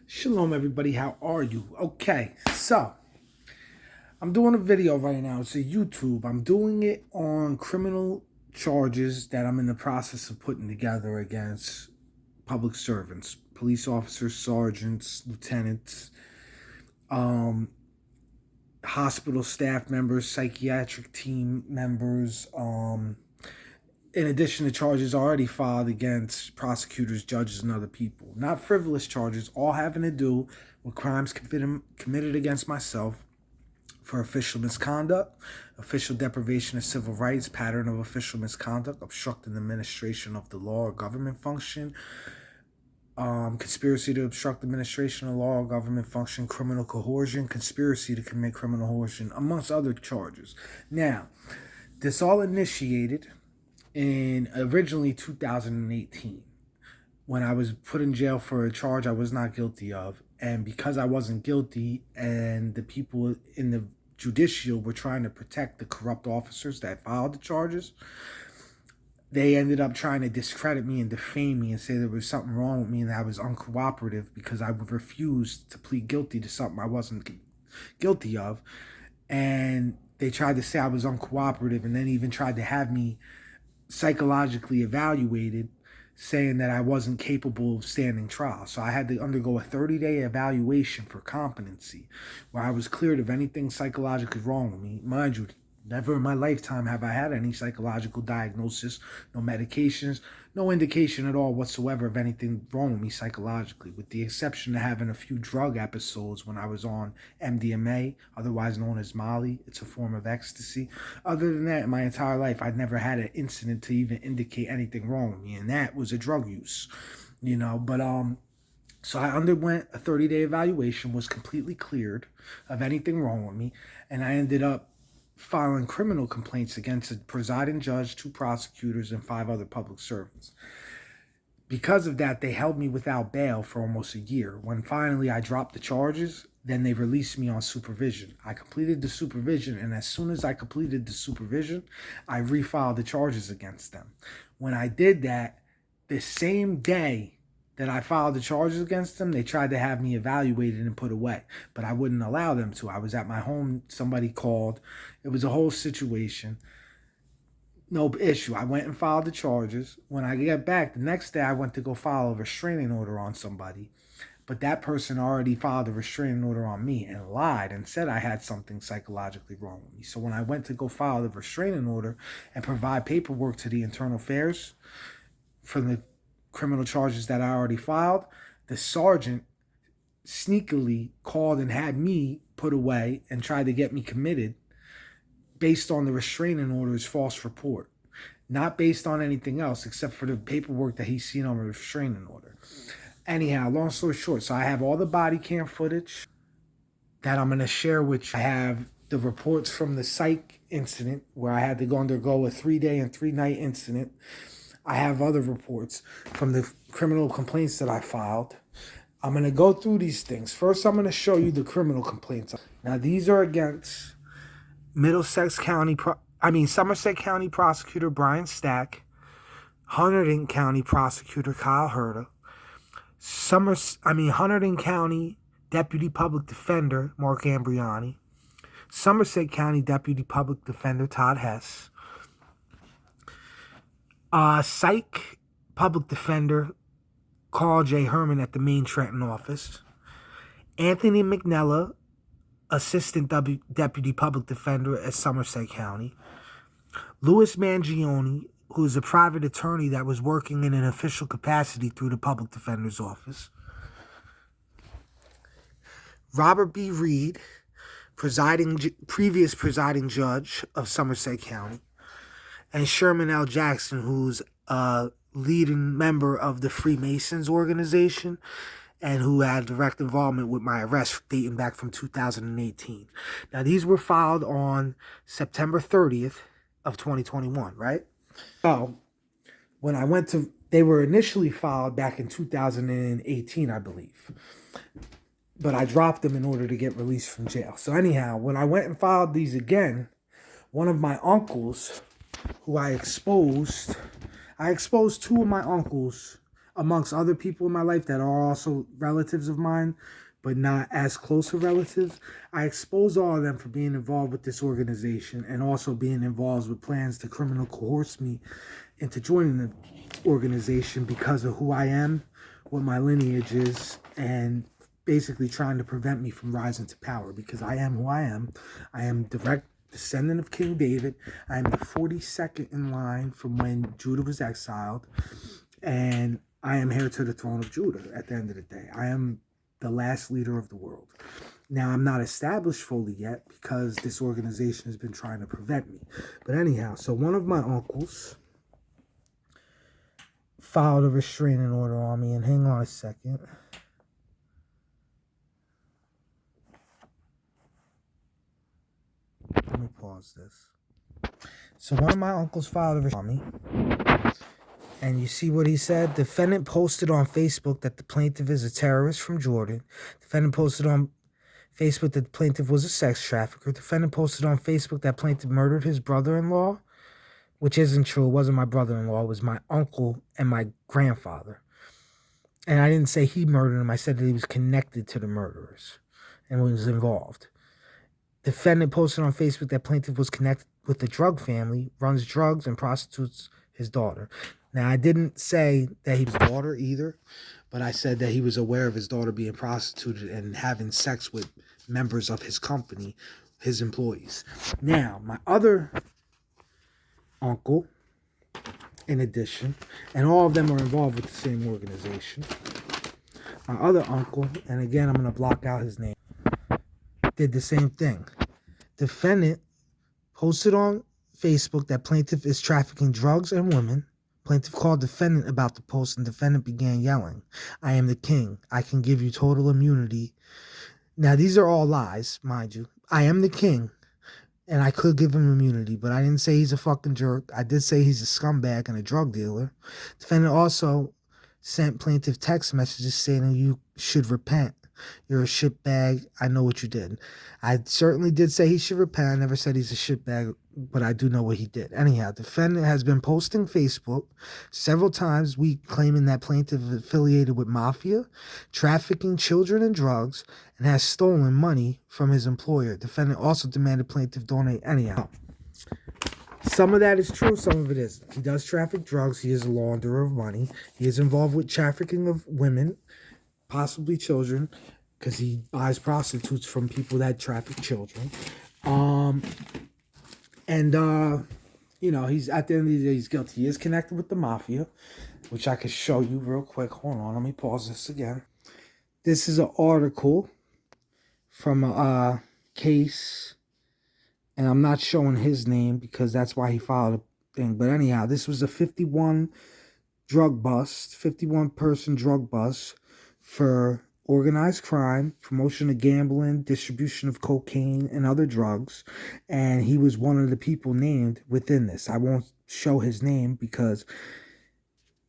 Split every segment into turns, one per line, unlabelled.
Shalom, everybody. How are you? Okay, so I'm doing a video right now. It's a YouTube. I'm doing it on criminal charges that I'm in the process of putting together against public servants, police officers, sergeants, lieutenants, um, hospital staff members, psychiatric team members, in addition to charges already filed against prosecutors, judges, and other people. Not frivolous charges, all having to do with crimes committed against myself for official misconduct, official deprivation of civil rights, pattern of official misconduct, obstructing the administration of the law or government function, conspiracy to obstruct the administration of law or government function, criminal coercion, conspiracy to commit criminal coercion, amongst other charges. Now, this all initiated in originally 2018 when I was put in jail for a charge I was not guilty of. And because I wasn't guilty and the people in the judicial were trying to protect the corrupt officers that filed the charges, they ended up trying to discredit me and defame me and say there was something wrong with me and that I was uncooperative because I refused to plead guilty to something I wasn't guilty of. And they tried to say I was uncooperative and then even tried to have me psychologically evaluated, saying that I wasn't capable of standing trial. So I had to undergo a 30-day evaluation for competency where I was cleared of anything psychologically wrong with me. Mind you, never in my lifetime have I had any psychological diagnosis, no medications, no indication at all whatsoever of anything wrong with me psychologically, with the exception of having a few drug episodes when I was on MDMA, otherwise known as Molly. It's a form of ecstasy. Other than that, in my entire life, I'd never had an incident to even indicate anything wrong with me, and that was a drug use, But so I underwent a 30-day evaluation, was completely cleared of anything wrong with me, and I ended up filing criminal complaints against a presiding judge, 2 prosecutors, and 5 other public servants. Because of that, they held me without bail for almost a year. When finally I dropped the charges, then they released me on supervision. I completed the supervision, and as soon as I completed the supervision, I refiled the charges against them. When I did that, the same day that I filed the charges against them, they tried to have me evaluated and put away, but I wouldn't allow them to. I was at my home, somebody called. It was a whole situation. No issue. I went and filed the charges. When I get back, the next day I went to go file a restraining order on somebody, but that person already filed a restraining order on me and lied and said I had something psychologically wrong with me. So when I went to go file the restraining order and provide paperwork to the internal affairs for the criminal charges that I already filed, the sergeant sneakily called and had me put away and tried to get me committed based on the restraining order's false report, not based on anything else except for the paperwork that he's seen on the restraining order. Anyhow, long story short, so I have all the body cam footage that I'm going to share with you. I have the reports from the psych incident where I had to go undergo a 3-day and 3-night incident. I have other reports from the criminal complaints that I filed. I'm going to go through these things. First, I'm going to show you the criminal complaints. Now, these are against Somerset County Prosecutor Brian Stack, Hunterdon County Prosecutor Kyle Herta, Hunterdon County Deputy Public Defender Mark Ambriani, Somerset County Deputy Public Defender Todd Hess, Psych Public Defender Carl J. Herman at the main Trenton office, Anthony McNella, Assistant Deputy Public Defender at Somerset County, Louis Mangione, who is a private attorney that was working in an official capacity through the Public Defender's Office, Robert B. Reed, previous presiding judge of Somerset County, and Sherman L. Jackson, who's a leading member of the Freemasons organization and who had direct involvement with my arrest dating back from 2018. Now, these were filed on September 30th of 2021, right? So, when I went to, they were initially filed back in 2018, I believe. But I dropped them in order to get released from jail. So anyhow, when I went and filed these again, one of my uncles, who I exposed 2 of my uncles amongst other people in my life that are also relatives of mine, but not as close of relatives. I expose all of them for being involved with this organization and also being involved with plans to criminal coerce me into joining the organization because of who I am, what my lineage is, and basically trying to prevent me from rising to power, because I am who I am. I am direct descendant of King David. I am the 42nd in line from when Judah was exiled, and I am heir to the throne of Judah at the end of the day. I am the last leader of the world. Now, I'm not established fully yet because this organization has been trying to prevent me. But anyhow, so one of my uncles filed a restraining order on me, and hang on a second. Let me pause this. So one of my uncles filed a restraining order on me, and you see what he said? Defendant posted on Facebook that the plaintiff is a terrorist from Jordan. Defendant posted on Facebook that the plaintiff was a sex trafficker. Defendant posted on Facebook that plaintiff murdered his brother-in-law, which isn't true. It wasn't my brother-in-law. It was my uncle and my grandfather. And I didn't say he murdered him. I said that he was connected to the murderers and was involved. Defendant posted on Facebook that plaintiff was connected with the drug family, runs drugs, and prostitutes his daughter. Now, I didn't say that he was his daughter either, but I said that he was aware of his daughter being prostituted and having sex with members of his company, his employees. Now, my other uncle, in addition, and all of them are involved with the same organization. My other uncle, and again, I'm going to block out his name, did the same thing. Defendant posted on Facebook that plaintiff is trafficking drugs and women. Plaintiff called defendant about the post, and defendant began yelling, "I am the king. I can give you total immunity." Now, these are all lies, mind you. I am the king, and I could give him immunity, but I didn't say he's a fucking jerk. I did say he's a scumbag and a drug dealer. Defendant also sent plaintiff text messages saying you should repent. You're a shitbag. I know what you did. I certainly did say he should repent. I never said he's a shitbag, but I do know what he did. Anyhow, defendant has been posting Facebook several times, claiming that plaintiff is affiliated with mafia, trafficking children and drugs, and has stolen money from his employer. Defendant also demanded plaintiff donate. Anyhow, some of that is true, some of it isn't. He does traffic drugs. He is a launderer of money. He is involved with trafficking of women, possibly children, because he buys prostitutes from people that traffic children. He's at the end of the day, he's guilty. He is connected with the mafia, which I could show you real quick. Hold on, let me pause this again. This is an article from a case, and I'm not showing his name because that's why he filed a thing. But anyhow, this was a 51 person drug bust for organized crime, promotion of gambling, distribution of cocaine and other drugs. And he was one of the people named within this. I won't show his name because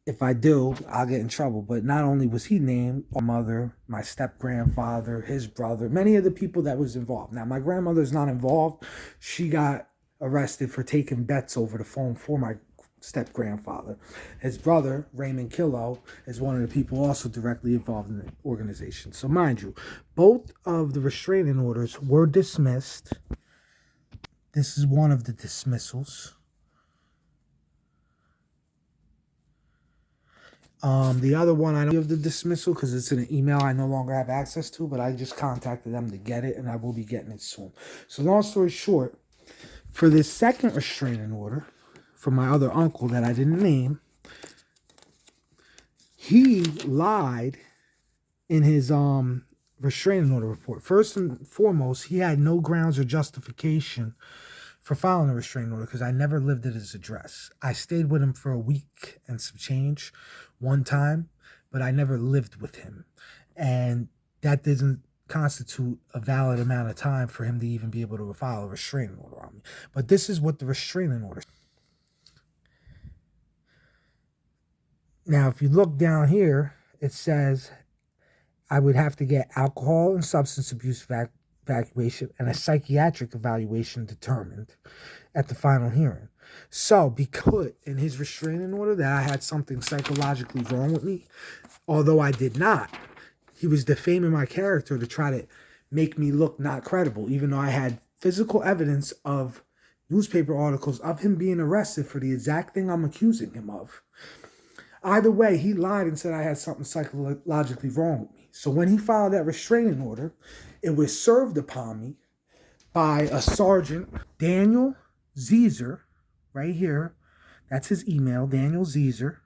if I do, I'll get in trouble. But not only was he named, my mother, my step-grandfather, his brother, many of the people that was involved. Now, my grandmother's not involved. She got arrested for taking bets over the phone for my step-grandfather. His brother, Raymond Killo, is one of the people also directly involved in the organization. So mind you, both of the restraining orders were dismissed. This is one of the dismissals. The other one, I don't give the dismissal because it's in an email I no longer have access to, but I just contacted them to get it, and I will be getting it soon. So long story short, for this second restraining order, from my other uncle that I didn't name, he lied in his restraining order report. First and foremost, he had no grounds or justification for filing a restraining order because I never lived at his address. I stayed with him for a week and some change one time, but I never lived with him. And that doesn't constitute a valid amount of time for him to even be able to file a restraining order on me. But this is what the restraining order. Now, if you look down here, it says I would have to get alcohol and substance abuse evaluation and a psychiatric evaluation determined at the final hearing. So, because in his restraining order that I had something psychologically wrong with me, although I did not, he was defaming my character to try to make me look not credible, even though I had physical evidence of newspaper articles of him being arrested for the exact thing I'm accusing him of. Either way, he lied and said I had something psychologically wrong with me. So when he filed that restraining order, it was served upon me by a Sergeant Daniel Zeezer, right here. That's his email, Daniel Zeezer,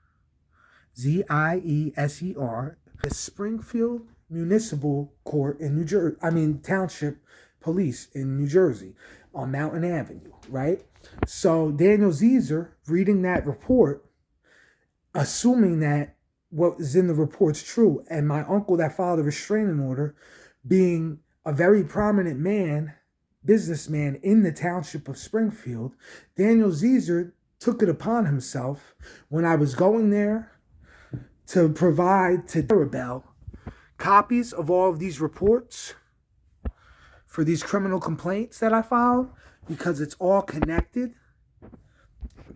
Zieser, the Springfield Municipal Court in New Jersey, Township Police in New Jersey on Mountain Avenue, right? So Daniel Zeezer, reading that report, assuming that what is in the report's true, and my uncle that filed a restraining order, being a very prominent man, businessman in the township of Springfield, Daniel Zeezer took it upon himself when I was going there to provide to Terrorism copies of all of these reports for these criminal complaints that I filed, because it's all connected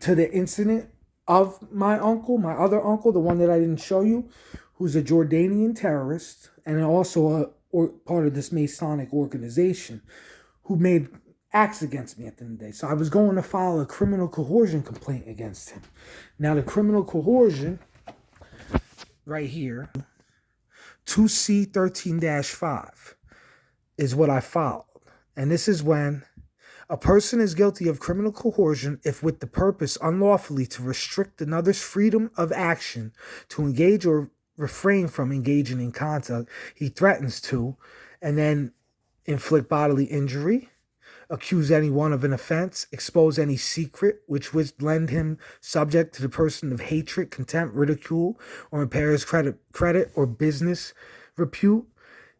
to the incident of my uncle, my other uncle, the one that I didn't show you, who's a Jordanian terrorist and also part of this Masonic organization who made acts against me at the end of the day. So I was going to file a criminal coercion complaint against him. Now the criminal coercion, right here, 2C13-5, is what I filed. And this is when a person is guilty of criminal coercion if with the purpose unlawfully to restrict another's freedom of action, to engage or refrain from engaging in conduct he threatens to, and then inflict bodily injury, accuse anyone of an offense, expose any secret which would lend him subject to the person of hatred, contempt, ridicule, or impair his credit or business repute,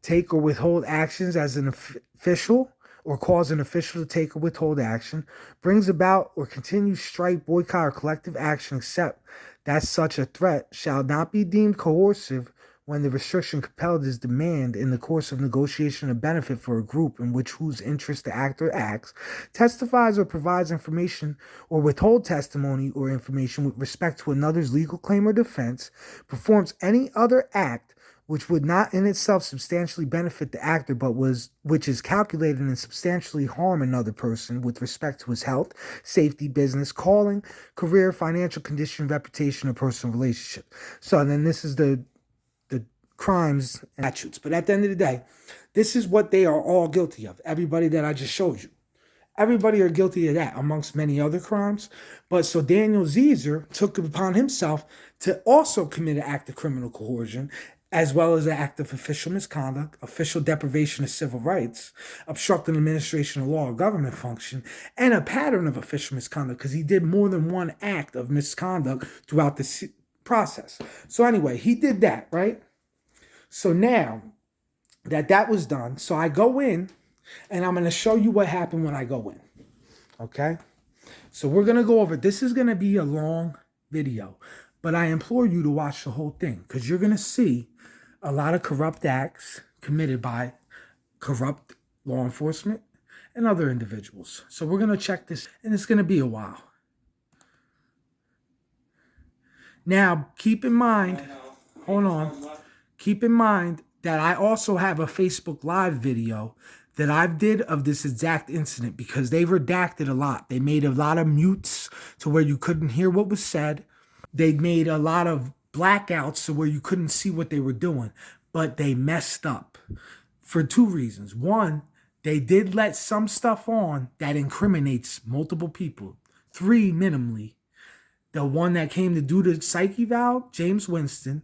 take or withhold actions as an official, or cause an official to take or withhold action, brings about or continues strike, boycott, or collective action except that such a threat shall not be deemed coercive when the restriction compelled is demand in the course of negotiation of benefit for a group in which whose interest the actor acts, testifies or provides information or withhold testimony or information with respect to another's legal claim or defense, performs any other act which would not in itself substantially benefit the actor, but which is calculated and substantially harm another person with respect to his health, safety, business, calling, career, financial condition, reputation, or personal relationship. So then this is the crimes and statutes. But at the end of the day, this is what they are all guilty of. Everybody that I just showed you. Everybody are guilty of that, amongst many other crimes. But so Daniel Zeezer took it upon himself to also commit an act of criminal coercion, as well as an act of official misconduct, official deprivation of civil rights, obstructing administration of law or government function, and a pattern of official misconduct, because he did more than one act of misconduct throughout the process. So anyway, he did that, right? So now that was done, so I go in, and I'm going to show you what happened when I go in, okay? So we're going to go over, this is going to be a long video, but I implore you to watch the whole thing, because you're going to see a lot of corrupt acts committed by corrupt law enforcement and other individuals. So we're going to check this, and it's going to be a while. Now, keep in mind, keep in mind that I also have a Facebook Live video that I did of this exact incident, because they redacted a lot. They made a lot of mutes to where you couldn't hear what was said. They made a lot of blackouts to where you couldn't see what they were doing, but they messed up for two reasons. One, they did let some stuff on that incriminates multiple people. Three, minimally. The one that came to do the psych eval, James Winston,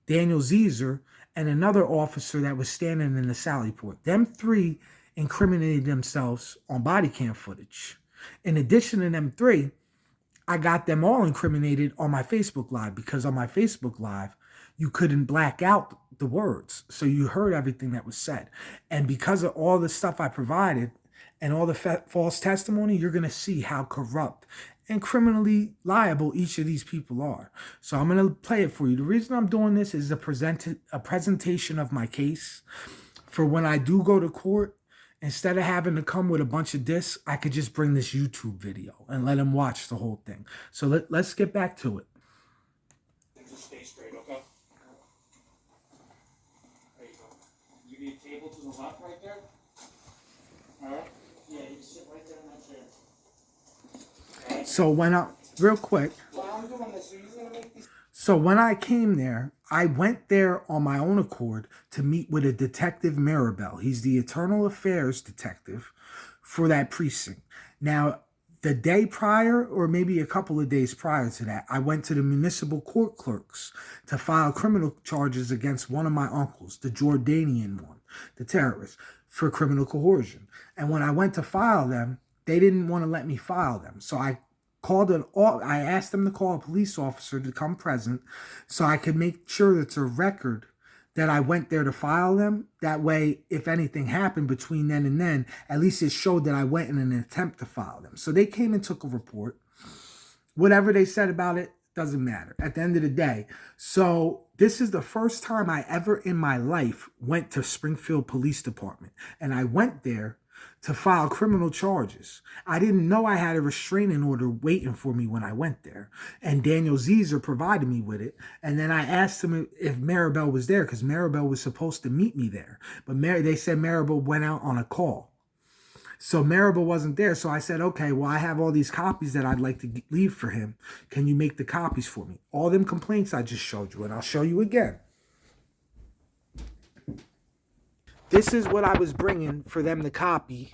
Daniel Zeezer, and another officer that was standing in the Sally Port. Them three incriminated themselves on body cam footage. In addition to them three, I got them all incriminated on my Facebook Live, because on my Facebook Live, you couldn't black out the words. So you heard everything that was said. And because of all the stuff I provided and all the false testimony, you're going to see how corrupt and criminally liable each of these people are. So I'm going to play it for you. The reason I'm doing this is a presentation of my case for when I do go to court Instead of having to come with a bunch of discs, I could just bring this YouTube video and let them watch the whole thing. So let's get back to it.
Just stay straight, okay? There you go. You need a table to the left right there? Alright? Yeah, you sit right there in that chair.
So when I, real quick,
While I'm doing this, are you going to make these?
so when I came there, I went there on my own accord to meet with a detective Maribel. He's the internal affairs detective for that precinct. Now, the day prior, or maybe a couple of days prior to that, I went to the municipal court clerks to file criminal charges against one of my uncles, the Jordanian one, the terrorist, for criminal coercion. And when I went to file them, they didn't want to let me file them. So I asked them to call a police officer to come present so I could make sure that it's a record that I went there to file them. That way, if anything happened between then and then, at least it showed that I went in an attempt to file them. So they came and took a report. Whatever they said about it doesn't matter at the end of the day. So this is the first time I ever in my life went to Springfield Police Department. And I went there to file criminal charges. I didn't know I had a restraining order waiting for me when I went there. And Daniel Zezer provided me with it. And then I asked him if Maribel was there, because Maribel was supposed to meet me there. But they said Maribel went out on a call. So Maribel wasn't there. So I said, okay, well, I have all these copies that I'd like to leave for him. Can you make the copies for me? All them complaints I just showed you, and I'll show you again. This is what I was bringing for them to copy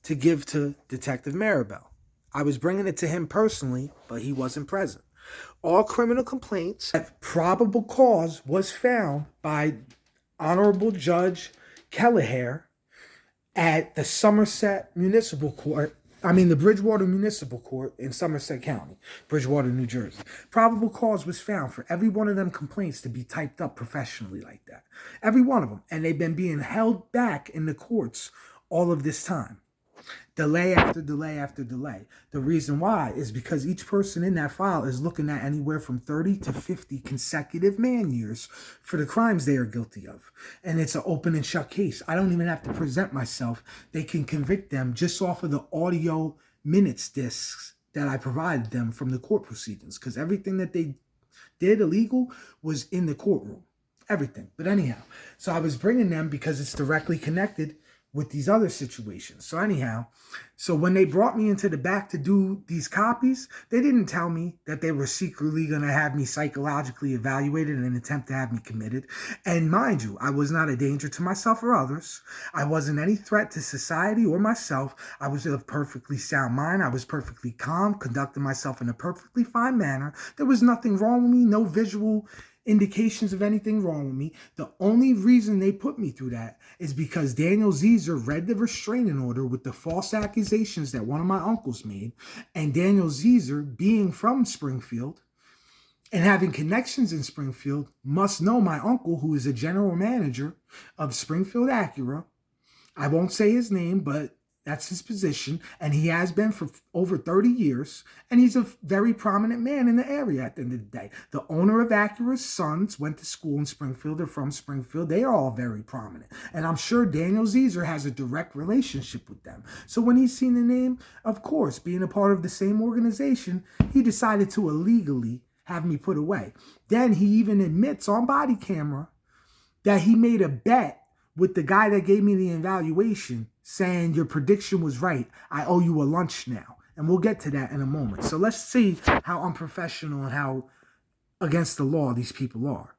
to give to Detective Maribel. I was bringing it to him personally, but he wasn't present. All criminal complaints, probable cause was found by Honorable Judge Kelleher at the Bridgewater Municipal Court in Somerset County, Bridgewater, New Jersey. Probable cause was found for every one of them complaints to be typed up professionally like that. Every one of them. And they've been being held back in the courts all of this time. Delay after delay after delay. The reason why is because each person in that file is looking at anywhere from 30 to 50 consecutive man years for the crimes they are guilty of. And it's an open and shut case. I don't even have to present myself. They can convict them just off of the audio minutes discs that I provided them from the court proceedings, because everything that they did illegal was in the courtroom. Everything. But anyhow, so I was bringing them because it's directly connected with these other situations. So anyhow, so when they brought me into the back to do these copies, they didn't tell me that they were secretly going to have me psychologically evaluated in an attempt to have me committed. And mind you, I was not a danger to myself or others. I wasn't any threat to society or myself. I was of perfectly sound mind. I was perfectly calm, conducting myself in a perfectly fine manner. There was nothing wrong with me, no visual indications of anything wrong with me. The only reason they put me through that is because Daniel Zezer read the restraining order with the false accusations that one of my uncles made, and Daniel Zezer, being from Springfield and having connections in Springfield, must know my uncle, who is a general manager of Springfield Acura. I won't say his name, but that's his position, and he has been for over 30 years, and he's a very prominent man in the area at the end of the day. The owner of Acura's sons went to school in Springfield. They're from Springfield. They are all very prominent, and I'm sure Daniel Zezer has a direct relationship with them. So when he's seen the name, of course, being a part of the same organization, he decided to illegally have me put away. Then he even admits on body camera that he made a bet with the guy that gave me the evaluation, saying your prediction was right. I owe you a lunch now. And we'll get to that in a moment. So let's see how unprofessional and how against the law these people are.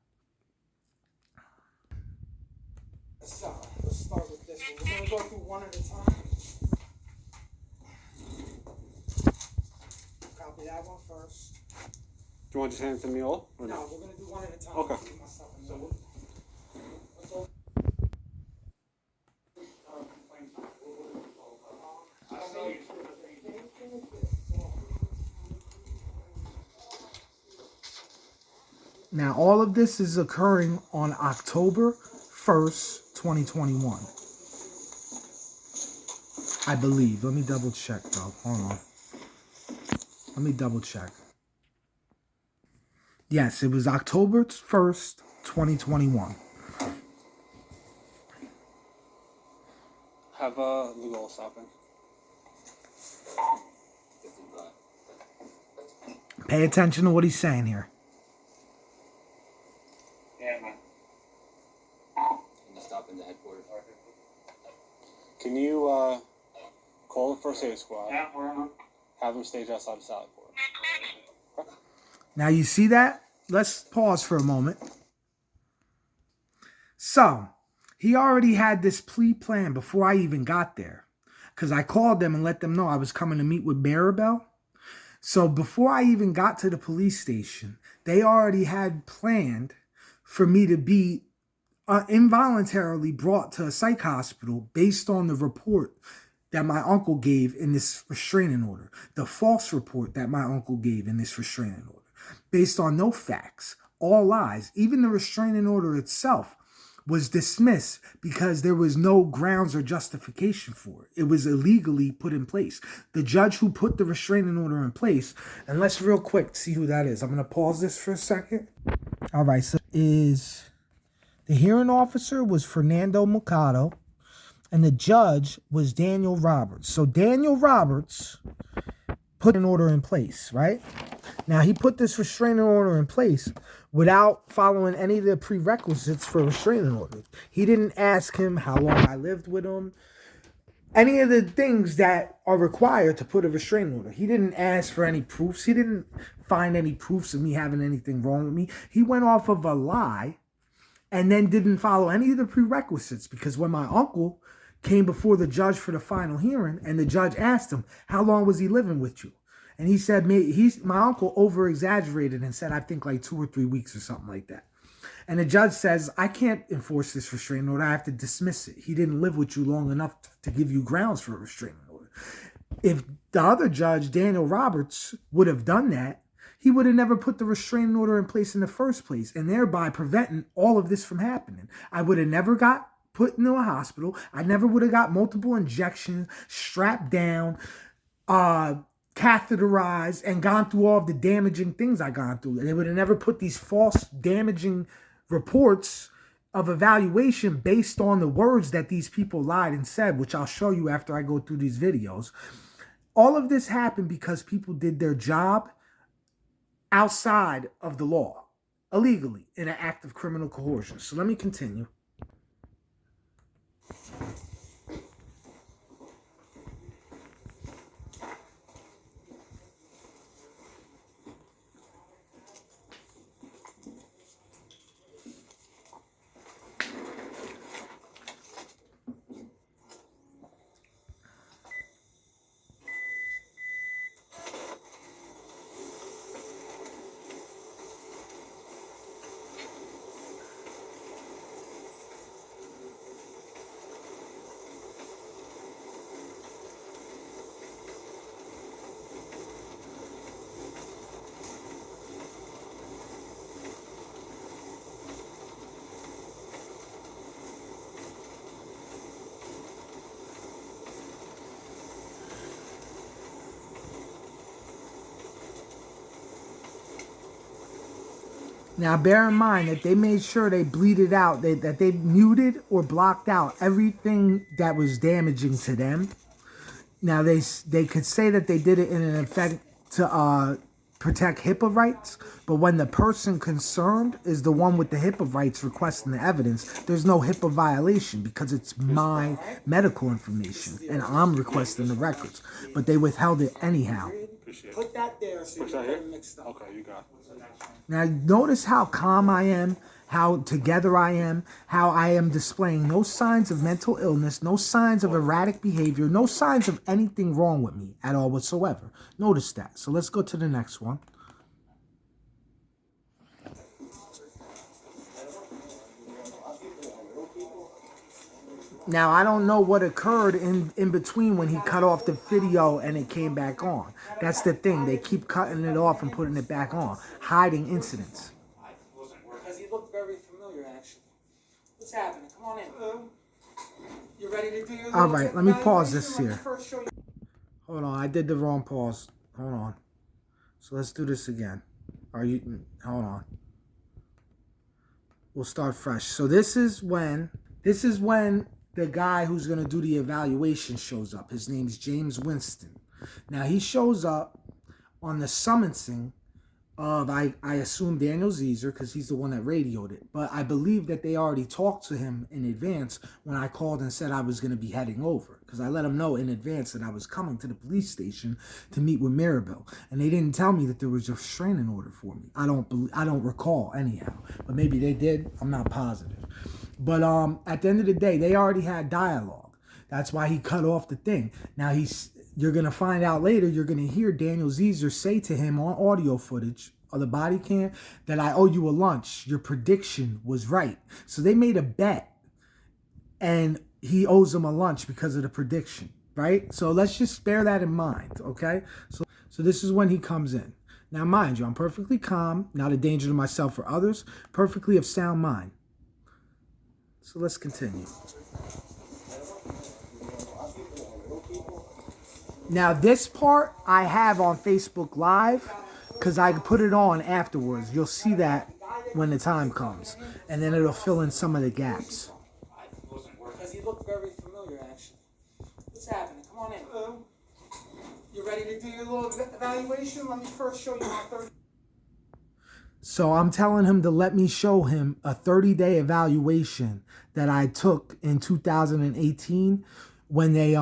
So, let's start with this one. We're going to go through one at a time. Copy that one first.
Do you want to just hand it to me all? Or
No, we're going to do one at a time.
Okay.
Now, all of this is occurring on October 1st, 2021. I believe. Let me double check, though. Hold on. Let me double check. Yes, it was October 1st, 2021.
Have Lugo stopping.
Pay attention to what he's saying here.
Yeah, man.
Can you stop in the headquarters?
Can you call the first aid squad?
Yeah, we're on.
Have them stage outside the Sally Port.
Now you see that? Let's pause for a moment. So, he already had this plea plan before I even got there. Because I called them and let them know I was coming to meet with Maribel. So before I even got to the police station, they already had planned for me to be involuntarily brought to a psych hospital based on the report that my uncle gave in this restraining order. The false report that my uncle gave in this restraining order. Based on no facts, all lies. Even the restraining order itself was dismissed because there was no grounds or justification for it. It was illegally put in place. The judge who put the restraining order in place, and let's real quick see who that is. I'm going to pause this for a second. All right, so the hearing officer was Fernando Mercado, and the judge was Daniel Roberts. So Daniel Roberts put an order in place, right? Now, he put this restraining order in place without following any of the prerequisites for restraining orders. He didn't ask him how long I lived with him, any of the things that are required to put a restraining order. He didn't ask for any proofs. He didn't find any proofs of me having anything wrong with me. He went off of a lie and then didn't follow any of the prerequisites, because when my uncle came before the judge for the final hearing and the judge asked him, how long was he living with you? And he said, my uncle over-exaggerated and said, I think like 2 or 3 weeks or something like that. And the judge says, I can't enforce this restraining order. I have to dismiss it. He didn't live with you long enough to give you grounds for a restraining order. If the other judge, Daniel Roberts, would have done that, he would have never put the restraining order in place in the first place, and thereby preventing all of this from happening. I would have never got put into a hospital. I never would have got multiple injections, strapped down, catheterized, and gone through all of the damaging things I gone through. And they would have never put these false damaging reports of evaluation based on the words that these people lied and said, which I'll show you after I go through these videos. All of this happened because people did their job outside of the law, illegally, in an act of criminal coercion. So let me continue. Now, bear in mind that they made sure they bleeded out, that they muted or blocked out everything that was damaging to them. Now, they could say that they did it in an effect to protect HIPAA rights, but when the person concerned is the one with the HIPAA rights requesting the evidence, there's no HIPAA violation because it's my medical information and I'm requesting the records. But they withheld it anyhow.
Put that there so you don't get mixed up.
Okay, you got it.
Now, notice how calm I am, how together I am, how I am displaying no signs of mental illness, no signs of erratic behavior, no signs of anything wrong with me at all whatsoever. Notice that. So let's go to the next one. Now, I don't know what occurred in between when he cut off the video and it came back on. That's the thing. They keep cutting it off and putting it back on, hiding incidents.
Because he looked very familiar, actually. What's happening? Come on in. You ready to do your
All right, let me pause this
evaluation? Let me
here.
first show you.
Hold on, I did the wrong pause. Hold on. So let's do this again. Hold on. We'll start fresh. So this is when the guy who's going to do the evaluation shows up. His name's James Winston. Now, he shows up on the summoncing of, I assume, Daniel Zeezer, because he's the one that radioed it. But I believe that they already talked to him in advance when I called and said I was going to be heading over. Because I let him know in advance that I was coming to the police station to meet with Mirabel. And they didn't tell me that there was a restraining order for me. I don't recall anyhow. But maybe they did. I'm not positive. But at the end of the day, they already had dialogue. That's why he cut off the thing. Now you're going to find out later, you're going to hear Daniel Zeezer say to him on audio footage of the body cam that I owe you a lunch. Your prediction was right. So they made a bet and he owes him a lunch because of the prediction, right? So let's just bear that in mind, okay? So this is when he comes in. Now, mind you, I'm perfectly calm, not a danger to myself or others, perfectly of sound mind. So let's continue. Now, this part I have on Facebook Live because I put it on afterwards. You'll see that when the time comes. And then it'll fill in some of the gaps.
Because he looked very familiar, actually. What's happening? Come on in. Hello. You ready to do your little evaluation? Let me first show you my 30.
So I'm telling him to let me show him a 30-day evaluation that I took in 2018 when they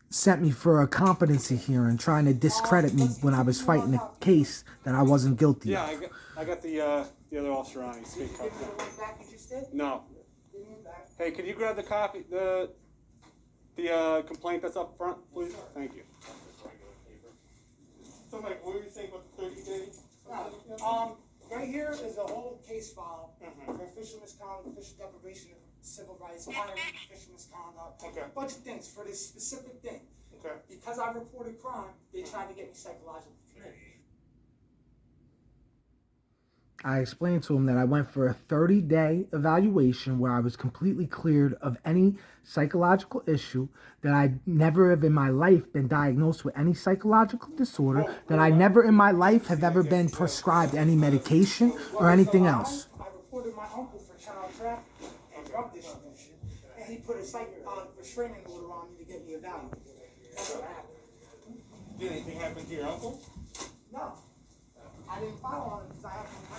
sent me for a competency hearing, trying to discredit me when I was fighting a case that I wasn't guilty of.
Yeah, I got the other officer on. He's speaking up. No. Hey, could you grab the copy, the complaint that's up front, please? Thank you.
So, Mike, what were you saying about the 30 days? Right here is a whole case file for official misconduct, official deprivation of civil rights, hiring, official misconduct, a bunch of things for this specific thing.
Okay.
Because I reported crime, they tried to get me psychologically committed.
I explained to him that I went for a 30-day evaluation where I was completely cleared of any psychological issue, that I never have in my life been diagnosed with any psychological disorder, that I never in my life have ever been prescribed any medication or anything else.
I reported my uncle for child trafficking and drug distribution, and he put a restraining order on me to get me evaluated. That's what happened.
Did anything happen to your uncle?
No. I didn't file on it because I haven't been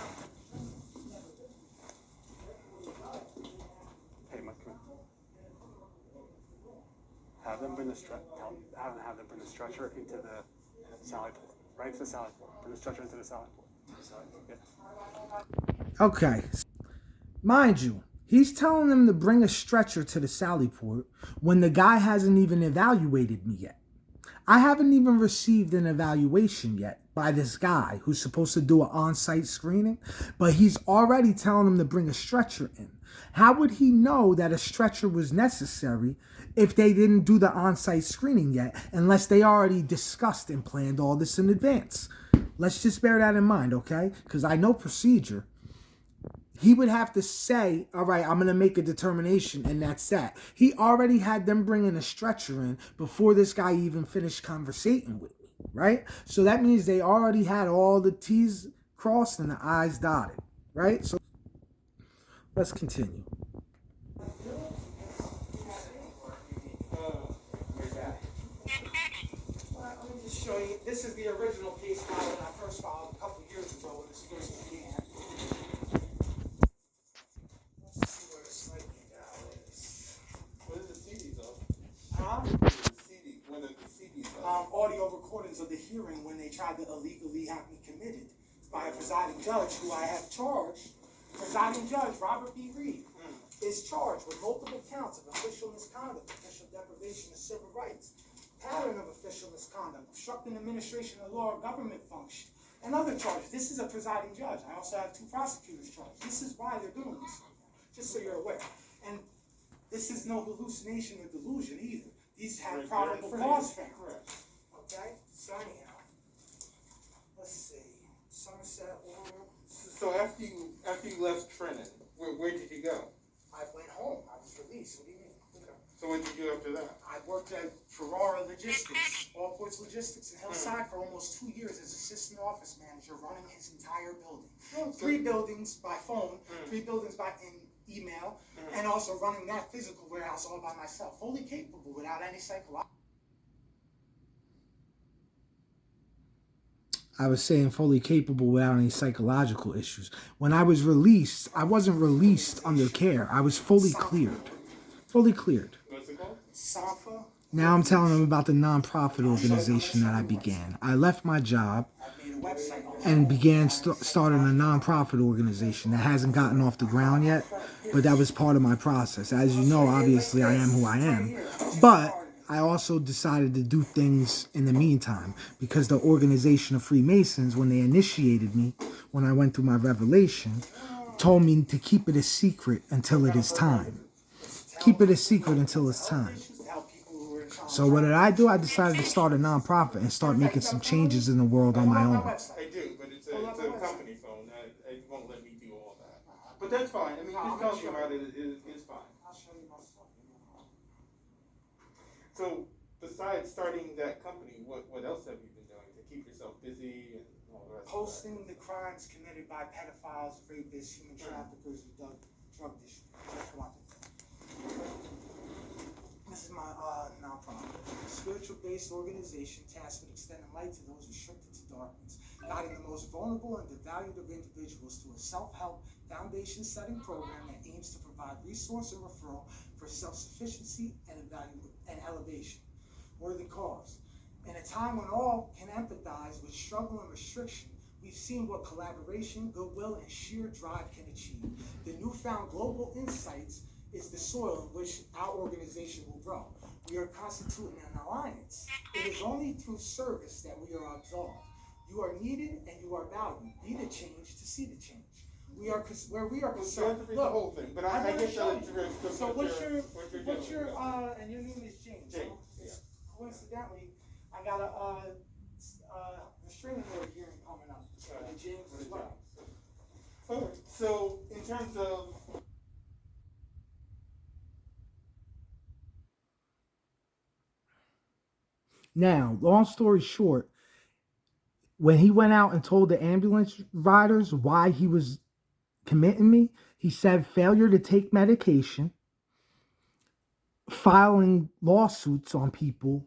out.
Hey, Mike, come here. Have them bring the have them bring the stretcher into the sally port. Right into the sally port. Bring the stretcher into the sally port. Yeah.
Okay. Mind you, he's telling them to bring a stretcher to the sally port when the guy hasn't even evaluated me yet. I haven't even received an evaluation yet by this guy who's supposed to do an on-site screening, but he's already telling them to bring a stretcher in. How would he know that a stretcher was necessary if they didn't do the on-site screening yet, unless they already discussed and planned all this in advance? Let's just bear that in mind, okay? Because I know procedure. He would have to say, all right, I'm going to make a determination, and that's that. He already had them bringing a stretcher in before this guy even finished conversating with me, right? So that means they already had all the T's crossed and the I's dotted, right? So let's continue.
Let me just show you. This is the original case file that I first filed a couple of years ago when this first began. Let's see where the slightly now is.
What is the CDs of?
Huh?
When are the CDs of?
Audio recordings of the hearing when they tried to illegally have me committed by a presiding judge who I have charged. Presiding Judge Robert B. Reed is charged with multiple counts of official misconduct, official deprivation of civil rights, pattern of official misconduct, obstructing administration of law or government function, and other charges. This is a presiding judge. I also have 2 prosecutors charged. This is why they're doing this, just so you're aware. And this is no hallucination or delusion either. These have probable cause found. Okay? So anyhow, let's see. Somerset order.
So after you left Trenton, where did you go?
I went home. I was released. What do you mean?
So what did you do after that?
I worked at Ferrara Logistics, All Ports Logistics in Hillside for almost 2 years as assistant office manager, running his entire building. 3 buildings by phone, 3 buildings in email, and also running that physical warehouse all by myself, fully capable without any psychological.
I was saying fully capable without any psychological issues. When I was released, I wasn't released under care. I was fully cleared. Fully cleared.
What's it called?
Safa.
Now I'm telling them about the nonprofit organization that I began. I left my job and began starting a nonprofit organization that hasn't gotten off the ground yet, but that was part of my process. As you know, obviously I am who I am, but I also decided to do things in the meantime because the organization of Freemasons, when they initiated me, when I went through my revelation, told me to keep it a secret until it is time. Keep it a secret until it's time. So what did I do? I decided to start a nonprofit and start making some changes in the world on my own.
I do, but it's a company phone. It won't let me do all that. But that's fine. I mean, just talking about it is fine.
I'll show you my stuff.
So, besides starting that company, what else have you been doing to keep yourself busy and all the rest?
Posting the crimes committed by pedophiles, rapists, human traffickers, and drug distributors. This is my nonprofit, spiritual-based organization tasked with extending light to those restricted to darkness, guiding the most vulnerable and devalued of individuals through a self-help, foundation-setting program that aims to provide resource and referral for self-sufficiency and elevation. Worthy cause. In a time when all can empathize with struggle and restriction, we've seen what collaboration, goodwill, and sheer drive can achieve. The newfound global insights is the soil in which our organization will grow. We are constituting an alliance. It is only through service that we are absolved. You are needed and you are valued. Be the change to see the change. We are where we are concerned.
You have to read the whole thing, but I get the
So what's your and your name is James.
James.
Coincidentally, I got a restraining order hearing coming up. James as well.
Okay, so in terms of
Now, long story short, when he went out and told the ambulance riders why he was committing me, he said failure to take medication, filing lawsuits on people,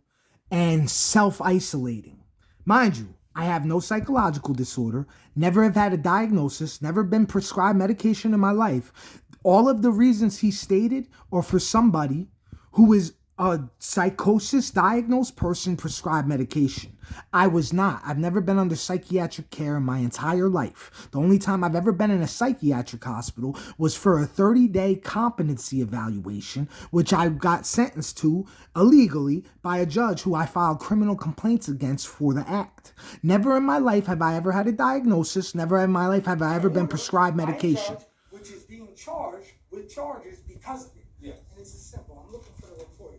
and self-isolating. Mind you, I have no psychological disorder, never have had a diagnosis, never been prescribed medication in my life. All of the reasons he stated are for somebody who is a psychosis diagnosed person prescribed medication. I was not. I've never been under psychiatric care in my entire life. The only time I've ever been in a psychiatric hospital was for a 30-day competency evaluation, which I got sentenced to illegally by a judge who I filed criminal complaints against for the act. Never in my life have I ever had a diagnosis. Never in my life have I ever been prescribed medication.
Which is being charged with charges because of it.
yeah,
And it's as simple. I'm looking for the report.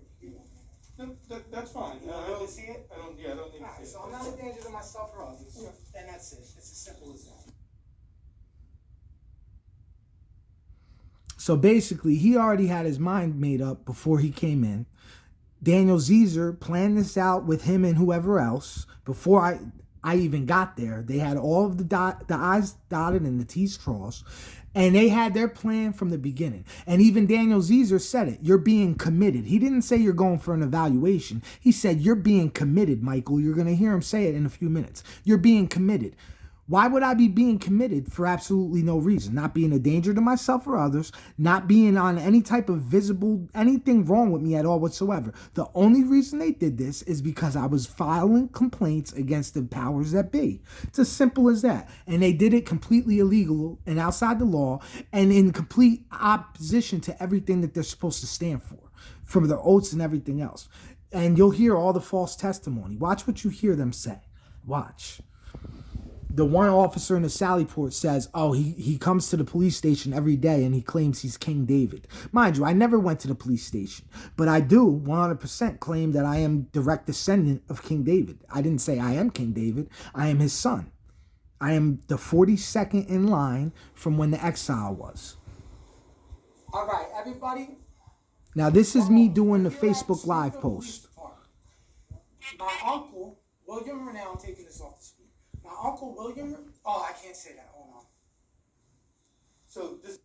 that's fine.
You want to see it?
I don't need to see it.
So I'm not a danger to myself or others. And that's it. It's as simple as that.
So basically, he already had his mind made up before he came in. Daniel Zezer planned this out with him and whoever else before I even got there. They had all of the I's dotted and the T's crossed. And they had their plan from the beginning. And even Daniel Zezer said it. You're being committed. He didn't say you're going for an evaluation. He said, you're being committed, Michael. You're going to hear him say it in a few minutes. You're being committed. Why would I be being committed for absolutely no reason? Not being a danger to myself or others, not being on any type of visible, anything wrong with me at all whatsoever. The only reason they did this is because I was filing complaints against the powers that be. It's as simple as that. And they did it completely illegal and outside the law and in complete opposition to everything that they're supposed to stand for, from their oaths and everything else. And you'll hear all the false testimony. Watch what you hear them say. Watch. The one officer in the Sallyport says, oh, he comes to the police station every day and he claims he's King David. Mind you, I never went to the police station, but I do 100% claim that I am direct descendant of King David. I didn't say I am King David. I am his son. I am the 42nd in line from when the exile was.
All right, everybody.
Now, this is me doing the Facebook Live post.
My uncle, William Renell, I'm taking this off the screen. My uncle William, oh, I can't say that. Hold on.
So this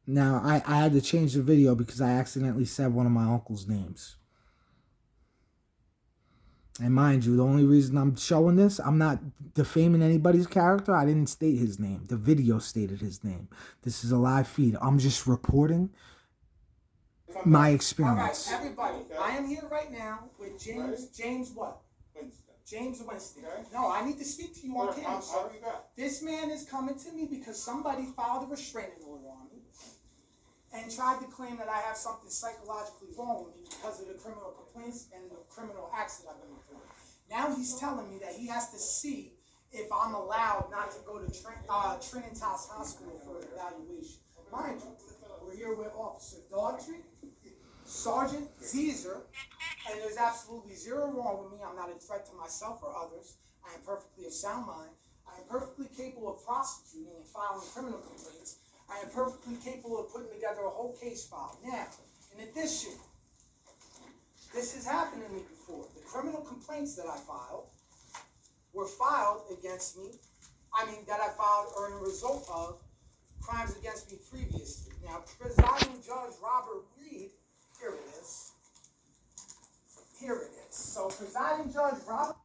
Now, I had to change the video because I accidentally said one of my uncle's names. And mind you, the only reason I'm showing this, I'm not defaming anybody's character. I didn't state his name. The video stated his name. This is a live feed. I'm just reporting my experience.
All right, everybody, I am here right now with James what? James Winston. Okay. No, I need to speak to you on camera, sir. This man is coming to me because somebody filed a restraining order on me and tried to claim that I have something psychologically wrong with me because of the criminal complaints and the criminal acts that I've been through. Now he's telling me that he has to see if I'm allowed not to go to Trinitas Hospital for an evaluation. Mind you, we're here with Officer Daughtry, Sergeant Zeezer, and there's absolutely zero wrong with me. I'm not a threat to myself or others. I am perfectly of sound mind. I am perfectly capable of prosecuting and filing criminal complaints. I am perfectly capable of putting together a whole case file. Now, in addition, this has happened to me before. The criminal complaints that I filed were filed against me, that I filed are a result of crimes against me previously. Now, presiding Judge Robert Reed, here it is. Here it is. So, presiding Judge Robert...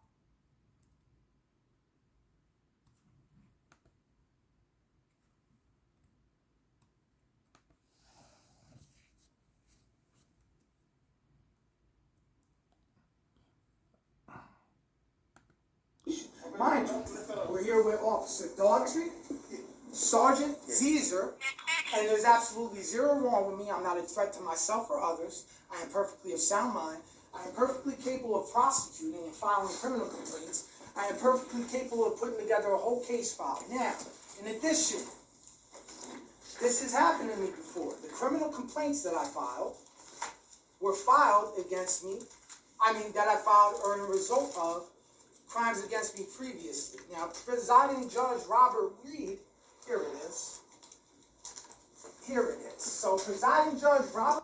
Mind you, we're here with Officer Daughtry, Sergeant Zeezer, and there's absolutely zero wrong with me. I'm not a threat to myself or others. I am perfectly of sound mind. I am perfectly capable of prosecuting and filing criminal complaints. I am perfectly capable of putting together a whole case file. Now, in addition, this has happened to me before. The criminal complaints that I filed were filed against me, that I filed are a result of crimes against me previously. Now, presiding Judge Robert Reed, here it is. Here it is. So, presiding Judge Robert...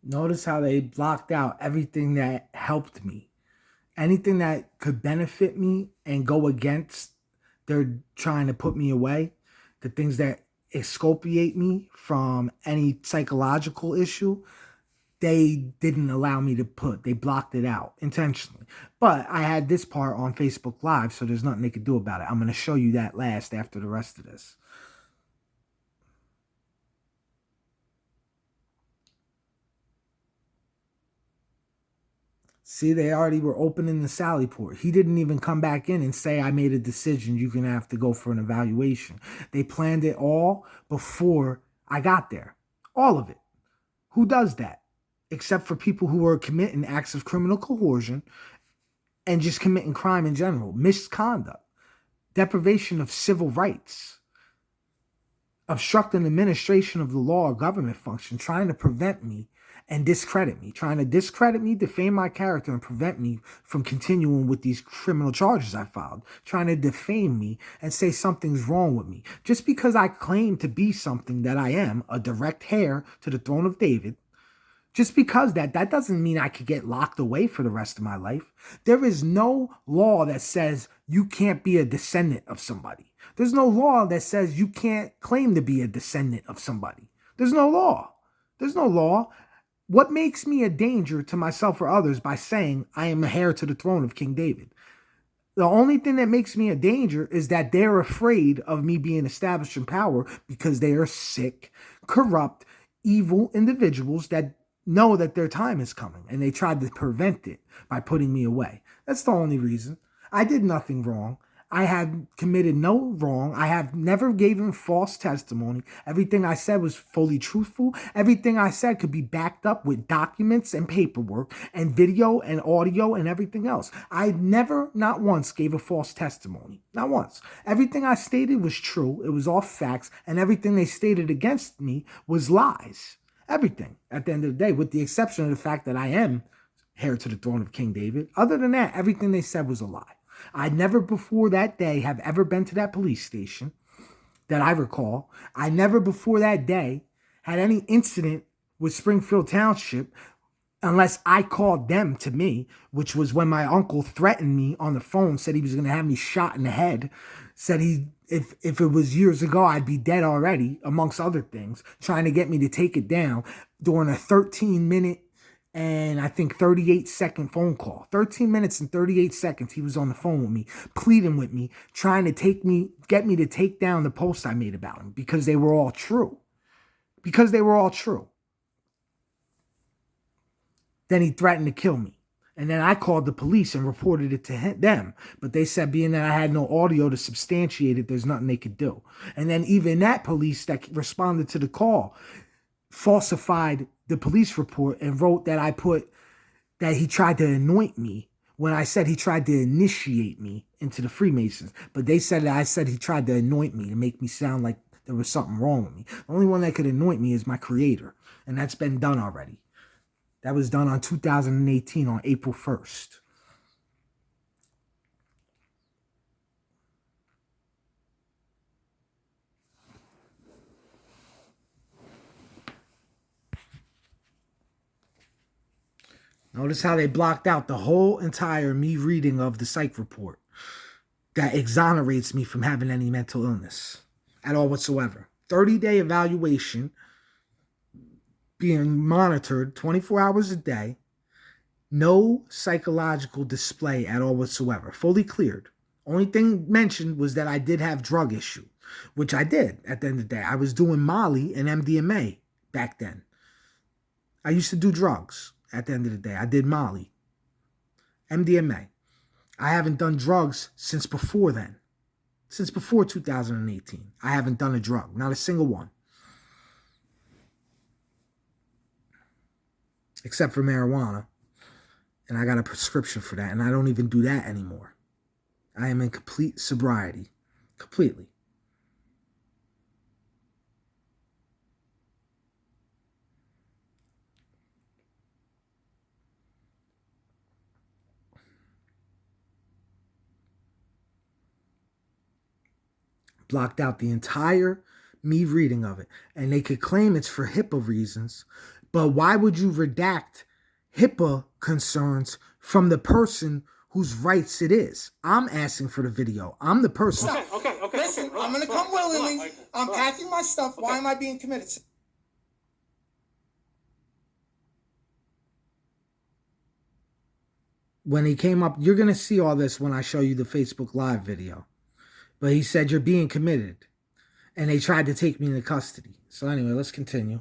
Notice how they blocked out everything that helped me. Anything that could benefit me and go against, they're trying to put me away. The things that exculpate me from any psychological issue, they didn't allow me to put. They blocked it out intentionally. But I had this part on Facebook Live, so there's nothing they could do about it. I'm going to show you that last after the rest of this. See, they already were opening the Sally port. He didn't even come back in and say, I made a decision. You're going to have to go for an evaluation. They planned it all before I got there. All of it. Who does that? Except for people who are committing acts of criminal coercion and just committing crime in general. Misconduct. Deprivation of civil rights. Obstructing administration of the law or government function. Trying to prevent me and discredit me. Trying to discredit me, defame my character, and prevent me from continuing with these criminal charges I filed. Trying to defame me and say something's wrong with me. Just because I claim to be something that I am, a direct heir to the throne of David, just because that doesn't mean I could get locked away for the rest of my life. There is no law that says you can't be a descendant of somebody. There's no law that says you can't claim to be a descendant of somebody. There's no law. There's no law. What makes me a danger to myself or others by saying I am a heir to the throne of King David? The only thing that makes me a danger is that they're afraid of me being established in power because they are sick, corrupt, evil individuals that know that their time is coming, and they tried to prevent it by putting me away. That's the only reason. I did nothing wrong. I have committed no wrong. I have never given false testimony. Everything I said was fully truthful. Everything I said could be backed up with documents and paperwork and video and audio and everything else. I never, not once, gave a false testimony. Not once. Everything I stated was true. It was all facts, and everything they stated against me was lies. Everything, at the end of the day, with the exception of the fact that I am heir to the throne of King David. Other than that, everything they said was a lie. I never before that day have ever been to that police station that I recall. I never before that day had any incident with Springfield Township unless I called them to me, which was when my uncle threatened me on the phone, said he was going to have me shot in the head, said he
if it was years ago, I'd be dead already, amongst other things, trying to get me to take it down during a 13-minute and I think 38-second phone call. 13 minutes and 38 seconds he was on the phone with me, pleading with me, trying to get me to take down the posts I made about him because they were all true. Because they were all true. Then he threatened to kill me. And then I called the police and reported it to them. But they said being that I had no audio to substantiate it, there's nothing they could do. And then even that police that responded to the call falsified the police report and wrote that that he tried to anoint me when I said he tried to initiate me into the Freemasons. But they said that I said he tried to anoint me to make me sound like there was something wrong with me. The only one that could anoint me is my creator. And that's been done already. That was done on 2018 on April 1st. Notice how they blocked out the whole entire me reading of the psych report that exonerates me from having any mental illness at all whatsoever. 30-day evaluation, being monitored 24 hours a day, no psychological display at all whatsoever, fully cleared. Only thing mentioned was that I did have drug issue, which I did at the end of the day. I was doing Molly and MDMA back then. I used to do drugs at the end of the day. I did Molly, MDMA. I haven't done drugs since before then. Since before 2018. I haven't done a drug, not a single one. Except for marijuana. And I got a prescription for that. And I don't even do that anymore. I am in complete sobriety. Completely. Blocked out the entire me reading of it. And they could claim it's for HIPAA reasons. But why would you redact HIPAA concerns from the person whose rights it is? I'm asking for the video. I'm the person.
Okay.
Listen, I'm going to come willingly. I'm packing my stuff. Why am I being committed?
When he came up, you're going to see all this when I show you the Facebook Live video. But he said, you're being committed. And they tried to take me into custody. So anyway, let's continue.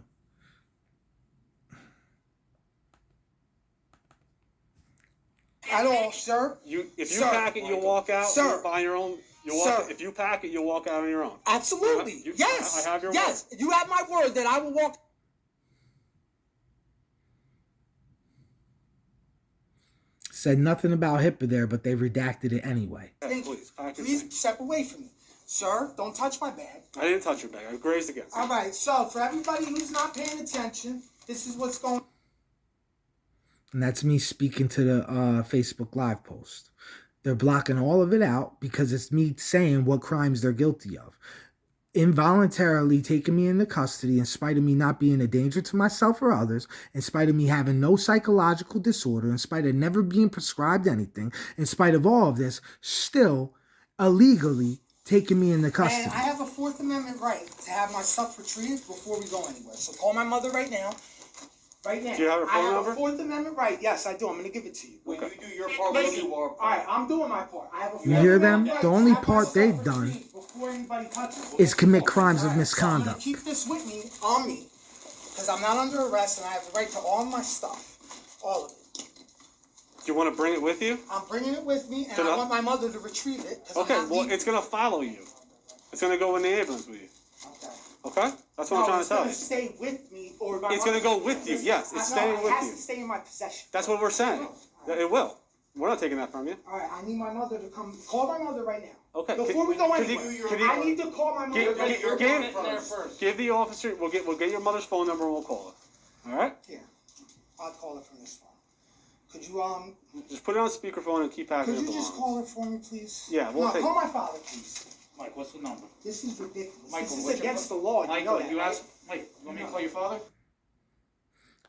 At all, sir.
If you pack it, you'll walk out.
Sir.
You'll buy your own. If you pack it, you'll walk out on your own.
Absolutely. Yes.
I have your
word. You have my word that I will walk.
Said nothing about HIPAA there, but they redacted it anyway.
Please step away from me. Sir, don't touch my bag.
I didn't touch your bag. I grazed against it.
All right. So for everybody who's not paying attention, this is what's going on.
And that's me speaking to the Facebook Live post. They're blocking all of it out because it's me saying what crimes they're guilty of. Involuntarily taking me into custody in spite of me not being a danger to myself or others, in spite of me having no psychological disorder, in spite of never being prescribed anything, in spite of all of this, still illegally taking me into custody.
And I have a Fourth Amendment right to have my stuff retrieved before we go anywhere. So call my mother right now. Right now.
Do you have her phone number?
I have a Fourth Amendment right. Yes, I do. I'm going to give it to you.
When you do your part, we'll do our part.
All right, I'm doing my part. I have a
You hear them?
Right
The only part they've done is commit crimes of misconduct.
So I'm going to keep this with me, on me, because I'm not under arrest and I have the right to all my stuff. All of it.
Do you want to bring it with you?
I'm bringing it with me, and I want my mother to retrieve it.
Okay, well, it's going to follow you. It's going to go in the ambulance with you. Okay? That's what I'm trying to tell you.
It's going to stay with me.
It's going to go with you. Yes, it's staying with you. It
has to stay in my possession.
That's what we're saying. It will. We're not taking that from you.
All right, I need my mother to come. Call my mother right now.
Okay.
Before we go anywhere, I need to call my mother.
Give the officer. We'll get your mother's phone number and we'll call her. All right?
Yeah, I'll call her from this phone. Could you
just put it on speakerphone and keep packing.
Could you just call her for me, please?
Yeah, we'll take.
Call my father, please.
Mike, what's the number?
This is ridiculous.
Michael,
this is against the law.
Michael,
you know that,
you
right?
asked. Mike, you want me to call your father?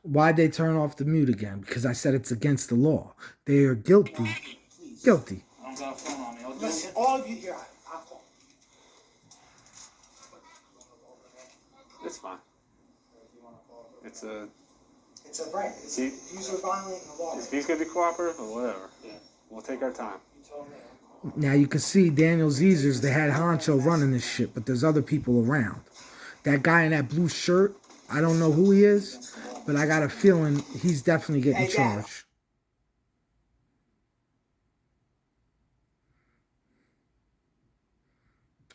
Why'd they turn off the mute again? Because I said it's against the law. They are guilty.
Please.
Guilty.
I don't got a phone on me.
Listen, all of you here, I'll call.
That's fine. It's a.
It's a right. It's user violating the law.
If he's gonna be cooperative or whatever, we'll take our time.
Now you can see Daniel Zeezer's the head honcho running this shit, but there's other people around. That guy in that blue shirt, I don't know who he is, but I got a feeling he's definitely getting charged.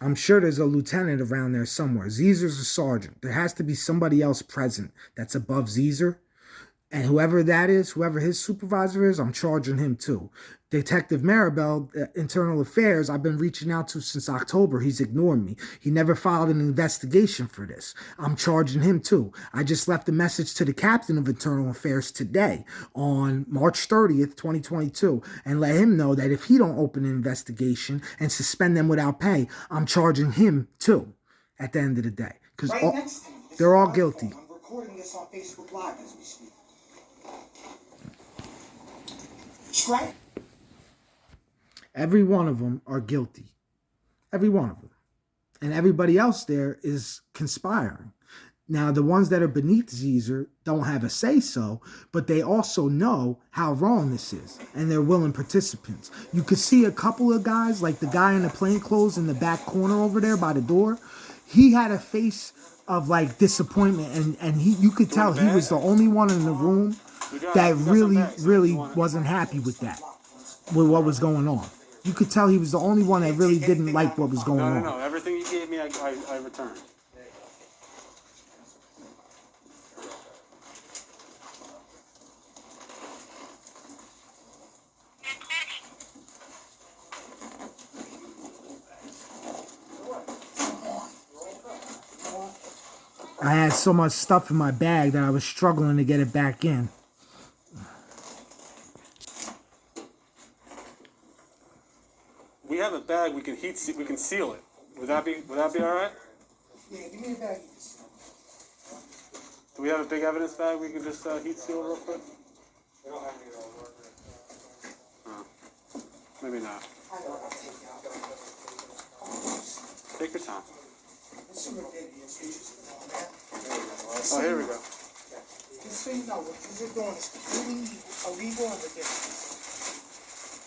I'm sure there's a lieutenant around there somewhere. Zeezer's a sergeant. There has to be somebody else present that's above Zeezer. And whoever that is, whoever his supervisor is, I'm charging him too. Detective Maribel, Internal Affairs, I've been reaching out to since October. He's ignored me. He never filed an investigation for this. I'm charging him too. I just left a message to the captain of Internal Affairs today on March 30th, 2022, and let him know that if he don't open an investigation and suspend them without pay, I'm charging him too at the end of the day. Because they're all guilty.
I'm recording this on Facebook Live as we speak. Right.
Every one of them are guilty. Every one of them. And everybody else there is conspiring. Now, the ones that are beneath Zeezer don't have a say-so, but they also know how wrong this is, and they're willing participants. You could see a couple of guys, like the guy in the plainclothes in the back corner over there by the door. He had a face of, like, disappointment, and you could tell he was the only one in the room that really wasn't happy with that, with what was going on. You could tell he was the only one that really didn't like what was going on.
No. Everything you gave me, I returned.
I had so much stuff in my bag that I was struggling to get it back in.
We have a bag. We can seal it. Would that be all right?
Yeah, give me a bag.
Do we have a big evidence bag we can just heat seal real quick?
We don't have any all work.
Oh, maybe not.
I know I'll take it out.
Take your time.
This is ridiculous.
Oh, here we go.
Just so you know, what you're doing is completely illegal and ridiculous.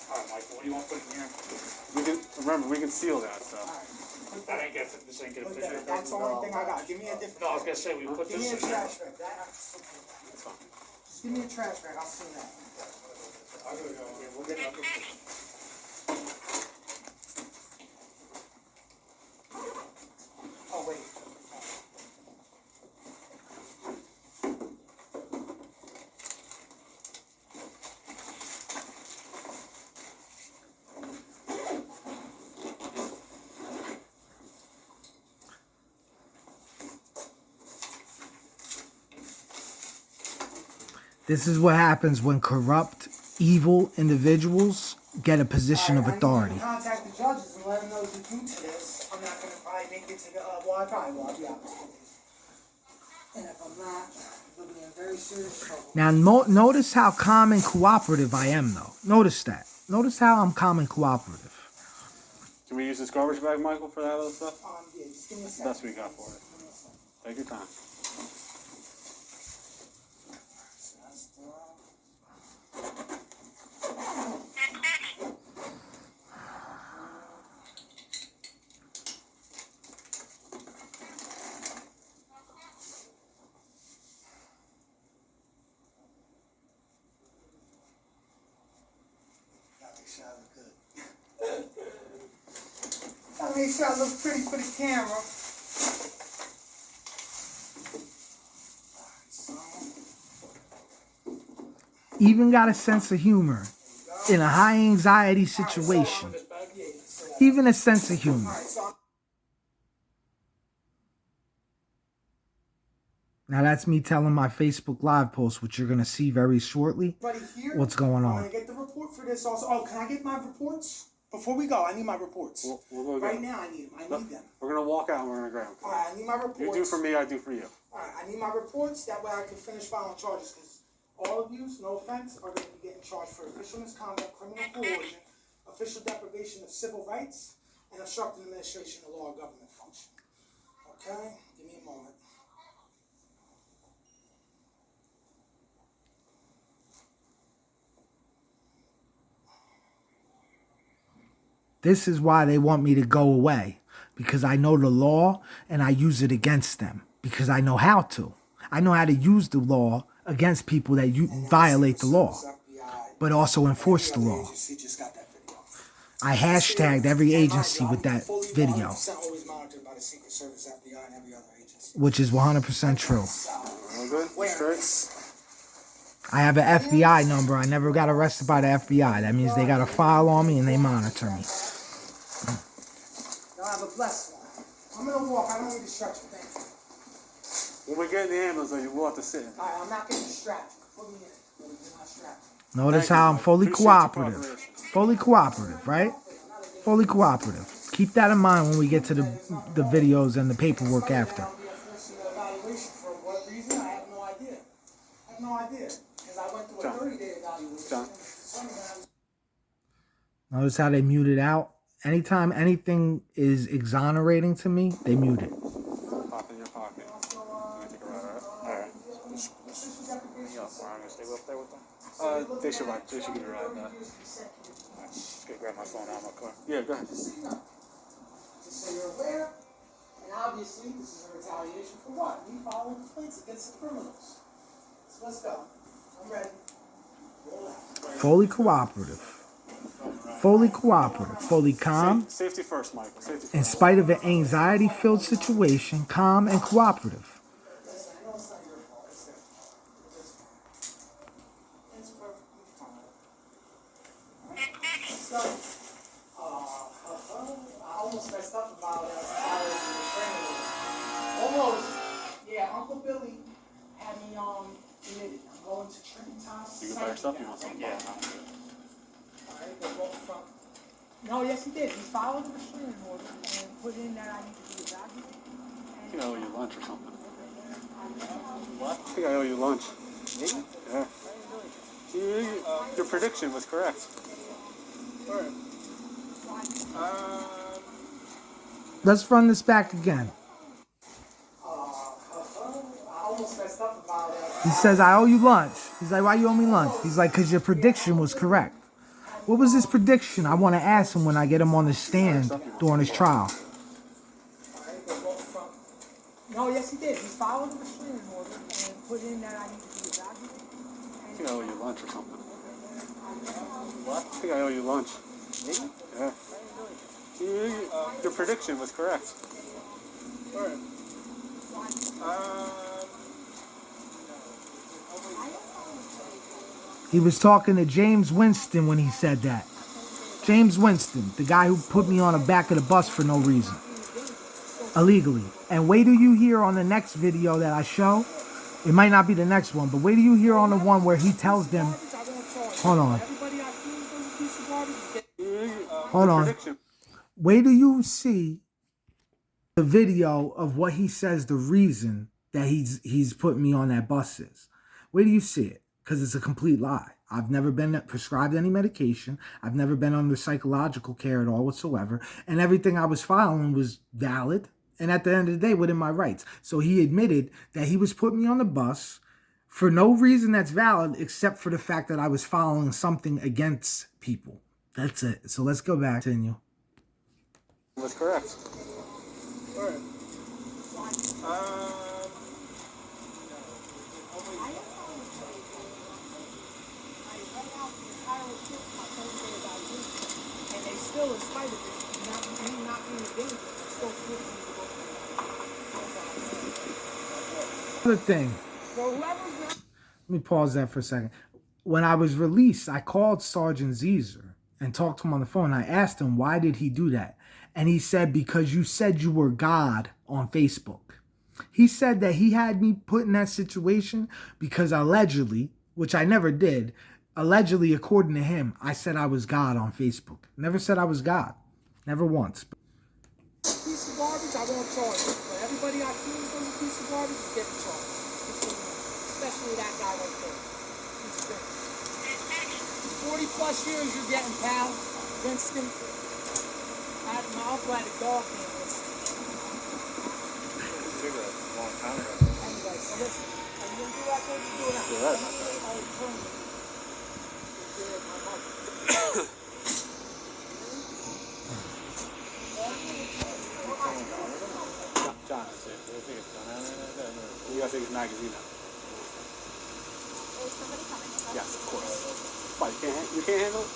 All right, Michael, what do you want to put in here?
We can seal that stuff.
This ain't get a picture.
That's the only thing I got. Give me a different.
No, I was gonna say, we put
Give me a
this in there.
trash bag. Just give me a trash bag. I'll see that. We'll get it. Oh, wait.
This is what happens when corrupt, evil individuals get a position of authority.
I need to contact the judges and let them know you're due to this. I'm not going to probably make it to the, well, I probably will. I'll be honest with you. And if I'm not, we'll be in very serious trouble.
Now, notice how calm and cooperative I am, though. Notice that. Notice how I'm calm and cooperative.
Can we use this garbage bag, Michael, for that other stuff?
Yeah, just give me a
That's the
second.
best we got for it. Take your time.
That makes y'all look pretty for the camera.
Even got a sense of humor in a high anxiety situation. Even a sense of humor. Now that's me telling my Facebook Live post, which you're going to see very shortly, what's going
I'm
on.
going to get the report for this also. Oh, can I get my reports? Before we go, I need my reports.
We'll go
right
get them.
now, I need them. I need them.
We're going to walk out and we're going to grab them.
All right, I need my reports.
You do for me, I do for you.
All right, I need my reports. That way I can finish filing charges. Because all of you, no offense, are going to be getting charged for official misconduct, criminal coercion, official deprivation of civil rights, and obstructing administration of law or government function. Okay? Give me a moment.
This is why they want me to go away, because I know the law and I use it against them because I know how to. I know how to use the law against people that violate the law, but also enforce the law. I hashtagged every agency with that video, which is 100% true. I have an FBI number. I never got arrested by the FBI. That means they got a file on me and they monitor me.
Y'all have a blessed one. I'm gonna walk. I don't need to stretch you. Thank you.
When we get in the ambulance, though, you will have to sit in.
All right, I'm not getting strapped. Put me in. You're not strapped.
Notice how I'm fully cooperative. Fully cooperative, right? Fully cooperative. Keep that in mind when we get to the videos and the paperwork after.
For what reason? I have no idea. I have no idea. Because I went through a 30-day evaluation.
John.
Notice how they mute it out? Anytime anything is exonerating to me, they mute it.
Pop in your pocket. Let me take a ride, alright?
Alright. I'm gonna stay up there with them.
They should ride. They should give you a ride back.
Alright, just gonna grab my phone out of my car.
Yeah, go ahead.
Just so you're aware, and obviously this is a retaliation for what? Me filing complaints against the criminals. So let's go. I'm ready. Roll out.
Fully cooperative. Fully cooperative. Fully calm.
Safety first, Michael. Safety first.
In spite of an anxiety-filled situation, calm and cooperative.
Listen, I know it's not your fault. It's perfectly fine. Let's go. I almost messed up about the training. Almost. Yeah, Uncle Billy had me committed. I'm going to Trenton.
You get by yourself? You want something?
Yeah.
Alright, they're both from. No, yes, he did. He followed the restraining order and put in that I need to be evaluated.
I think I owe you lunch or something. What? I think I owe you lunch. Me? Yeah. Your prediction was correct.
Let's run this back again.
I almost messed up about
He says, I owe you lunch. He's like, why you owe me lunch? He's like, because your prediction was correct. What was his prediction? I want to ask him when I get him on the stand during his trial.
No, yes, he did. He followed the restraining order and put in that I need to be evaluated.
I think I owe you lunch or something. What? I think I owe you lunch. Me? Yeah. Your prediction was correct.
He was talking to James Winston when he said that. James Winston, the guy who put me on the back of the bus for no reason. Illegally. And wait till you hear on the next video that I show. It might not be the next one, but wait till you hear on the one where he tells them, hold on. Hold on. Wait till you see the video of what he says the reason that he's putting me on that bus is. Wait till you see it, because it's a complete lie. I've never been prescribed any medication. I've never been under psychological care at all whatsoever. And everything I was filing was valid. And at the end of the day, within my rights. So he admitted that he was putting me on the bus for no reason that's valid except for the fact that I was filing something against people. That's it. So let's go back. Continue.
Was correct.
And they still, in spite of it, not being a danger, still forcing me to go through.
Another thing. Let me pause that for a second. When I was released, I called Sergeant Zeezer and talked to him on the phone. I asked him, why did he do that? And he said, because you said you were God on Facebook. He said that he had me put in that situation because allegedly, which I never did, allegedly, according to him, I said I was God on Facebook. Never said I was God. Never once.
Piece of garbage, I won't charge you. But everybody I feel is a piece of garbage is getting charged. Especially that guy right there. He's finished. 40 plus years you're getting, pal. Winston. My uncle had a dog named Winston.
Cigarette, a long time ago.
Anyway, so listen. Are you going to do that? What are you doing now?
Yeah, that's
I'll turn you.
magazine out.
Is somebody coming with us?
Yes, of course. Why, you can't handle it?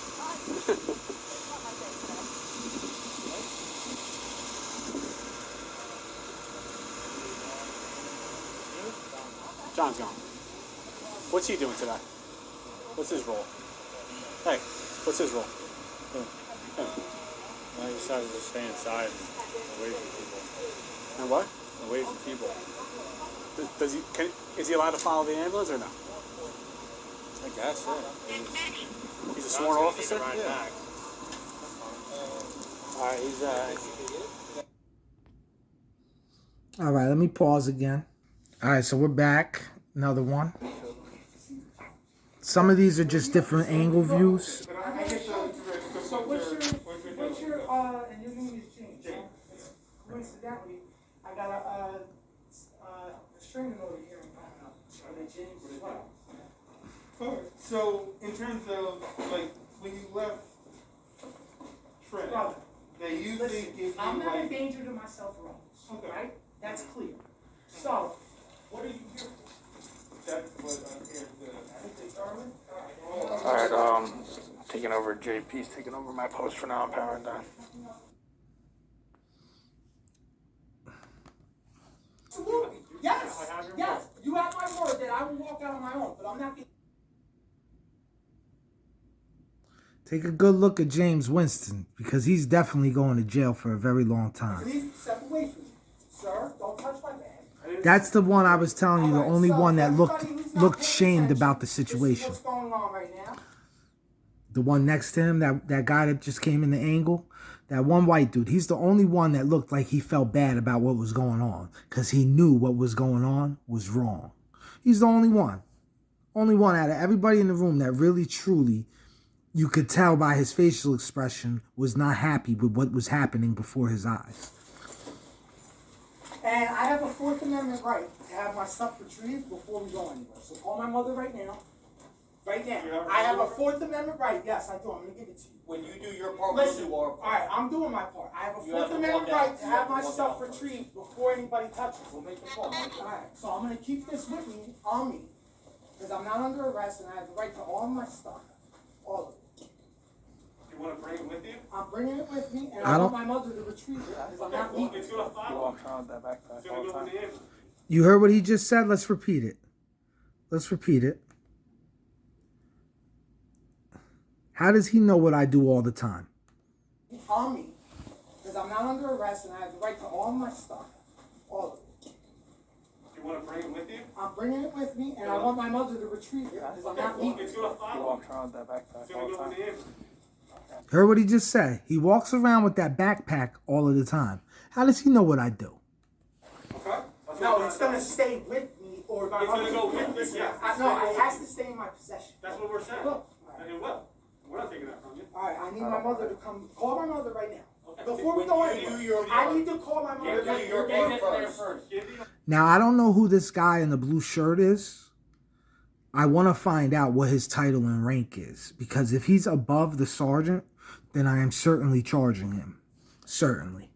Not my day today.
John's gone. What's he doing today? What's his role? Hey, what's his role?
I decided to stay inside and away from people.
And what?
Away from people.
Is he allowed to follow the ambulance or no?
I guess, yeah.
He's a sworn officer?
Right back. Alright, he's
All right, let me pause again. All right, so we're back. Another one. Some of these are just different angle views.
So what's your, and your name is James, huh? Coincidentally, I got a restraining order here in Canada, for the James as well.
So, in terms of, like, when you left Trent,
Brother,
they usually
listen,
give you,
I'm not a
like,
danger to myself or others,
Okay.
right? That's clear. So, what are you here for?
that's what I'm here
To determine?
alright, taking over JP's taking over my post for now. I'm powering down.
Absolutely. Yes. Yes. You have my word that I will walk out on my own, but I'm not getting.
Take a good look at James Winston, because he's definitely going to jail for a very long time.
Please step away from me. Sir, don't touch my bag.
That's the one I was telling you, the
Alright,
only
so
one that
everybody who's not
looked
paying
shamed
attention,
about the
this is
situation.
what's going on right now.
The one next to him, that guy that just came in the angle, that one white dude, he's the only one that looked like he felt bad about what was going on, because he knew what was going on was wrong. He's the only one. Only one out of everybody in the room that really, truly, you could tell by his facial expression, was not happy with what was happening before his eyes.
And I have a Fourth Amendment right to have my stuff retrieved before we go anywhere. So call my mother right now. Right now. I have a Fourth Amendment right. Yes, I do. I'm going to give it to you.
When you do your part,
Listen,
we'll do our
all
part.
right, I'm doing my part. I have a
You
Fourth
have to
Amendment
walk out.
right to
You
have
have to
my
walk
stuff
out first.
retrieved before anybody touches
We'll
it.
make the call.
All right, so I'm going to keep this with me, on me, because I'm not under arrest and I have the right to all my stuff. All of it.
You want to bring it with you?
I'm bringing it with me, and
I
I
don't-
want my mother to retrieve it because I'm not leaving.
It's going to
He
follow.
walks around with that backpack
It's
all
going to
the
go to
time.
the ambulance.
You heard what he just said? Let's repeat it. Let's repeat it. How does he know what I do all the time?
On me, because I'm not under arrest and I have the right to all my stuff. All of it.
You want to bring it with you?
I'm bringing it with me, and I want my mother to retrieve it because I'm not leaving.
It's going to
He
follow.
walks around with that backpack
It's
all
going to
the
go to
time.
the ambulance.
Heard what he just said? He walks around with that backpack all of the time. How does he know what I do?
Okay?
No, it's going to stay with me, or
It's gonna go with you,
Listen,
yeah.
No, it has to stay in my possession.
That's what we're saying.
Look.
And it will. We're not taking that from you.
All right, I need my mother to come. Call my mother right now.
Okay.
Before we go
When you do
anywhere,
your
I
part.
need to call my mother.
do your part first.
Now, I don't know who this guy in the blue shirt is. I want to find out what his title and rank is. Because if he's above the sergeant, then I am certainly charging him. Certainly.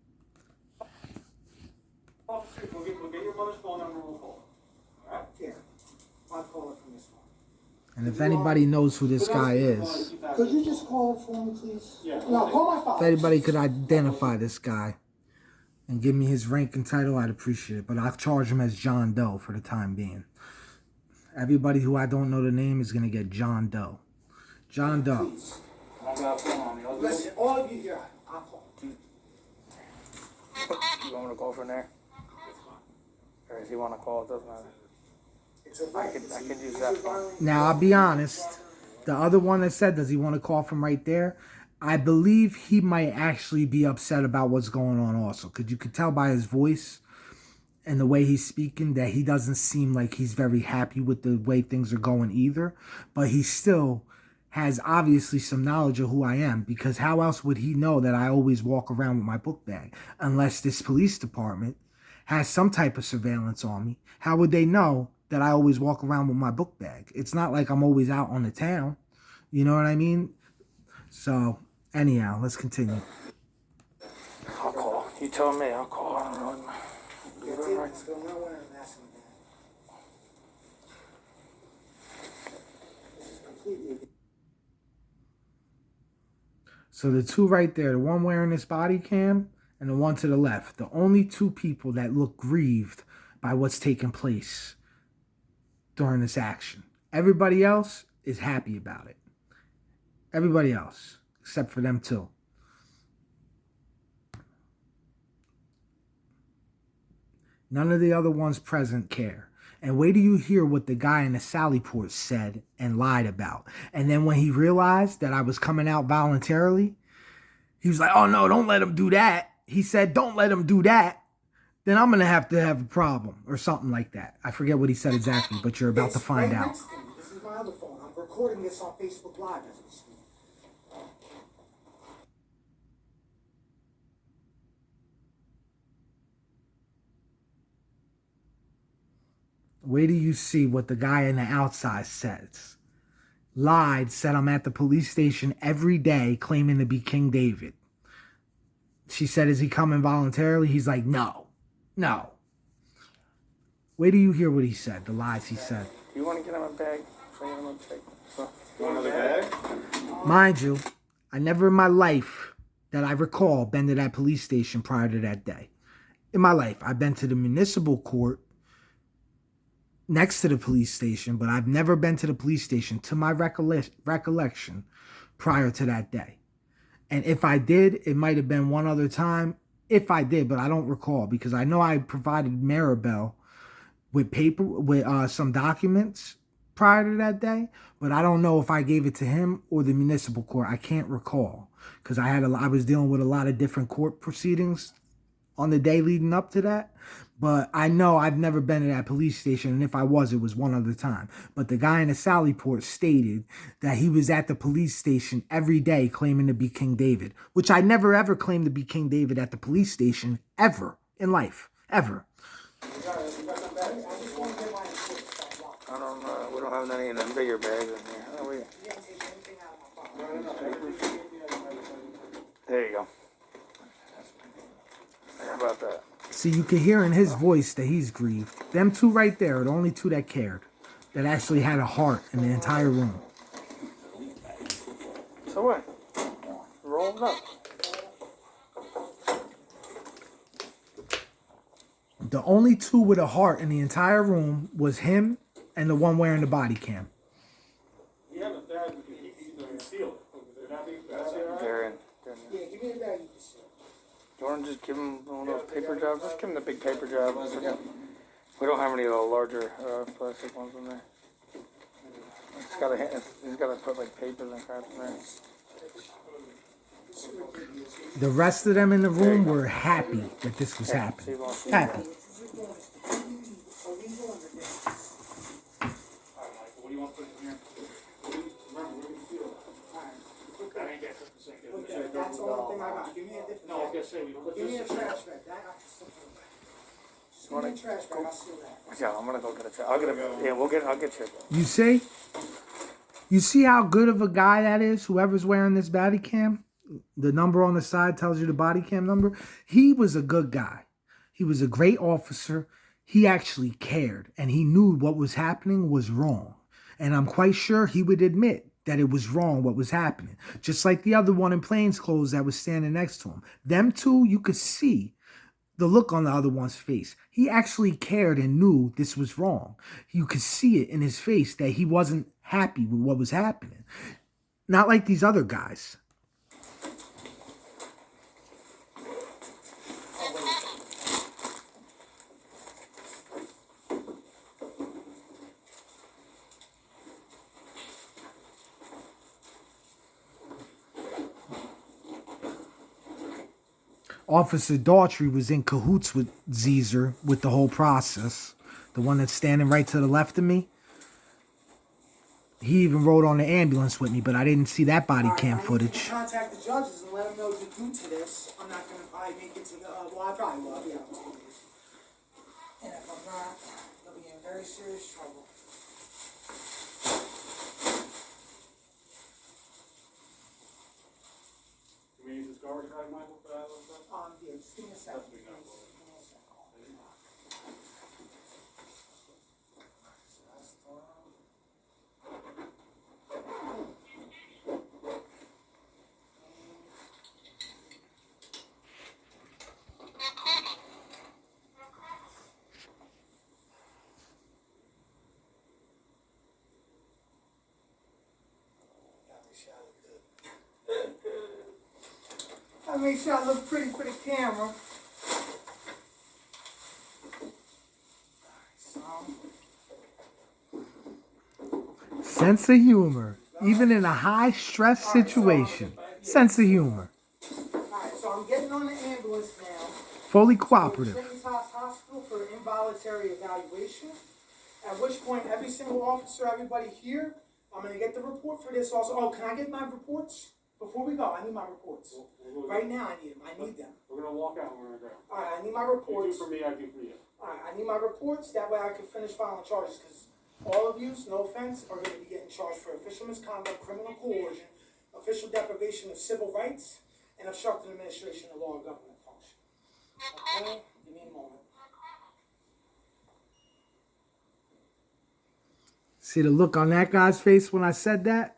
Officer, we'll get your mother's phone number. We'll call. All right?
Here, I'll call her from this one.
And if anybody knows who this guy is,
Could you just call her for me, please?
Yeah.
No, call my
if
father.
anybody could identify this guy and give me his rank and title, I'd appreciate it. But I'll charge him as John Doe for the time being. Everybody who I don't know the name is going to get John Doe. John Doe.
Please.
I got a phone on me.
Listen, all of you here, I'll call.
You want me to call from there? Or if you want to call, it doesn't matter.
It's a
I
right.
could use that phone.
Now, I'll be honest. The other one that said, does he want to call from right there? I believe he might actually be upset about what's going on also. Because you could tell by his voice and the way he's speaking that he doesn't seem like he's very happy with the way things are going either. But he still has obviously some knowledge of who I am. Because how else would he know that I always walk around with my book bag? Unless this police department has some type of surveillance on me. How would they know that I always walk around with my book bag? It's not like I'm always out on the town. You know what I mean? So, anyhow, let's continue.
I'll call. You tell me. I'll call. I don't know.
You're taking this, go nowhere and asking that.
So the two right there, the one wearing this body cam and the one to the left, the only two people that look grieved by what's taking place during this action. Everybody else is happy about it. Everybody else, except for them two. None of the other ones present care. And wait till you hear what the guy in the Sally Port said and lied about. And then when he realized that I was coming out voluntarily, he was like, oh no, don't let him do that. He said, don't let him do that. Then I'm going to have a problem or something like that. I forget what he said exactly, but you're about to find
right
out.
next to me. This is my other phone. I'm recording this on Facebook Live as we speak.
Wait till you see what the guy on the outside says. Lied, said I'm at the police station every day claiming to be King David. She said, is he coming voluntarily? He's like, no. Wait till you hear what he said, the lies he said.
You want to get him a bag? So you want to check.
You want another bag?
Mind you, I never in my life that I recall been to that police station prior to that day. In my life, I've been to the municipal court next to the police station, but I've never been to the police station to my recollection prior to that day. And if I did, it might have been one other time. If I did, but I don't recall, because I know I provided Maribel with some documents prior to that day, but I don't know if I gave it to him or the municipal court. I can't recall, because I was dealing with a lot of different court proceedings on the day leading up to that. But I know I've never been to that police station, and if I was, it was one other time. But the guy in the Sallyport stated that he was at the police station every day claiming to be King David, which I never ever claimed to be King David at the police station ever in life, ever.
I don't know. We don't have any in the bigger bags in here. Oh, we... There you go. How about that?
See, you can hear in his voice that he's grieved. Them two right there are the only two that cared, that actually had a heart in the entire room.
So what? Roll it up.
The only two with a heart in the entire room was him and the one wearing the body cam.
You have a bag, you can seal it.
They're in.
Yeah, give me a bag.
You want to just give him one of those paper jobs? Just give him the big paper job. We don't have any of the larger plastic ones in there. He's got to put like papers and crap in there.
The rest of them in the room were happy that this was happening. Happy.
What do you want to put in here? Remember, we're going to seal it. That ain't that
Okay, that's the only thing I got. Give me a different
No, I was going to say, we put
Give me a
this.
trash bag. Give me a trash bag. I'll seal that.
Yeah, I'm gonna go get a check. I'll get you.
You see? You see how good of a guy that is, whoever's wearing this body cam? The number on the side tells you the body cam number. He was a good guy. He was a great officer. He actually cared, and he knew what was happening was wrong. And I'm quite sure he would admit that it was wrong what was happening. Just like the other one in plainclothes that was standing next to him. Them two, you could see the look on the other one's face. He actually cared and knew this was wrong. You could see it in his face that he wasn't happy with what was happening. Not like these other guys. Officer Daughtry was in cahoots with Zeezer with the whole process. The one that's standing right to the left of me. He even rode on the ambulance with me, but I didn't see that body cam footage.
Contact the judges and let them know you're due to this. I'm not going to probably make it to the, well, I probably will, I'll be out in 2 days. And if I'm not, I'll be in very serious trouble.
Can we use this garbage bag, Michael, for that little stuff?
Yeah, just give me a second.
That's big enough.
I make sure I look pretty for the camera.
Sense of humor, even in a high-stress situation. Sense of humor.
Alright, so I'm getting on the ambulance now.
Fully
To
cooperative.
Trenton Hospital for involuntary evaluation. At which point, every single officer, everybody here, I'm gonna get the report for this also. Oh, can I get my reports? Before we go, I need my reports. Right now, I need them. I need them.
We're gonna walk out and we're gonna go.
Alright, I need my
You do
reports.
for me, I do for you.
Alright, I need my reports. That way I can finish filing charges. Because all of you, no offense, are gonna be getting charged for official misconduct, criminal coercion, official deprivation of civil rights, and obstructing administration of law and government function. Okay? Give me a moment.
See the look on that guy's face when I said that?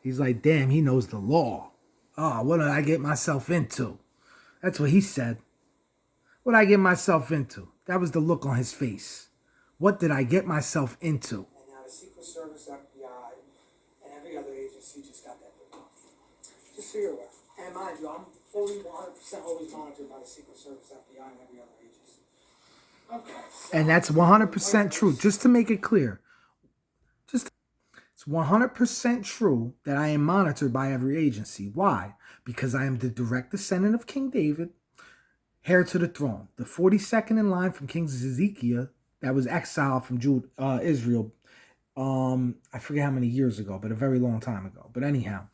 He's like, damn, he knows the law. Oh, what did I get myself into? That's what he said. What did I get myself into? That was the look on his face. What did I get myself into?
And now the Secret Service, FBI, and every other agency just got that thing off. Just so you're aware. And mind you, I'm fully 100% always monitored by the Secret Service, FBI, and every other agency. Okay. So
And that's 100% true. Just to make it clear. It's 100% true that I am monitored by every agency. Why? Because I am the direct descendant of King David, heir to the throne. The 42nd in line from King Zedekiah that was exiled from Israel. I forget how many years ago, but a very long time ago. But anyhow,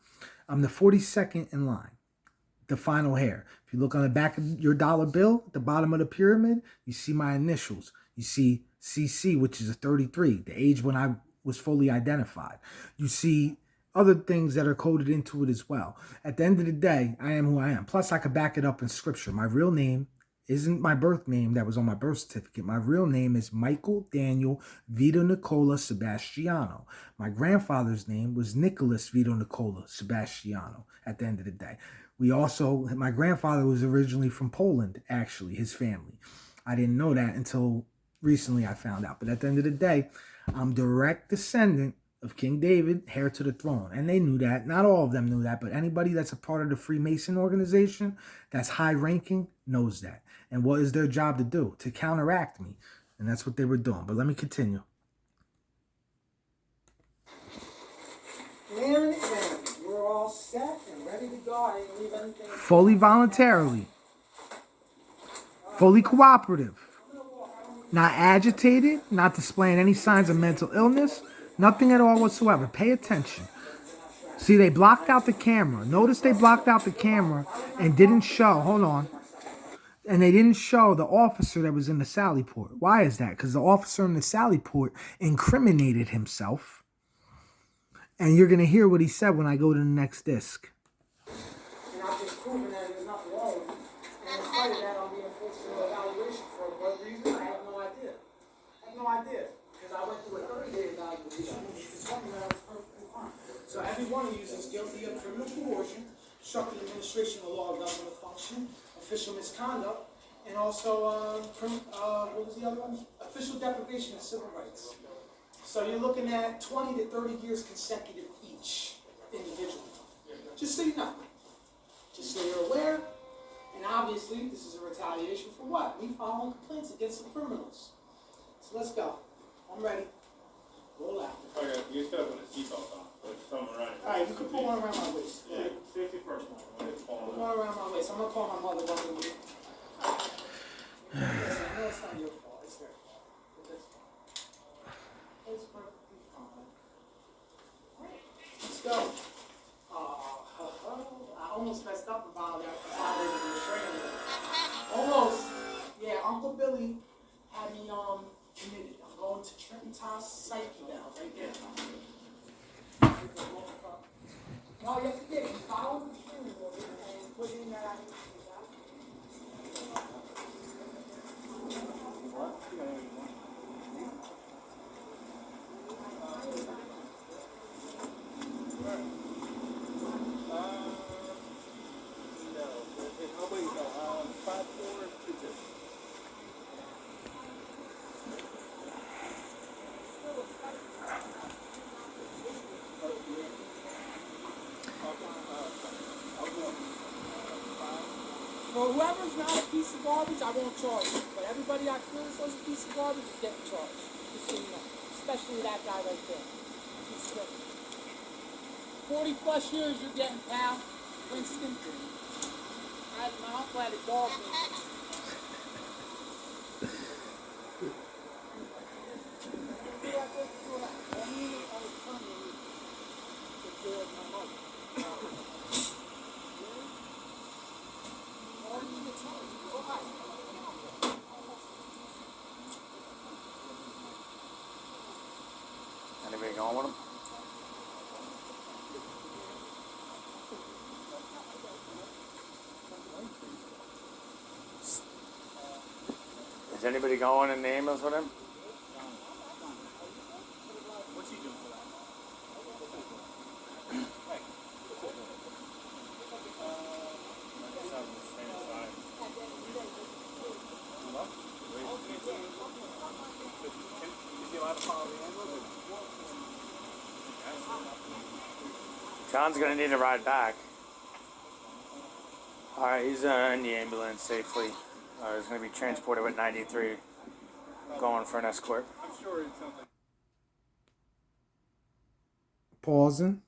I'm the 42nd in line. The final heir. If you look on the back of your dollar bill, at the bottom of the pyramid, you see my initials. You see CC, which is a 33, the age when I was fully identified. You see other things that are coded into it as well. At the end of the day, I am who I am. Plus, I could back it up in scripture. My real name isn't my birth name that was on my birth certificate. My real name is Michael Daniel Vito Nicola Sebastiano. My grandfather's name was Nicholas Vito Nicola Sebastiano at the end of the day. My grandfather was originally from Poland, actually, his family. I didn't know that until recently I found out. But at the end of the day, I'm direct descendant of King David, heir to the throne. And they knew that. Not all of them knew that, but anybody that's a part of the Freemason organization that's high ranking knows that. And what is their job to do? To counteract me. And that's what they were doing. But let me continue.
And we're all set and ready to go. I didn't leave anything.
Fully voluntarily. Fully cooperative. Not agitated, not displaying any signs of mental illness, nothing at all whatsoever. Pay attention. See, they blocked out the camera. Notice they blocked out the camera and didn't show, hold on, and they didn't show the officer that was in the Sally Port. Why is that? Because the officer in the Sally Port incriminated himself. And you're going to hear what he said when I go to the next disc.
And I've just proven that there's nothing wrong with it. And in spite of that, I'm being forced to evaluation for what reason, I have no idea. I have no idea. Because I went through a 30-day evaluation, which is something that I was perfectly fine. So every one of you is guilty of criminal coercion, obstructing administration of law and government function, official misconduct, and also, what was the other one? Official deprivation of civil rights. So you're looking at 20 to 30 years consecutive each, individually. Just so you know. Just so you're aware. And obviously, this is a retaliation for what? Me filing complaints against the criminals. So let's go. I'm ready. Roll out.
Okay, you still have a seatbelt on, but something around it.
Alright, you can put one around my waist.
Yeah, safety first, man.
Put one around my waist. I'm gonna call my mother one of you. Listen, I know it's not your fault. It's their fault. But it's fine. It's perfectly fine. Let's go. I almost messed up about that. Almost. Yeah, Uncle Billy had me committed. I'm going to Trenton Psyche now, right there. No, you have to get it. Follow the steering wheel and put in that.
What?
For whoever's not a piece of garbage, I won't charge you. But everybody I feel is a piece of garbage is getting charged. Just so you know. Especially that guy right there. He's sick. 40 plus years you're getting, pal. Winston. I'm glad a dog named Winston.
Anybody going with him? Is anybody going in the ambulance with him?
What's he doing for that? Is he allowed to follow the ambulance?
John's gonna need a ride back. Alright, he's in the ambulance safely. He's gonna be transported with 93, going for an escort.
I'm sure it sounds like.
Pausing.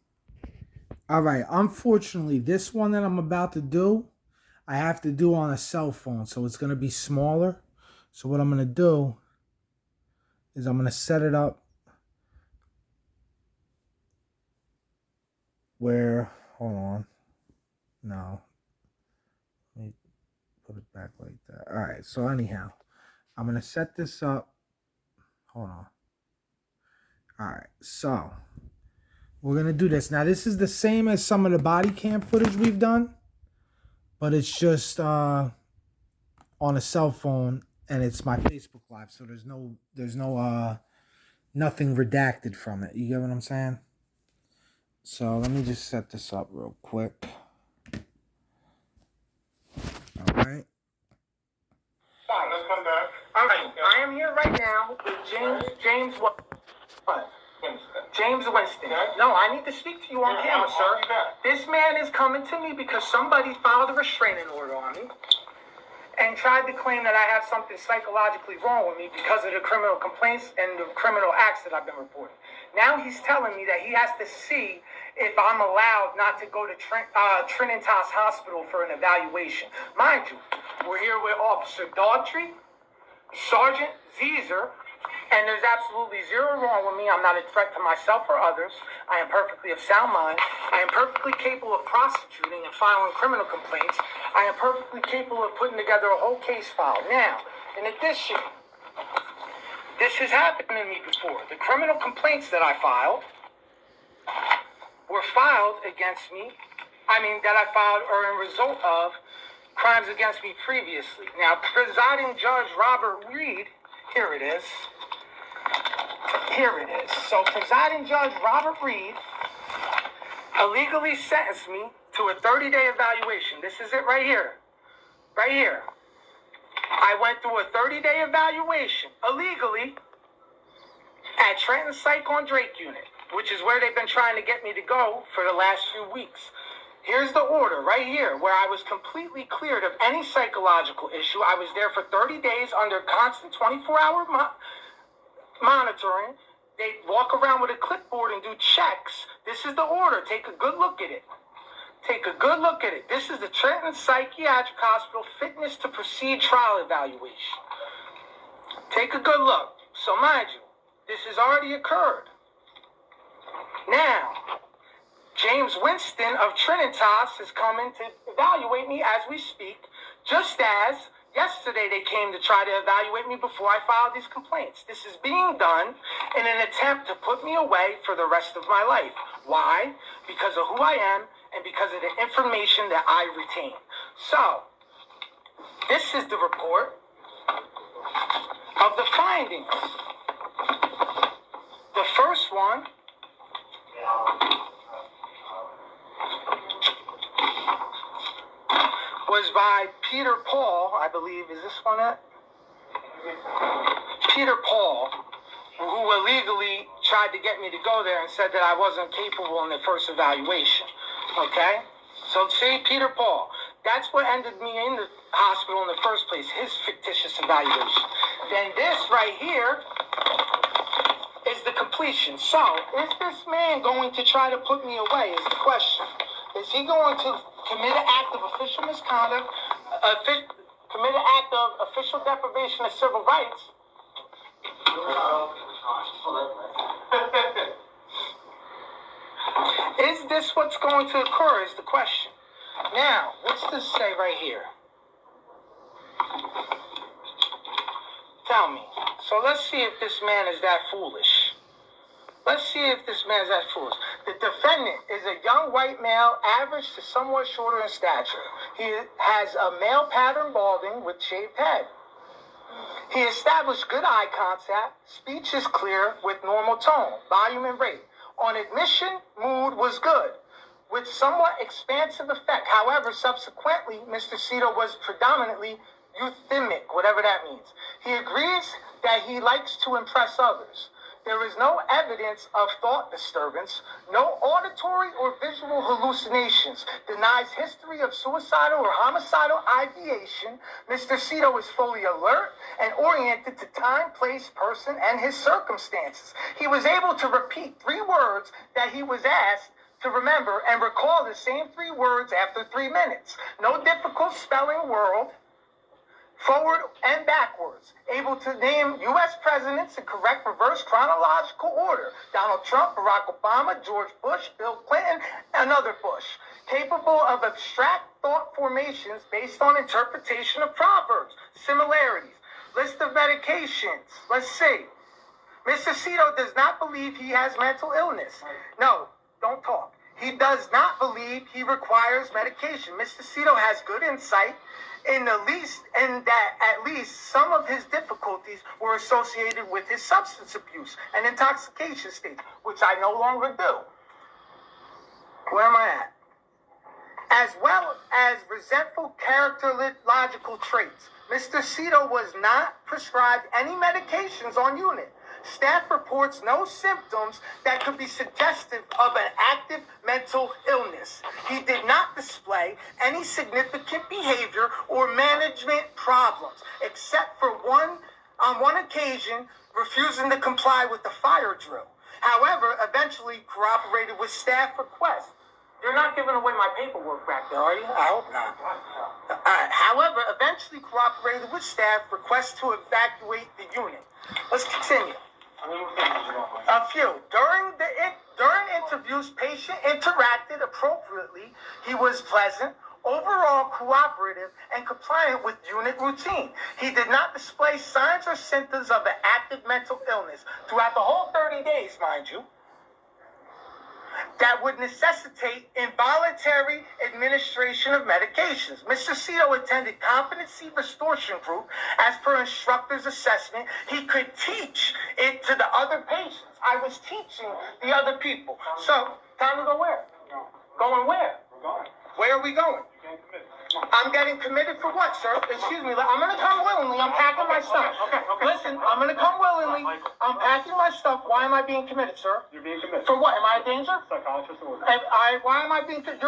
All right. Unfortunately, this one that I'm about to do, I have to do on a cell phone, so it's going to be smaller. So what I'm going to do is I'm going to set it up where, hold on. No. Let me put it back like that. All right. So anyhow, I'm going to set this up. Hold on. All right. So we're going to do this. Now, this is the same as some of the body cam footage we've done, but it's just on a cell phone, and it's my Facebook Live, so there's no nothing redacted from it. You get what I'm saying? So let me just set this up real quick. All right.
Let's come back. All right, I am here right now with James what? James Winston. No, I need to speak to you on camera, sir. This man is coming to me because somebody filed a restraining order on me and tried to claim that I have something psychologically wrong with me because of the criminal complaints and the criminal acts that I've been reporting. Now he's telling me that he has to see if I'm allowed not to go to Trinitas Hospital for an evaluation. Mind you, we're here with Officer Daughtry, Sergeant Zeezer, and there's absolutely zero wrong with me. I'm not a threat to myself or others. I am perfectly of sound mind. I am perfectly capable of prosecuting and filing criminal complaints. I am perfectly capable of putting together a whole case file. Now, in addition, this has happened to me before. The criminal complaints that I filed were filed against me. That I filed are in result of crimes against me previously. Now, presiding Judge Robert Reed, here it is. Here it is. So, presiding Judge Robert Reed illegally sentenced me to a 30-day evaluation. This is it right here. Right here. I went through a 30-day evaluation illegally at Trenton Psych on Drake Unit, which is where they've been trying to get me to go for the last few weeks. Here's the order right here where I was completely cleared of any psychological issue. I was there for 30 days under constant 24-hour monitoring. They walk around with a clipboard and do checks. This is the order. Take a good look at it. Take a good look at it. This is the Trenton Psychiatric Hospital Fitness to Proceed trial evaluation. Take a good look. So mind you, this has already occurred. Now, James Winston of Trinitas is coming to evaluate me as we speak, just as yesterday they came to try to evaluate me before I filed these complaints. This is being done in an attempt to put me away for the rest of my life. Why? Because of who I am and because of the information that I retain. So, this is the report of the findings. The first one was by Peter Paul, I believe. Is this one it? Peter Paul, who illegally tried to get me to go there and said that I wasn't capable in the first evaluation. Okay? So see, Peter Paul. That's what ended me in the hospital in the first place, his fictitious evaluation. Then this right here is the completion. So, is this man going to try to put me away is the question. Is he going to commit an act of official misconduct, commit an act of official deprivation of civil rights? Is this what's going to occur is the question. Now, what's this say right here? Tell me. So let's see if this man is that foolish. Let's see if this man is that foolish. The defendant is a young white male, average to somewhat shorter in stature. He has a male pattern balding with shaved head. He established good eye contact. Speech is clear with normal tone, volume, and rate. On admission, mood was good, with somewhat expansive effect. However, subsequently, Mr. Cito was predominantly euthymic, whatever that means. He agrees that he likes to impress others. There is no evidence of thought disturbance, no auditory or visual hallucinations, denies history of suicidal or homicidal ideation. Mr. Cito is fully alert and oriented to time, place, person, and his circumstances. He was able to repeat 3 words that he was asked to remember and recall the same 3 words after 3 minutes. No difficult spelling word. Forward and backwards, able to name U.S. presidents in correct reverse chronological order. Donald Trump, Barack Obama, George Bush, Bill Clinton, another Bush. Capable of abstract thought formations based on interpretation of proverbs, similarities. List of medications. Let's see. Mr. Cito does not believe he has mental illness. No, don't talk. He does not believe he requires medication. Mr. Cito has good insight in that at least some of his difficulties were associated with his substance abuse and intoxication state, which I no longer do. Where am I at? As well as resentful characterological traits. Mr. Cito was not prescribed any medications on unit. Staff reports no symptoms that could be suggestive of an active mental illness. He did not display any significant behavior or management problems, except for on one occasion, refusing to comply with the fire drill. However, eventually cooperated with staff requests. You're not giving away my paperwork back there, are you? I hope not. However, eventually cooperated with staff requests to evacuate the unit. Let's continue. A few. During interviews, patient interacted appropriately. He was pleasant, overall cooperative, and compliant with unit routine. He did not display signs or symptoms of an active mental illness throughout the whole 30 days, mind you, that would necessitate involuntary administration of medications. Mr. Cito attended competency restoration group. As per instructor's assessment, he could teach it to the other patients. I was teaching the other people. So, time to go where? Going where? Where are we going? I'm getting committed for what, sir? Excuse me. I'm going to come willingly. I'm packing my stuff. Okay. Listen, I'm going to come willingly. I'm packing my stuff. Why am I being committed, sir?
You're being committed.
For what? Am I a danger?
Psychologist order.
Why am I being committed?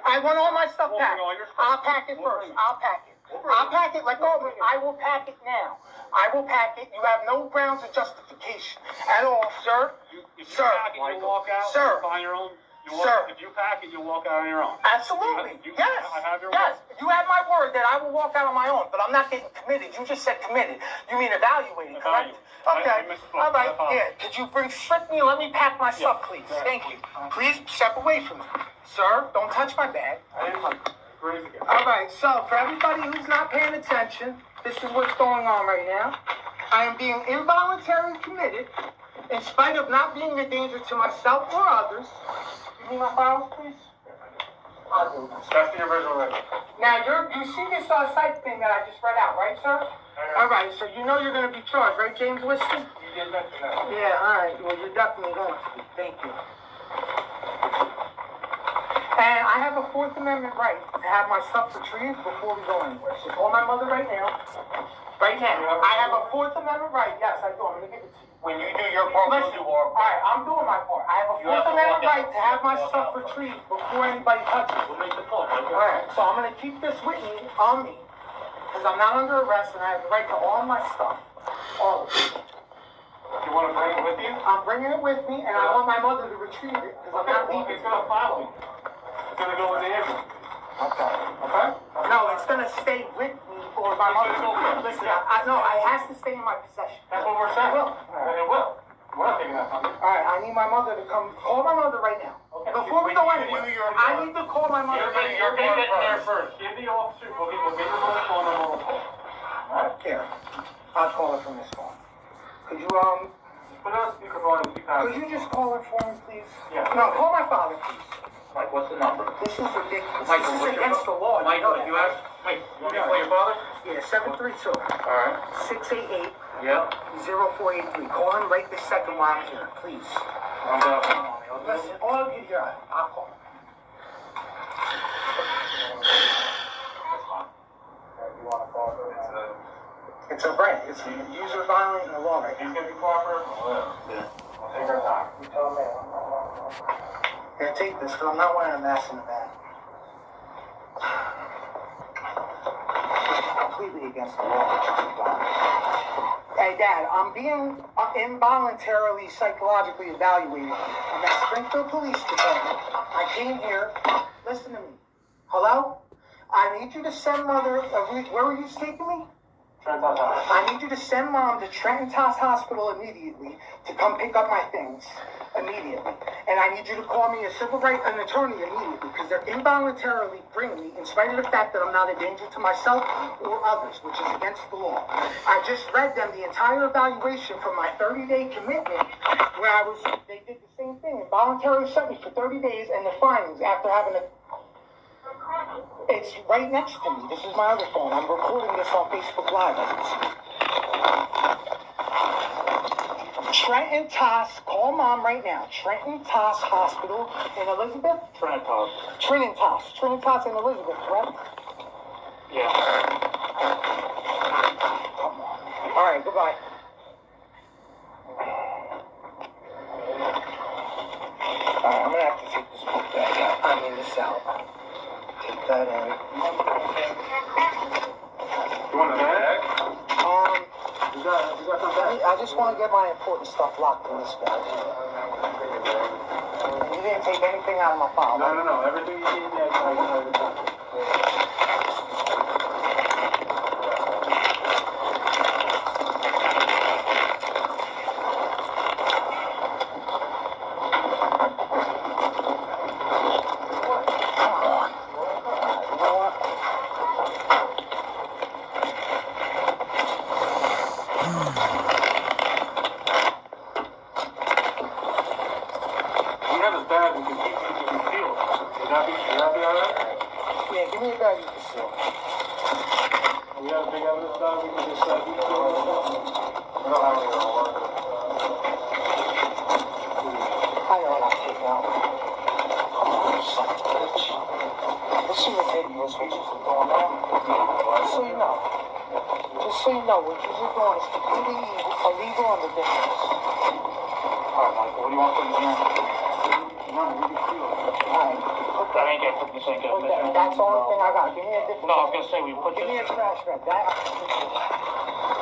I want all my stuff packed. I'll pack it first. I'll pack it. I'll pack it. Let go of me. I will pack it now. I will pack it. You have no grounds of justification at all, sir.
If you
Sir.
pack it, you walk out.
Sir.
You find your own.
Sir.
If you pack it, you'll walk out on your own.
Absolutely. Yes.
I have your
yes.
word.
You have my word that I will walk out on my own, but I'm not getting committed. You just said committed. You mean evaluating, correct? Okay.
I misspoke.
All right. Yeah. Could you strip me and let me pack my stuff, please? Thank you. Please step away from me. Sir, don't touch my bag.
I didn't like it.
All right. So for everybody who's not paying attention, this is what's going on right now. I am being involuntarily committed in spite of not being a danger to myself or others. Give me my files, please.
That's the original record.
Now, you see this site thing that I just read out, right, sir? All right, so you know you're going to be charged, right, James Winston?
You did mention that.
Yeah, all right. Well, you're definitely going to be. Thank you. And I have a Fourth Amendment right to have my stuff retrieved before we go anywhere. So call my mother right now. Right now. I have a Fourth Amendment right. Yes, I do. I'm gonna give it to you.
When you do your part, we'll do our part.
Alright, I'm doing my part. I have a
You have
Fourth
to
Amendment
walk
right
out.
to have my
Walk
stuff
out.
retrieved before anybody touches it.
We'll make the call, right?
Alright, so I'm gonna keep this with me, on me, because I'm not under arrest and I have the right to all my stuff. All of it.
You wanna bring it with you?
I'm bringing it with me and I want my mother to retrieve it, because I'm not leaving.
It's gonna follow you. It's gonna go with the ambulance.
Okay.
Okay?
No, it's gonna stay with me or my mother. Listen, it has to stay in my possession.
That's what we're saying.
It will.
And it will. We're not taking that from you.
Alright, I need my mother to come. Call my mother right now.
Okay.
Before we go anywhere, I need to call my mother right
You're
now.
getting there first. Give the officer, we'll get your mother's phone number.
Here, I'll call her from this phone. Could you,
Put it on speakerphone and keep
could you just call her for me, please?
Yeah.
No, call my father, please.
Mike, what's the number?
This is ridiculous.
Mike,
This is
what's your
against the law.
Mike,
You know that,
you have, Mike, you want me to call your father?
Yeah, 732
Alright.
688
Yeah.
0483. Call him right this second while I'm here, please.
I'm done.
Listen, all of you here, I'll call.
You wanna call her?
It's a right. It's user violent in the law right now.
He's gonna be cooperative? Yeah. I'll take our time.
You tell him that. Here, take this, because I'm not wearing a mask in the back. It's completely against the law. Hey, Dad, I'm being involuntarily psychologically evaluated. I'm at Springfield Police Department. I came here. Listen to me. Hello? I need you to send Mother. Where were you taking me? I need you to send Mom to Trenton Toss Hospital immediately to come pick up my things immediately. And I need you to call me an attorney immediately, because they're involuntarily bringing me, in spite of the fact that I'm not a danger to myself or others, which is against the law. I just read them the entire evaluation from my 30-day commitment, where they did the same thing, involuntarily sent me for 30 days, and the findings after having a. It's right next to me. This is my other phone. I'm recording this on Facebook Live. Trenton Toss, call Mom right now. Trenton Toss Hospital in Elizabeth?
Trinitas.
Trinitas in Elizabeth, correct?
Yeah.
All right, goodbye. All right, I'm gonna have to take this book back out. I mean, this out. Take that in.
You want a bag?
You got something? I just want to get my important stuff locked in this bag. You didn't take anything out of my file.
No. Everything you need, I
Yeah, give me a bag you can seal.
We have a big evidence done, we can just, we don't have any
I know what I'm taking out. Come on, son of a bitch. This is ridiculous what you're doing now. Just so you know. What you're doing is completely illegal and ridiculous.
Alright, Michael, what do you want from here? No, we can seal it.
Alright.
I ain't gonna put this in good.
That's the only thing I got. Give me a different.
No, I was gonna say, we put
Give me a
this.
trash bag.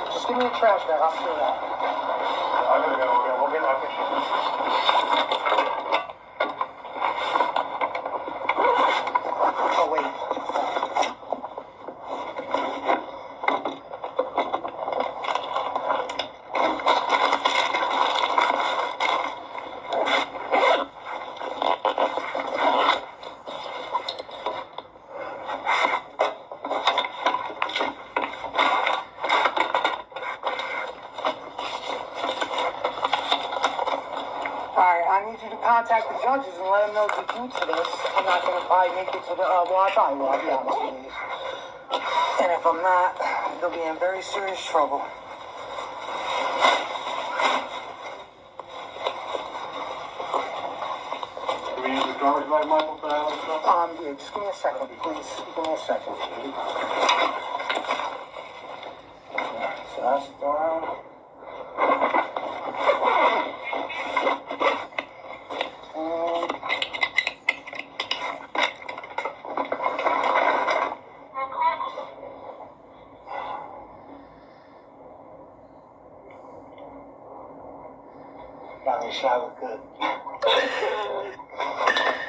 Just give me a trash bag. I'll seal that.
I'm gonna go, we'll get that.
Oh, wait. I need you to contact the judges and let them know the due to this. I'm not going to probably make it to the, well, I probably will, I'll be honest with you. And if I'm not, they'll be in very serious trouble.
Do we use the driver's light, Michael, for that other stuff?
Yeah, just give me a second, please. Give me a second. Gotta make sure I look good.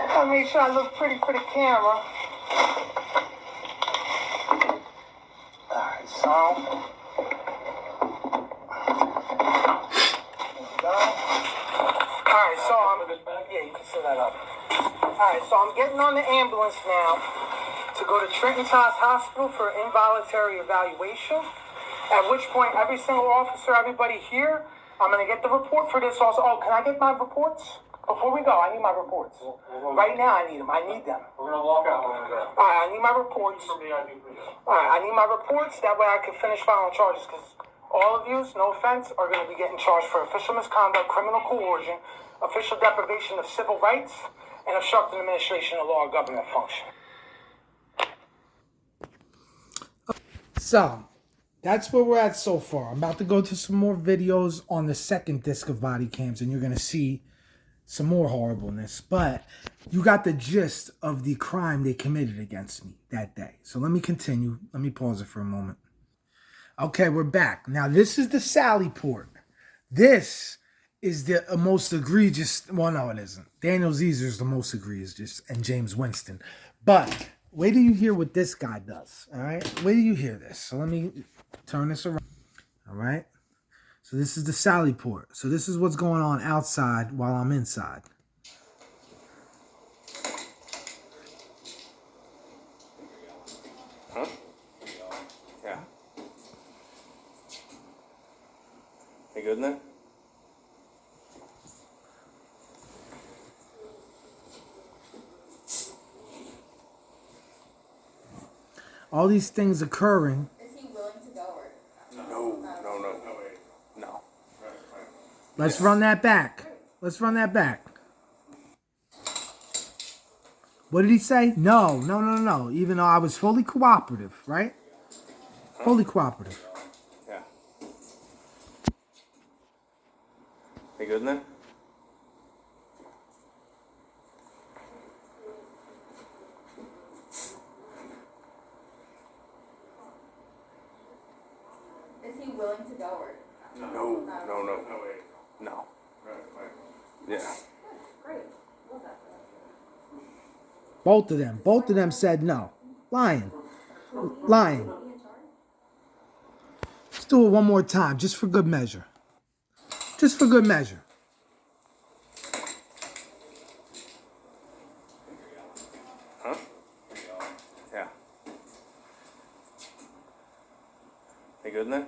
Gotta make sure I look pretty for the camera. Alright, so. Alright, so yeah, you can set that up. Alright, so I'm getting on the ambulance now to go to Trenton Hospital for involuntary evaluation. At which point, every single officer, everybody here, I'm going to get the report for this also. Oh, can I get my reports? Before we go, I need my reports. Right now, I need them. I need them.
We're gonna walk out when we go.
Alright, I need my reports. Alright, I need my reports. That way I can finish filing charges. Because all of you, no offense, are going to be getting charged for official misconduct, criminal coercion, official deprivation of civil rights, and obstructing administration of law or government function.
So, that's where we're at so far. I'm about to go to some more videos on the second disc of body cams, and you're going to see some more horribleness. But you got the gist of the crime they committed against me that day. So let me continue. Let me pause it for a moment. Okay, we're back. Now, this is the Sally port. This is the most egregious. Well, no, it isn't. Daniel Zezer is the most egregious, and James Winston. But wait till you hear what this guy does. All right? Wait till you hear this. So let me turn this around. All right? So this is the Sally port. So this is what's going on outside while I'm inside.
Huh? Yeah. You good in there?
All these things occurring.
Is he willing to go or?
No.
Let's run that back. Let's run that back. What did he say? No. Even though I was fully cooperative, right? Fully cooperative.
Yeah. You good in there?
Is he willing to go or?
No. Yeah.
Great. Love that.
Both of them said no. Lying. Let's do it one more time, just for good measure. Just for good measure.
Huh? Yeah. You good in there?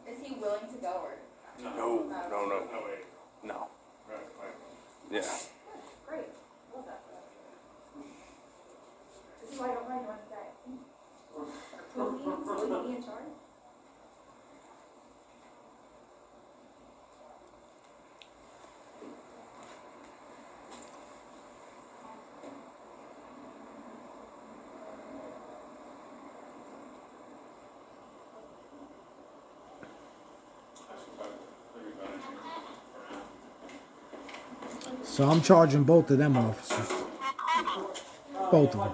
Is he willing to go or?
No. Yeah.
Great. Love that. This is why I don't mind one day. Will he be in charge?
So I'm charging both of them officers. Both of them.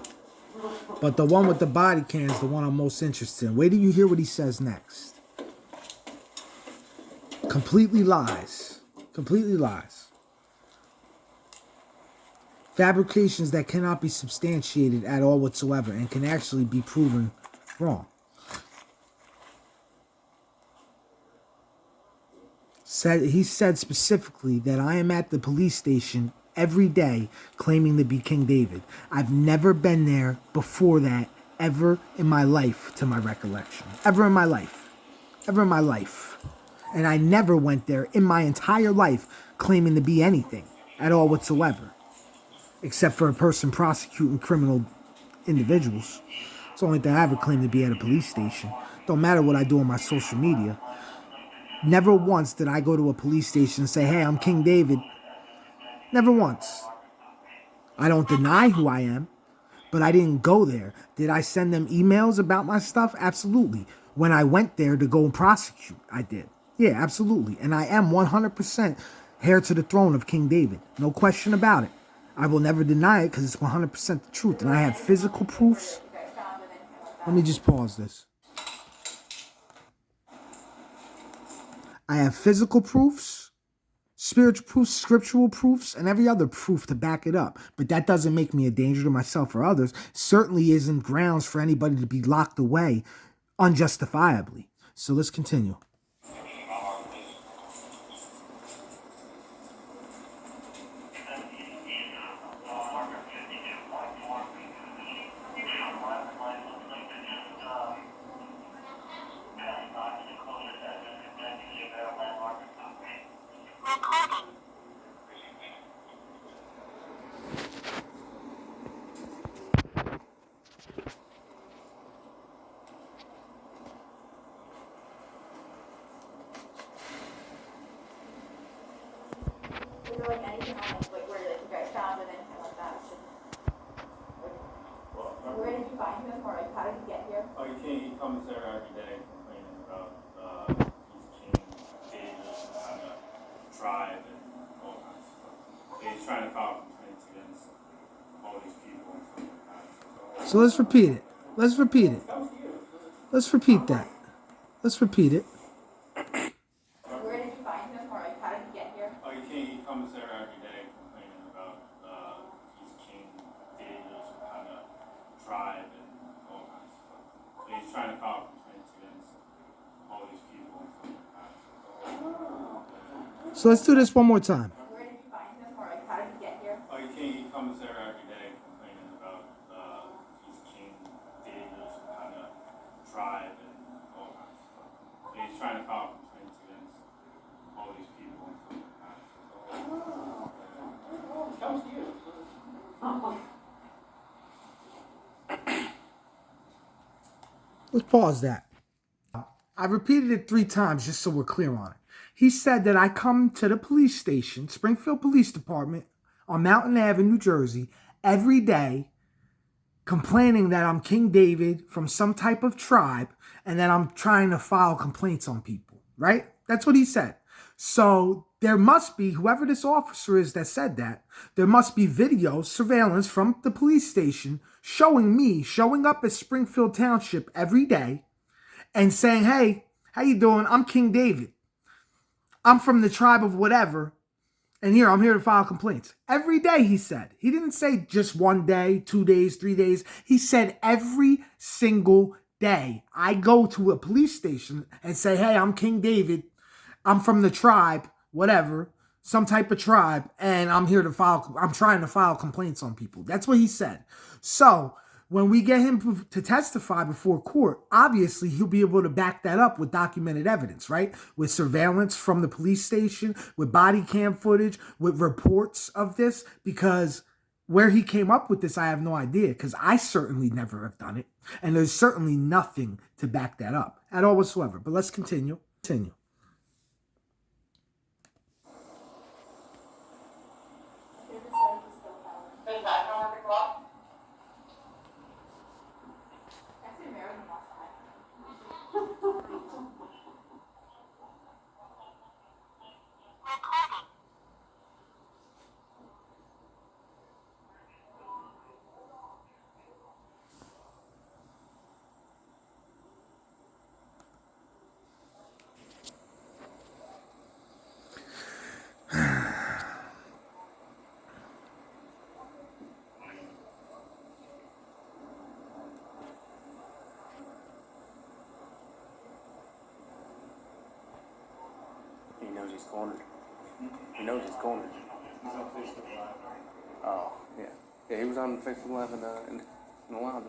But the one with the body cam is the one I'm most interested in. Wait till you hear what he says next. Completely lies. Completely lies. Fabrications that cannot be substantiated at all whatsoever and can actually be proven wrong. He said specifically that I am at the police station every day claiming to be King David. I've never been there before that ever in my life, to my recollection. Ever in my life. And I never went there in my entire life claiming to be anything at all whatsoever. Except for a person prosecuting criminal individuals. It's the only thing I ever claimed to be at a police station. Don't matter what I do on my social media. Never once did I go to a police station and say, hey, I'm King David. Never once. I don't deny who I am, but I didn't go there. Did I send them emails about my stuff? Absolutely. When I went there to go and prosecute, I did. Yeah, absolutely. And I am 100% heir to the throne of King David. No question about it. I will never deny it because it's 100% the truth. And I have physical proofs. Let me just pause this. I have physical proofs, spiritual proofs, scriptural proofs, and every other proof to back it up. But that doesn't make me a danger to myself or others. Certainly isn't grounds for anybody to be locked away unjustifiably. So let's continue.
Is there like anything on like where like you guys found him, anything like that? Where did you find him, or like how did he get here?
Oh, he comes there every day complaining about he's King David and a tribe and all kinds of stuff. He's trying to file complaints against all these people and stuff like that.
So let's repeat it. Let's repeat it. Let's repeat that. Let's repeat it.
Where did you find him, or like how did he get here?
Oh, he comes there every day complaining about he's King David and a tribe and all kinds of stuff. He's trying to file complaints against all these people and stuff like that.
So let's do this one more time.
Where did you find him, or like how did he get here?
Oh, he comes there every day complaining about he's King David and a tribe and all kinds of stuff. He's trying to file complaints against all these people and stuff like that. Comes to you.
Let's pause that. I repeated it 3 times just so we're clear on it. He said that I come to the police station, Springfield Police Department, on Mountain Avenue, New Jersey, every day, complaining that I'm King David from some type of tribe and that I'm trying to file complaints on people, right? That's what he said. So there must be, whoever this officer is that said that, there must be video surveillance from the police station showing me showing up at Springfield Township every day and saying, hey, how you doing? I'm King David. I'm from the tribe of whatever. And here, I'm here to file complaints. Every day, he said. He didn't say just 1 day, 2 days, 3 days. He said every single day. I go to a police station and say, hey, I'm King David. I'm from the tribe, whatever, some type of tribe, and I'm trying to file complaints on people. That's what he said. So when we get him to testify before court, obviously he'll be able to back that up with documented evidence, right? With surveillance from the police station, with body cam footage, with reports of this, because where he came up with this, I have no idea, because I certainly never have done it. And there's certainly nothing to back that up at all whatsoever. But let's continue.
He knows he's cornered. He knows he's cornered.
He's on Facebook Live.
Oh, yeah. Yeah, he was on Facebook Live in the lounge.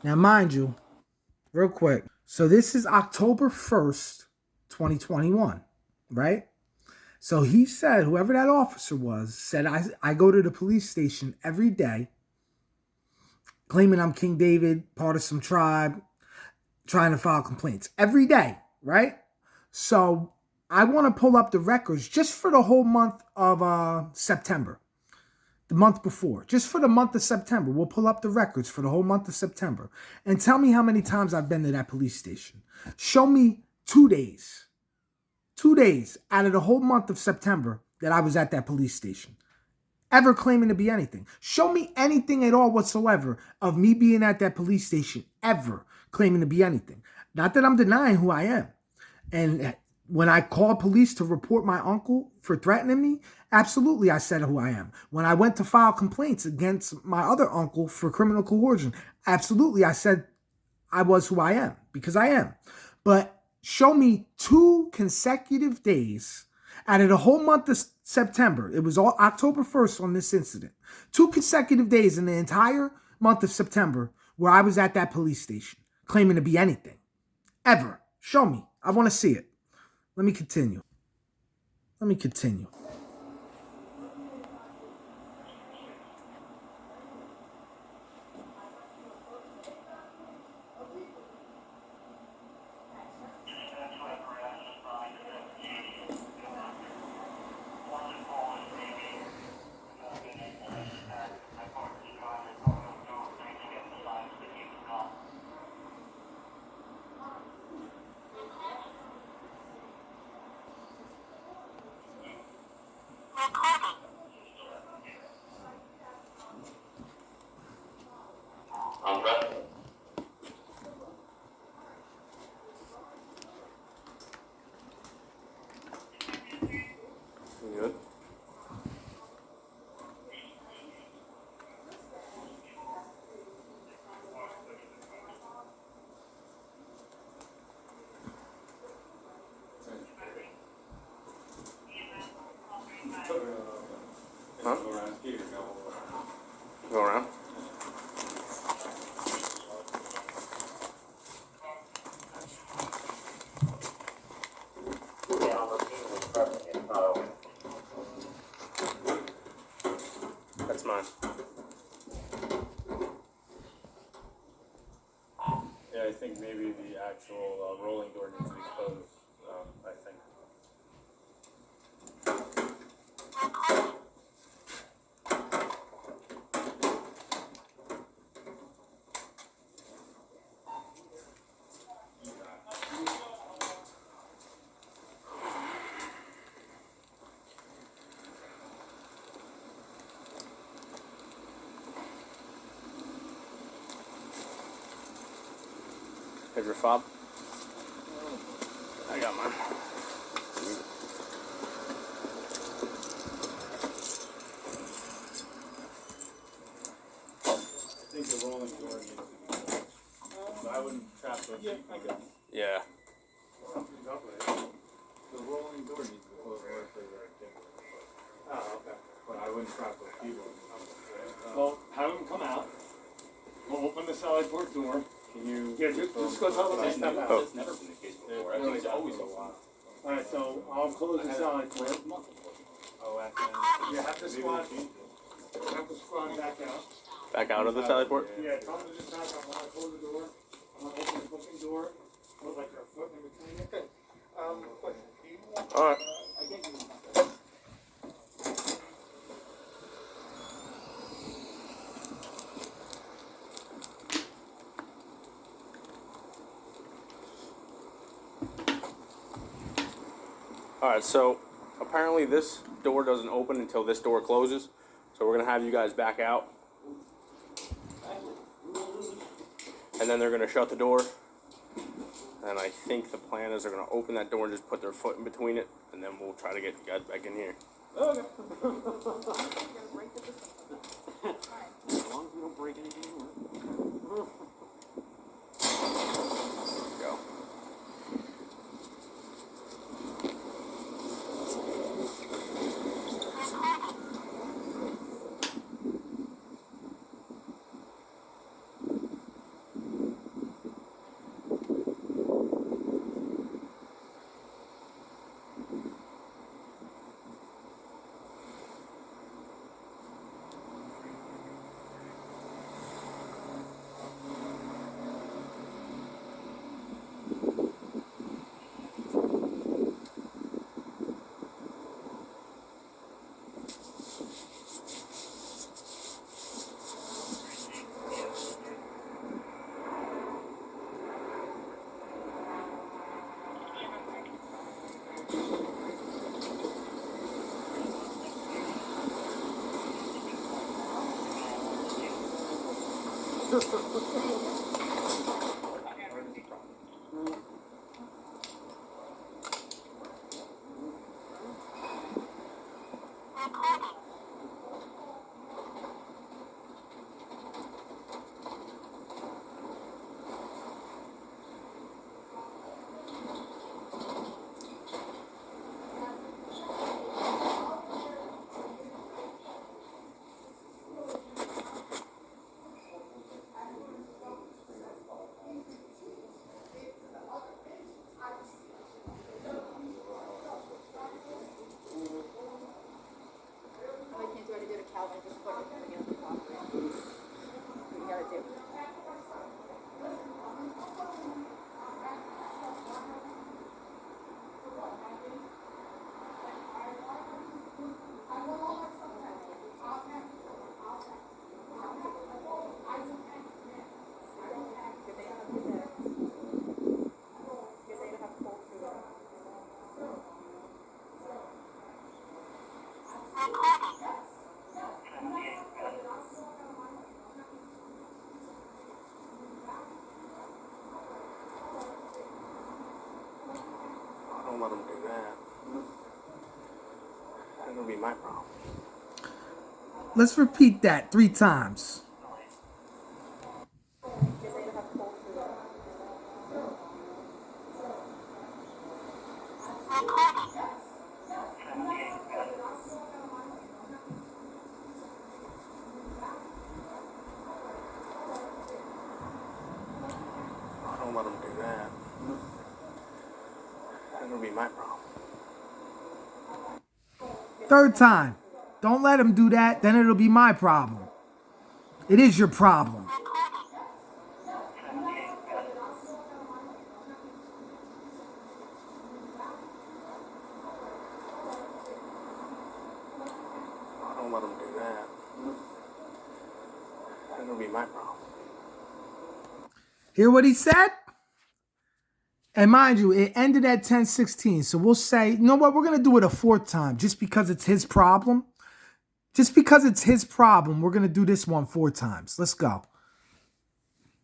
Now, mind you, real quick. So this is October 1st, 2021, right? So he said, whoever that officer was, said, I go to the police station every day claiming I'm King David, part of some tribe, trying to file complaints every day, right? So I want to pull up the records just for the whole month of September, the month before, just for the month of September. We'll pull up the records for the whole month of September and tell me how many times I've been to that police station. Show me 2 days out of the whole month of September that I was at that police station, ever claiming to be anything. Show me anything at all whatsoever of me being at that police station, ever claiming to be anything. Not that I'm denying who I am. And when I called police to report my uncle for threatening me, absolutely I said who I am. When I went to file complaints against my other uncle for criminal coercion, absolutely I said I was who I am, because I am. But show me 2 consecutive days out of the whole month of September. It was all October 1st on this incident. 2 consecutive days in the entire month of September where I was at that police station claiming to be anything. Ever. Show me. I want to see it. Let me continue.
Good. Huh? Go around. That's mine.
Yeah, I think maybe the actual rolling door needs to be closed, I think.
Here's your fob. I got mine.
I think the rolling door needs to be closed. So I wouldn't trap those people.
Yeah.
Something's up with it. The rolling door needs to be closed. Oh, okay. But I wouldn't trap those people.
Well, have them come out. We'll open the side port door.
Can you?
Yeah, just go tell them to step out.
That's never been the case before. I think it's always a lot.
Alright, so I'll close the side port.
Oh, at the end.
You have to squat. You have to squat back out.
Back out of the sally port?
Yeah, tell them to just back up. I'm gonna close the door. I'm gonna open the fucking door. Put like your foot in between it. But do you want,
Alright.
I get you.
Alright, so apparently this door doesn't open until this door closes. So we're going to have you guys back out. And then they're going to shut the door. And I think the plan is they're going to open that door and just put their foot in between it. And then we'll try to get you guys back in here.
Okay.
As long as we don't break anything. There we go.
Don't let them do that. That'll be my problem.
Let's repeat that 3 times.
Don't let them do that. That'll be my problem.
3rd time. Don't let him do that, then it'll be my problem. It is your problem.
Don't let them do that. That'll be my problem.
Hear what he said? And mind you, it ended at 10:16. So we'll say, you know what? We're going to do it a 4th time just because it's his problem. Just because it's his problem, we're going to do this one 4 times. Let's go.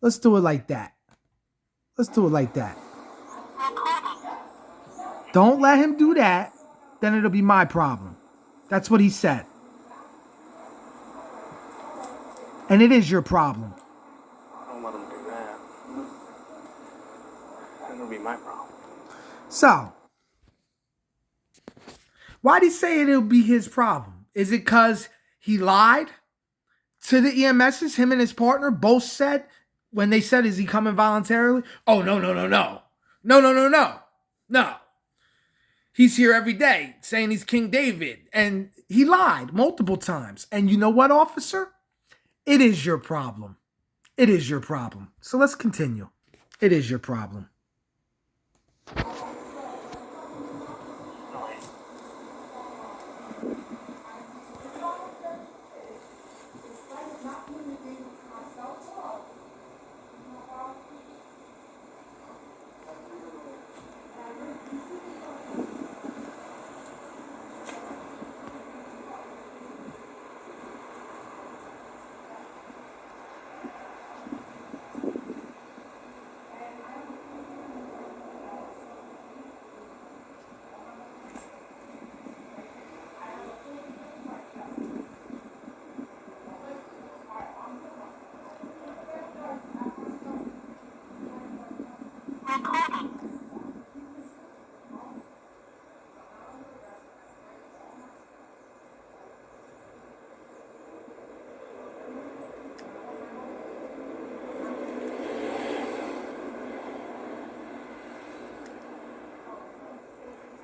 Let's do it like that. Let's do it like that. Don't let him do that. Then it'll be my problem. That's what he said. And it is your problem.
Don't let them do that. That'll be my problem.
So, why'd he say it'll be his problem? Is it because he lied to the EMSs? Him and his partner both said, when they said, is he coming voluntarily? Oh, no. No. He's here every day saying he's King David. And he lied multiple times. And you know what, officer? It is your problem. It is your problem. So let's continue. It is your problem.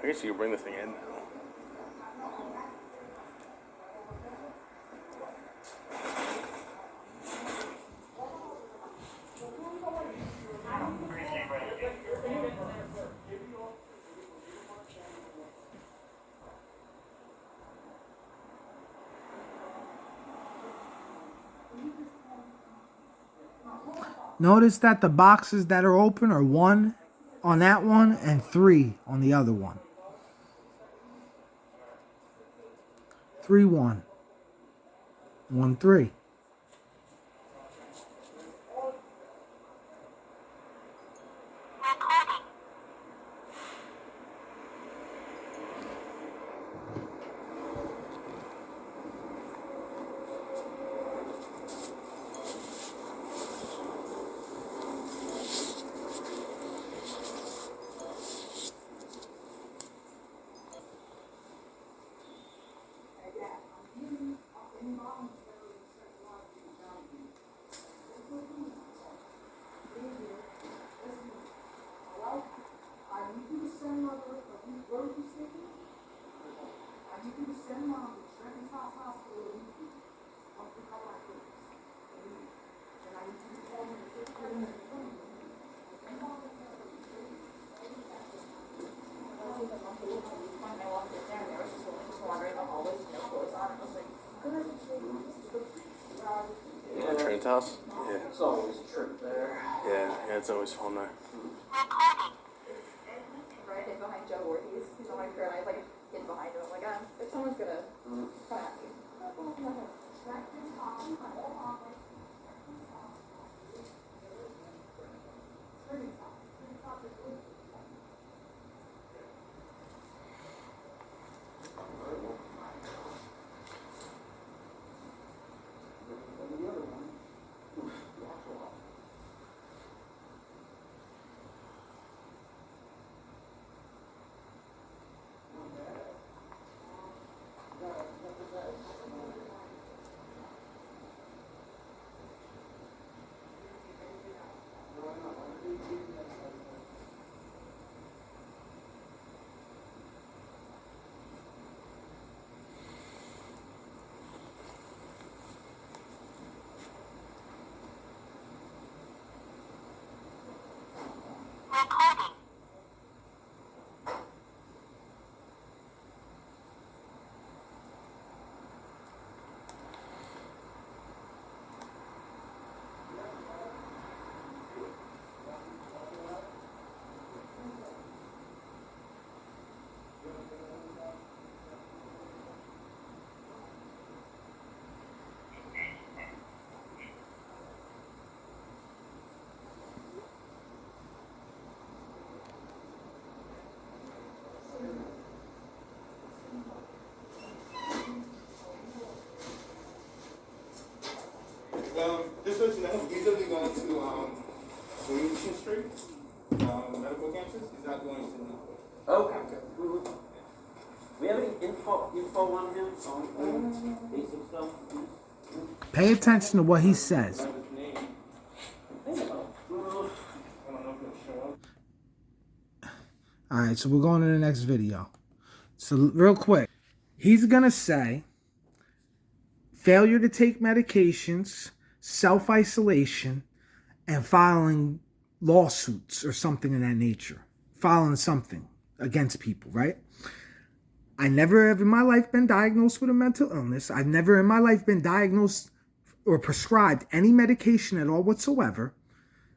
I guess you can bring this thing in now.
Notice that the boxes that are open are 1 on that one and 3 on the other one. 3-1. 1-3.
Ben's house? Yeah.
It's always a trip there.
Yeah, it's always fun there.
Right, hid behind Joe Voorhees. He's on my crew, and I like hid behind him. I'm like, if someone's gonna come at me.
Just so you know, he's going to be going to Freemason Street, medical campus. He's not going to Newport.
Okay. We have any info on him? On basic stuff?
Pay attention to what he says.
I don't know if he'll show up.
All right, so we're going to the next video. So real quick, he's going to say failure to take medications, self-isolation, and filing lawsuits or something of that nature. Filing something against people, right? I never have in my life been diagnosed with a mental illness. I've never in my life been diagnosed or prescribed any medication at all whatsoever,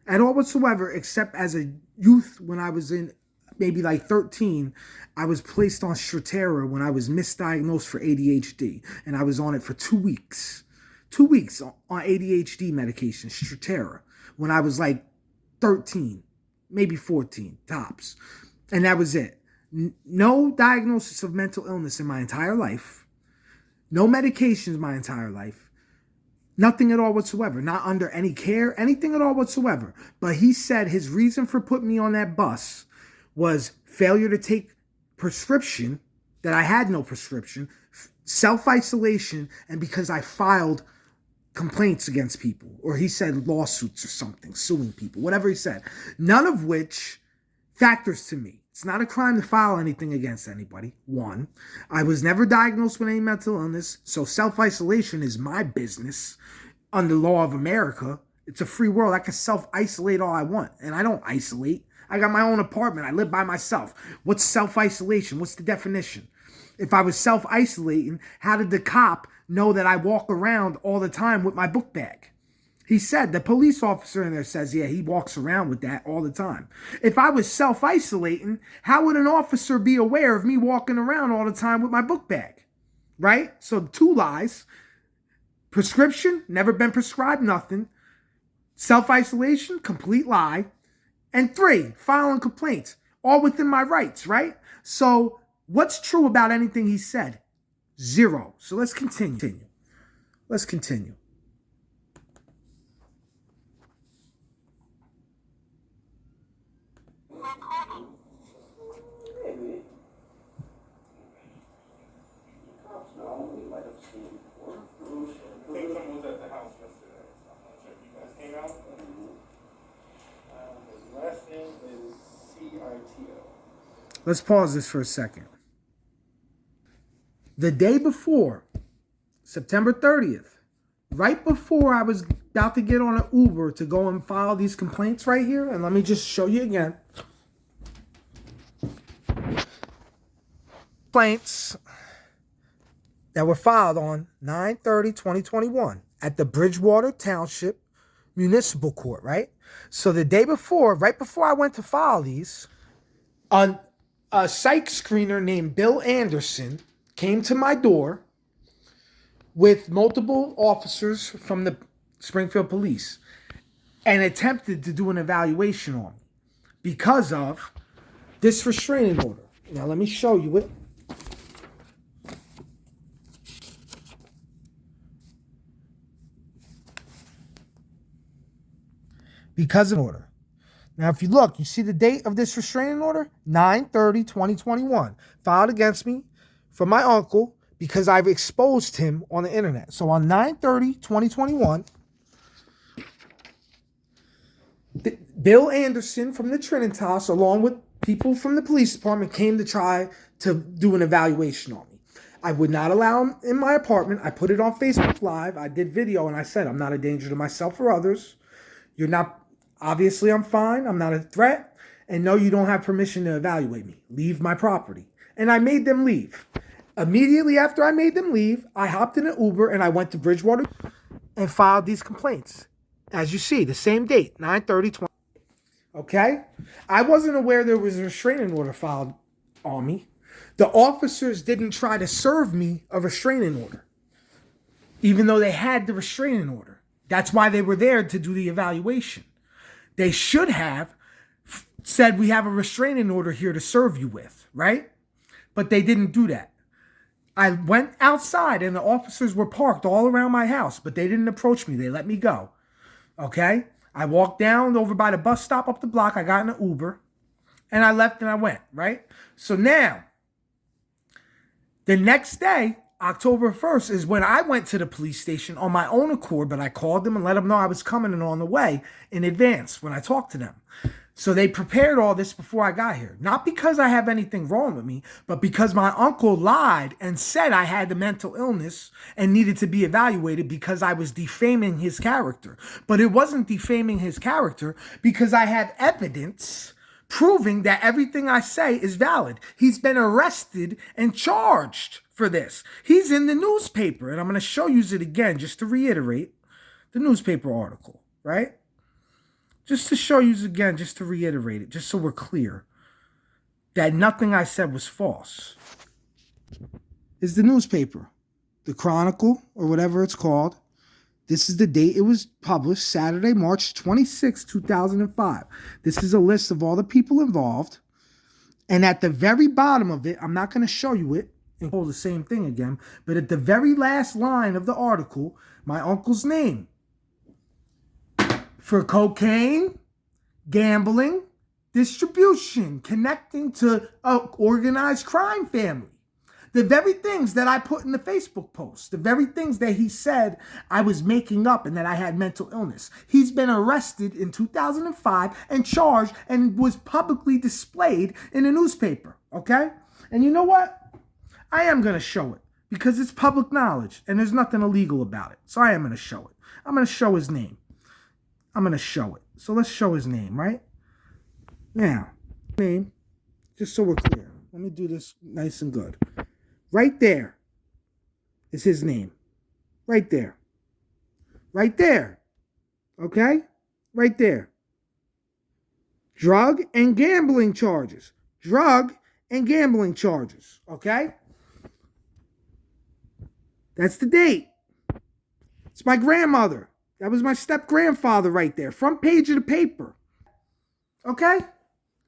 except as a youth when I was in maybe like 13, I was placed on Strattera when I was misdiagnosed for ADHD, and I was on it for 2 weeks. 2 weeks on ADHD medication, Strattera, when I was like 13, maybe 14, tops. And that was it. No diagnosis of mental illness in my entire life. No medications my entire life. Nothing at all whatsoever. Not under any care, anything at all whatsoever. But he said his reason for putting me on that bus was failure to take prescription, that I had no prescription, self-isolation, and because I filed complaints against people, or he said lawsuits or something, suing people, whatever he said. None of which factors to me. It's not a crime to file anything against anybody. One, I was never diagnosed with any mental illness, so self-isolation is my business under law of America. It's a free world. I can self-isolate all I want, and I don't isolate. I got my own apartment. I live by myself. What's self-isolation? What's the definition? If I was self-isolating, how did the cop know that I walk around all the time with my book bag? He said, the police officer in there says, yeah, he walks around with that all the time. If I was self-isolating, how would an officer be aware of me walking around all the time with my book bag? Right? So 2 lies. Prescription, never been prescribed nothing. Self-isolation, complete lie. And 3, filing complaints, all within my rights, right? So what's true about anything he said? 0. So let's continue. Let's continue.
I think someone was at the house yesterday. I'm not sure if you guys came out. His last name is Cito.
Let's pause this for a second. The day before, September 30th, right before I was about to get on an Uber to go and file these complaints right here, and let me just show you again. Complaints that were filed on 9/30/2021 at the Bridgewater Township Municipal Court, right? So the day before, right before I went to file these, a psych screener named Bill Anderson came to my door with multiple officers from the Springfield Police and attempted to do an evaluation on me because of this restraining order. Now let me show you it. Because of order. Now, if you look, you see the date of this restraining order? 9/30/2021. Filed against me from my uncle because I've exposed him on the internet. So on 9/30/2021, Bill Anderson from the Trinitas, along with people from the police department, came to try to do an evaluation on me. I would not allow him in my apartment. I put it on Facebook Live. I did video and I said, I'm not a danger to myself or others. You're not, obviously I'm fine. I'm not a threat. And no, you don't have permission to evaluate me. Leave my property. And I made them leave. Immediately after I made them leave, I hopped in an Uber and I went to Bridgewater and filed these complaints. As you see, the same date, 9/30/20. Okay? I wasn't aware there was a restraining order filed on me. The officers didn't try to serve me a restraining order, even though they had the restraining order. That's why they were there to do the evaluation. They should have said, we have a restraining order here to serve you with, right? But they didn't do that. I went outside and the officers were parked all around my house, but they didn't approach me. They let me go. Okay? I walked down over by the bus stop up the block. I got in an Uber and I left and I went, right? So now, the next day, October 1st, is when I went to the police station on my own accord, but I called them and let them know I was coming and on the way in advance when I talked to them. So they prepared all this before I got here. Not because I have anything wrong with me, but because my uncle lied and said I had a mental illness and needed to be evaluated because I was defaming his character. But it wasn't defaming his character because I had evidence proving that everything I say is valid. He's been arrested and charged for this. He's in the newspaper, and I'm going to show you it again just to reiterate the newspaper article, right? Just to show you again, just to reiterate it, just so we're clear that nothing I said was false. Is the newspaper, the Chronicle, or whatever it's called. This is the date it was published, Saturday, March 26, 2005. This is a list of all the people involved. And at the very bottom of it, I'm not going to show you it and hold the same thing again, but at the very last line of the article, my uncle's name. For cocaine, gambling, distribution, connecting to an organized crime family. The very things that I put in the Facebook post, the very things that he said I was making up and that I had mental illness. He's been arrested in 2005 and charged and was publicly displayed in a newspaper, okay? And you know what? I am going to show it because it's public knowledge and there's nothing illegal about it. So I am going to show it. I'm going to show his name. I'm going to show it. So let's show his name, right? Now, name, just so we're clear. Let me do this nice and good. Right there is his name. Right there. Right there. Okay? Right there. Drug and gambling charges. Drug and gambling charges. Okay? That's the date. It's my grandmother. That was my step-grandfather right there. Front page of the paper. Okay?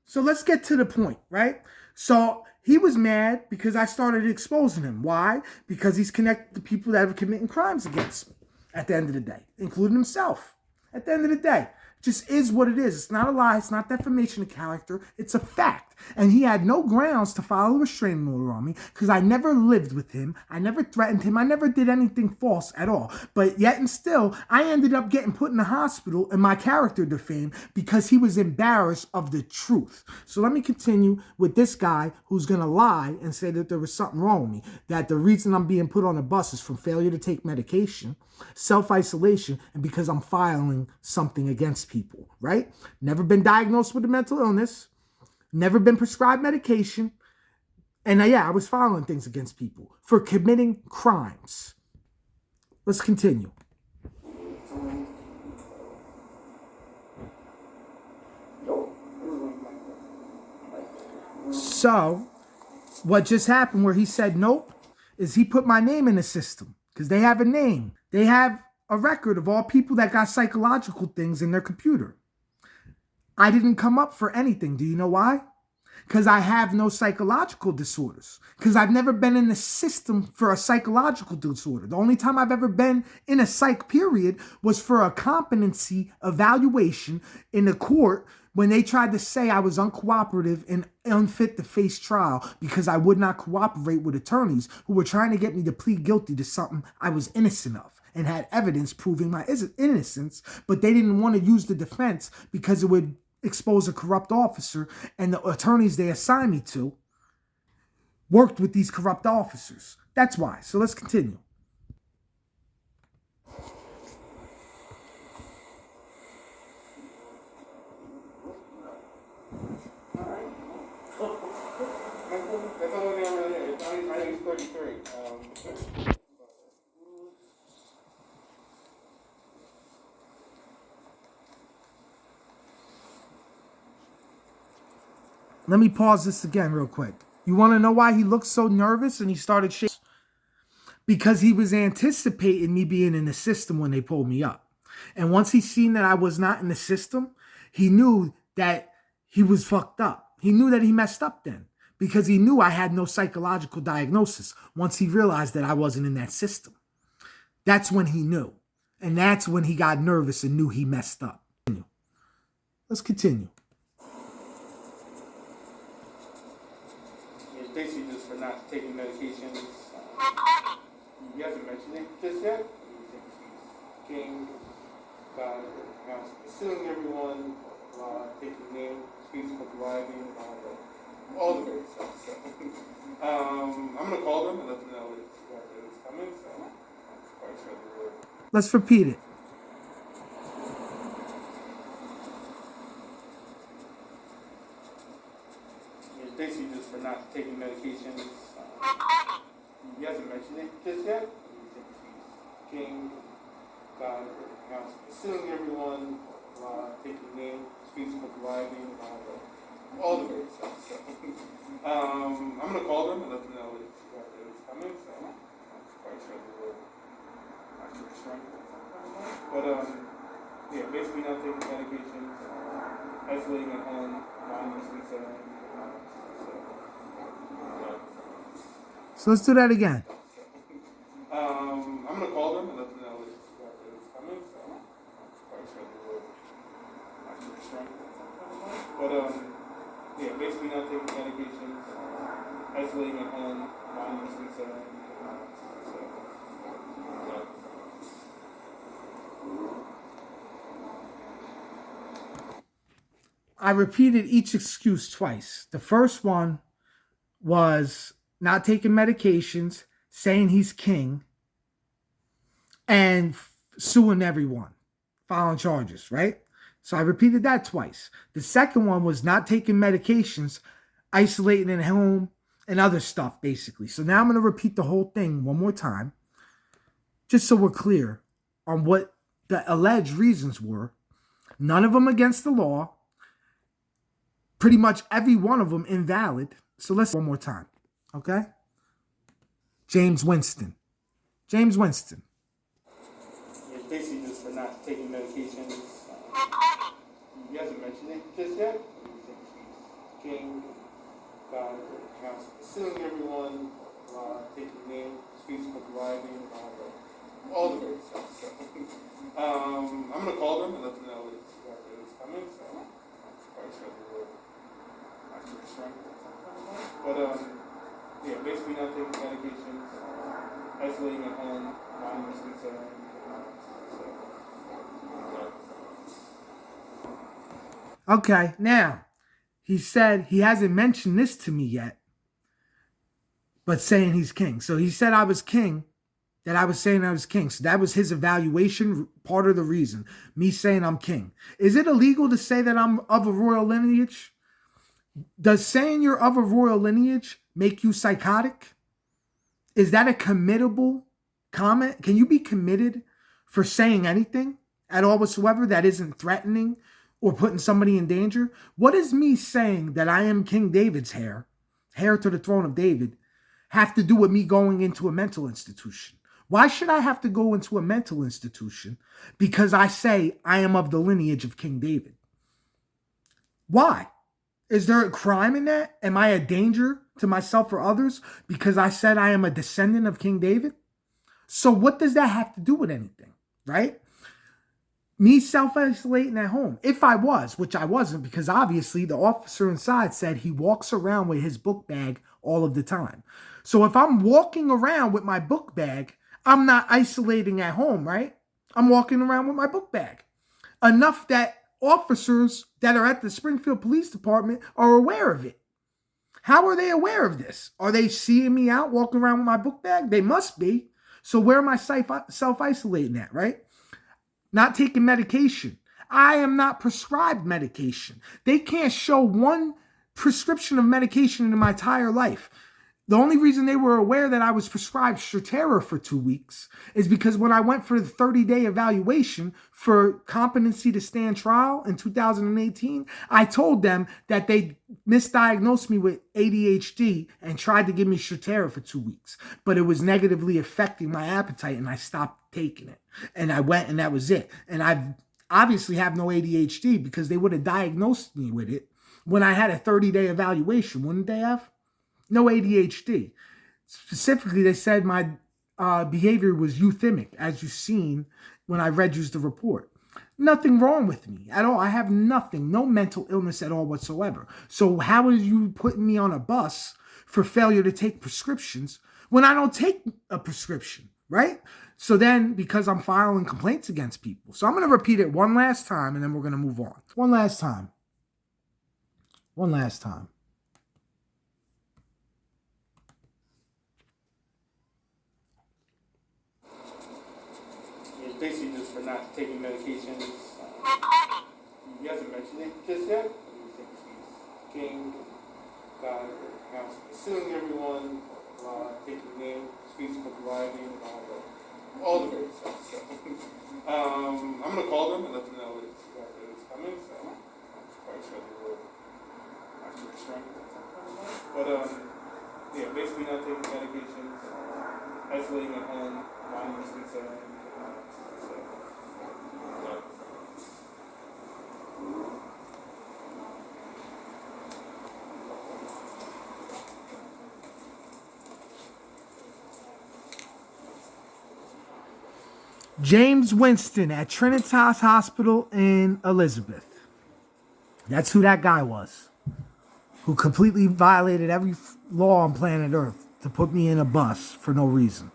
So let's get to the point, right? So he was mad because I started exposing him. Why? Because he's connected to people that are committing crimes against me at the end of the day, including himself. At the end of the day, it just is what it is. It's not a lie. It's not defamation of character. It's a fact. And he had no grounds to file a restraining order on me because I never lived with him. I never threatened him. I never did anything false at all. But yet and still, I ended up getting put in the hospital and my character defamed because he was embarrassed of the truth. So let me continue with this guy who's going to lie and say that there was something wrong with me. That the reason I'm being put on a bus is from failure to take medication, self-isolation, and because I'm filing something against people, right? Never been diagnosed with a mental illness. Never been prescribed medication. And I was filing things against people for committing crimes. Let's continue. So what just happened where he said nope is he put my name in the system because they have a name. They have a record of all people that got psychological things in their computer. I didn't come up for anything. Do you know why? Because I have no psychological disorders. Because I've never been in the system for a psychological disorder. The only time I've ever been in a psych period was for a competency evaluation in the court when they tried to say I was uncooperative and unfit to face trial because I would not cooperate with attorneys who were trying to get me to plead guilty to something I was innocent of and had evidence proving my innocence, but they didn't want to use the defense because it would expose a corrupt officer, and the attorneys they assigned me to worked with these corrupt officers. That's why. So let's continue.
That's all they really is. I think it's 33.
Let me pause this again real quick. You want to know why he looked so nervous and he started shaking? Because he was anticipating me being in the system when they pulled me up. And once he seen that I was not in the system, he knew that he was fucked up. He knew that he messed up then because he knew I had no psychological diagnosis once he realized that I wasn't in that system. That's when he knew. And that's when he got nervous and knew he messed up. Let's continue.
Basically just for not taking medications. You haven't mentioned it just yet. King, God, suing everyone, taking name, speech, driving, all the great stuff. So, I'm gonna call them and let them know it's coming. So I'm quite sure they will.
Let's repeat it.
It's basically just for not taking medications. You haven't mentioned it just yet. King, God, suing everyone, taking name, speech, driving, all the great stuff. So, I'm gonna call them and let them know it's coming. So I'm quite sure they will. I'm pretty sure. But yeah, basically not taking medications, isolating at home, non-using setting.
So let's do that again.
I'm gonna call them and let them know it's coming. So I'm quite sure they will. I'm pretty sure. But yeah, basically not taking medications, isolating at home, non-using setting.
I repeated each excuse twice. The first one was not taking medications, saying he's king, and suing everyone, filing charges, right? So I repeated that twice. The second one was not taking medications, isolating at home, and other stuff, basically. So now I'm going to repeat the whole thing one more time, just so we're clear on what the alleged reasons were. None of them against the law. Pretty much every one of them invalid. So let's one more time, okay? James Winston. James Winston.
It's basically just for not taking medications. You haven't mentioned it just yet. King, God, suing everyone, taking name, speech, driving, all the great stuff. So, I'm gonna call them and let them know it's coming. So I'm quite sure they will. I'm pretty sure. But yeah, basically not taking medications, isolating at home, non-using setting.
Okay, now, he said he hasn't mentioned this to me yet, but saying he's king. So he said I was king, that I was saying I was king. So that was his evaluation, part of the reason, me saying I'm king. Is it illegal to say that I'm of a royal lineage? Does saying you're of a royal lineage make you psychotic? Is that a committable comment? Can you be committed for saying anything at all whatsoever that isn't threatening or putting somebody in danger? What is me saying that I am King David's heir heir to the throne of David, have to do with me going into a mental institution? Why should I have to go into a mental institution because I say I am of the lineage of King David? Why? Is there a crime in that? Am I a danger to myself or others because I said I am a descendant of King David? So what does that have to do with anything, right? Me self-isolating at home, if I was, which I wasn't, because obviously the officer inside said he walks around with his book bag all of the time. So if I'm walking around with my book bag, I'm not isolating at home, right? I'm walking around with my book bag. Enough that officers that are at the Springfield Police Department are aware of it. How are they aware of this? Are they seeing me out walking around with my book bag? They must be. So where am I self-isolating at, right? Not taking medication. I am not prescribed medication. They can't show one prescription of medication in my entire life. The only reason they were aware that I was prescribed Strattera for 2 weeks is because when I went for the 30-day evaluation for competency to stand trial in 2018, I told them that they misdiagnosed me with ADHD and tried to give me Strattera for 2 weeks. But it was negatively affecting my appetite and I stopped taking it. And I went and that was it. And I obviously have no ADHD because they would have diagnosed me with it when I had a 30-day evaluation, wouldn't they have? No ADHD. Specifically, they said my behavior was euphemic, as you've seen when I read you the report. Nothing wrong with me at all. I have nothing, no mental illness at all whatsoever. So how are you putting me on a bus for failure to take prescriptions when I don't take a prescription, right? So then, because I'm filing complaints against people. So I'm going to repeat it one last time, and then we're going to move on. One last time. One last time.
It's basically just for not taking medications. He hasn't mentioned it just yet. He thinks he's king, God, house, suing everyone, taking name, Facebook Live, and all the great stuff. So, I'm gonna call them and let them know it's coming. So I'm quite sure they will after restraint. But yeah, basically not taking medications, isolating at home, minding is concerned.
James Winston at Trinitas Hospital in Elizabeth. That's who that guy was, who completely violated every law on planet Earth to put me in a bus for no reason.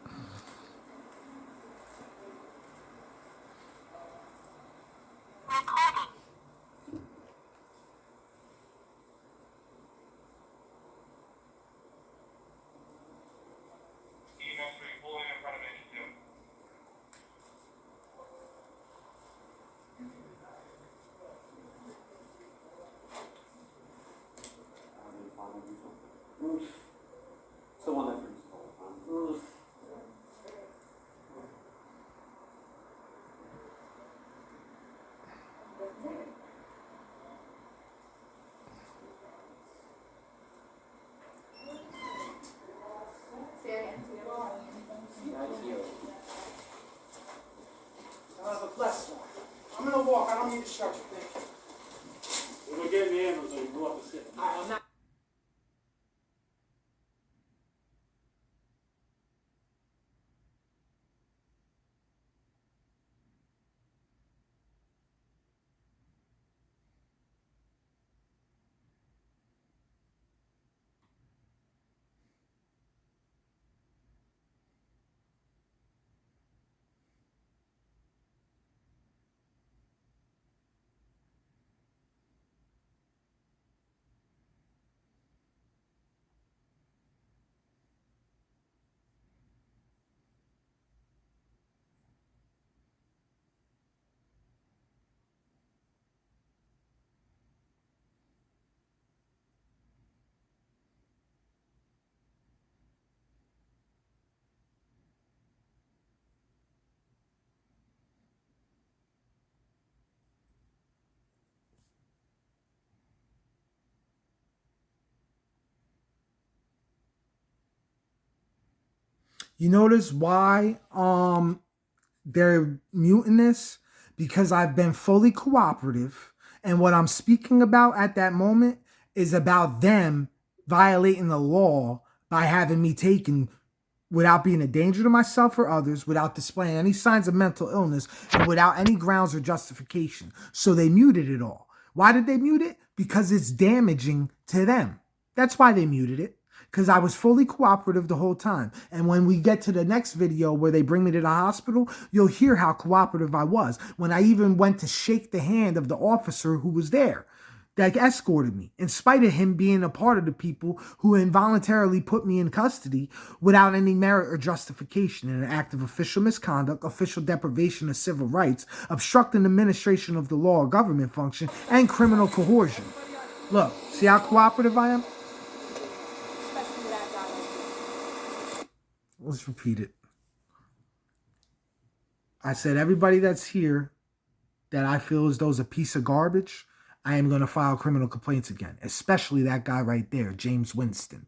It's the one that freezes all the time.
I'll have a blessed one. I'm gonna walk. I don't need to stretch a thing.
We're gonna get in the ambulance so you can go up the stairs.
I'm not.
You notice why they're muting this? Because I've been fully cooperative, and what I'm speaking about at that moment is about them violating the law by having me taken without being a danger to myself or others, without displaying any signs of mental illness, and without any grounds or justification. So they muted it all. Why did they mute it? Because it's damaging to them. That's why they muted it. Because I was fully cooperative the whole time. And when we get to the next video where they bring me to the hospital, you'll hear how cooperative I was. When I even went to shake the hand of the officer who was there that escorted me, in spite of him being a part of the people who involuntarily put me in custody without any merit or justification in an act of official misconduct, official deprivation of civil rights, obstructing administration of the law or government function, and criminal coercion. Look, see how cooperative I am? Let's repeat it. I said everybody that's here that I feel as though is a piece of garbage, I am going to file criminal complaints again. Especially that guy right there, James Winston.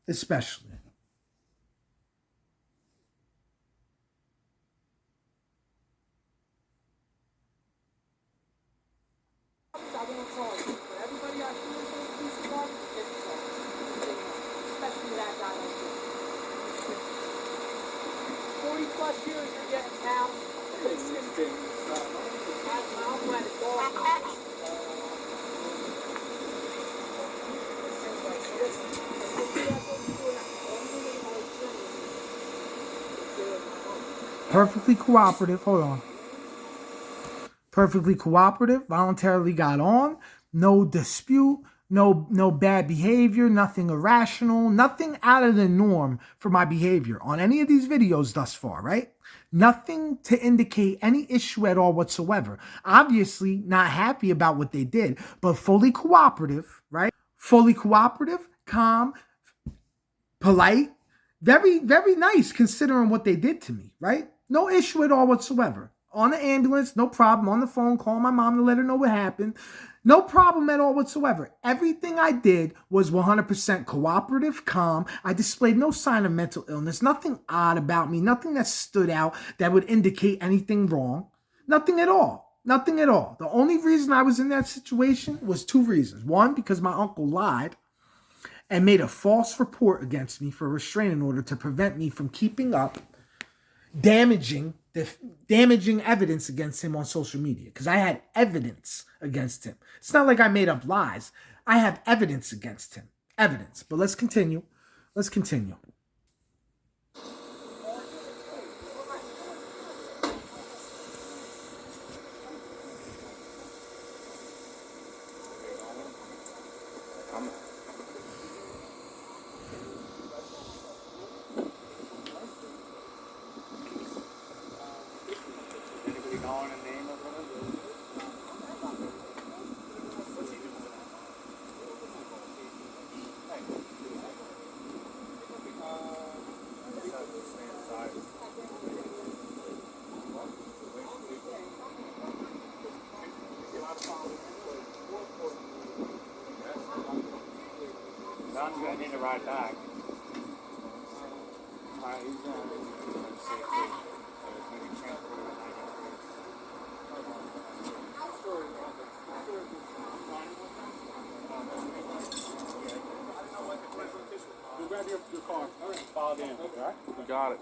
Especially. Perfectly cooperative. Hold on. Perfectly cooperative. Voluntarily got on. No dispute. No bad behavior. Nothing irrational. Nothing out of the norm for my behavior on any of these videos thus far, right? Nothing to indicate any issue at all whatsoever. Obviously not happy about what they did, but fully cooperative, right? Fully cooperative, calm, polite, very, very nice considering what they did to me, right? No issue at all whatsoever. On the ambulance, no problem. On the phone, calling my mom to let her know what happened. No problem at all whatsoever. Everything I did was 100% cooperative, calm. I displayed no sign of mental illness. Nothing odd about me. Nothing that stood out that would indicate anything wrong. Nothing at all. Nothing at all. The only reason I was in that situation was two reasons. One, because my uncle lied and made a false report against me for a restraining order to prevent me from keeping up damaging evidence against him on social media, because I had evidence against him. It's not like I made up lies. I have evidence against him. Evidence. But let's continue. Let's continue.
Don's gonna need to ride back. He's gonna safely. So it's gonna be transported at 93.
You grab your car. Follow in. All right?
We got it.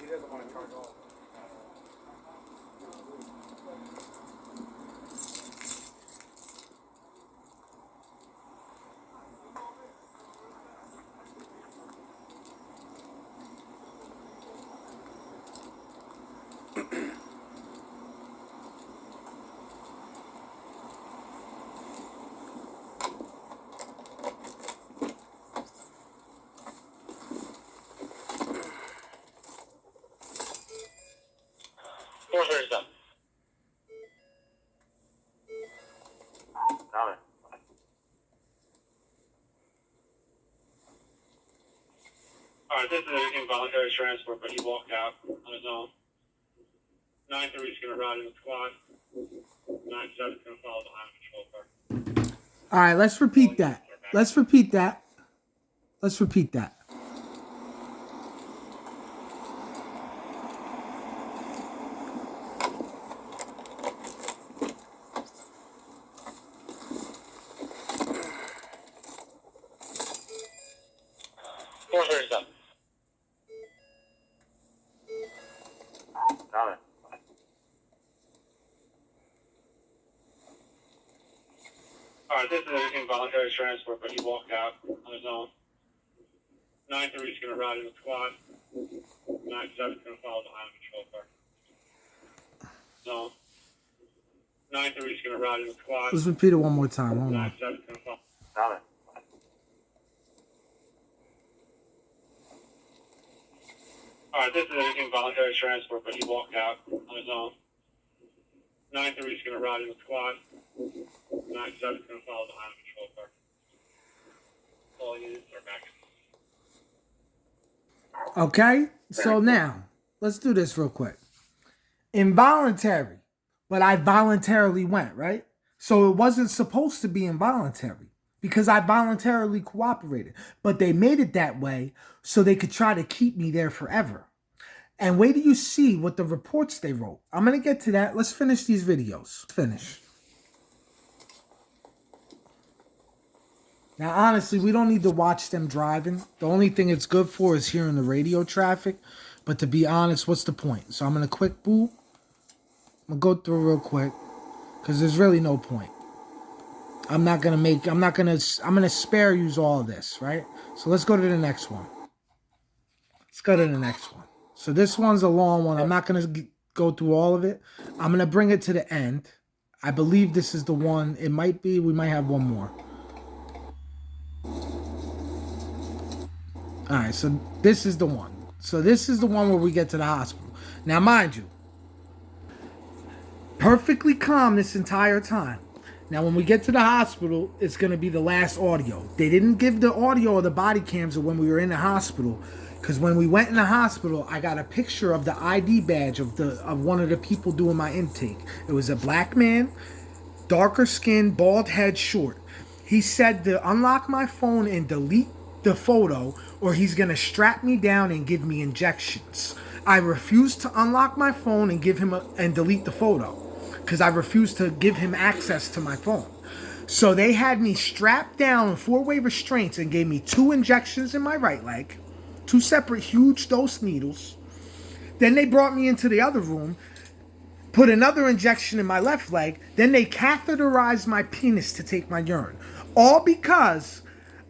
He doesn't want to charge off.
Alright, this is an involuntary transport, but he walked out on his own. 9-3 is going to ride in the squad. 9-7 is going to follow the line of control car.
All right, let's repeat that. Let's repeat that.
Terrorism. Got it. Alright, this is an involuntary transport, but he walked out on his own. 9-3 is going to ride in the squad. 9-7 is going to follow behind the patrol car. No. 9-3 is going to ride in the squad.
Let's repeat it one more time. Hold on.
9-7 is going to follow. Got it. Alright, this is an involuntary transport, but he walked out on his own. 9-3 is going to ride in the squad. 9-7 is going to follow behind the patrol car. All units are back.
Okay, so now let's do this real quick. Involuntary, but I voluntarily went, right? So it wasn't supposed to be involuntary because I voluntarily cooperated, but they made it that way so they could try to keep me there forever. And wait till you see what the reports they wrote. I'm going to get to that. Let's finish these videos. Finish. Now, honestly, we don't need to watch them driving. The only thing it's good for is hearing the radio traffic. But to be honest, what's the point? So I'm going to quick boot. I'm going to go through real quick because there's really no point. I'm going to spare you all of this, right? So let's go to the next one. Let's go to the next one. So this one's a long one. I'm not going to go through all of it. I'm going to bring it to the end. I believe this is the one. It might be. We might have one more. All right, so this is the one. So this is the one where we get to the hospital. Now, mind you, perfectly calm this entire time. Now, when we get to the hospital, it's going to be the last audio. They didn't give the audio of the body cams of when we were in the hospital, because when we went in the hospital, I got a picture of the ID badge of one of the people doing my intake. It was a black man, darker skin, bald head, short. He said to unlock my phone and delete the photo, or he's going to strap me down and give me injections. I refused to unlock my phone and give him and delete the photo because I refused to give him access to my phone. So they had me strapped down in 4-way restraints and gave me 2 injections in my right leg, 2 separate huge dose needles. Then they brought me into the other room, put another injection in my left leg. Then they catheterized my penis to take my urine. All because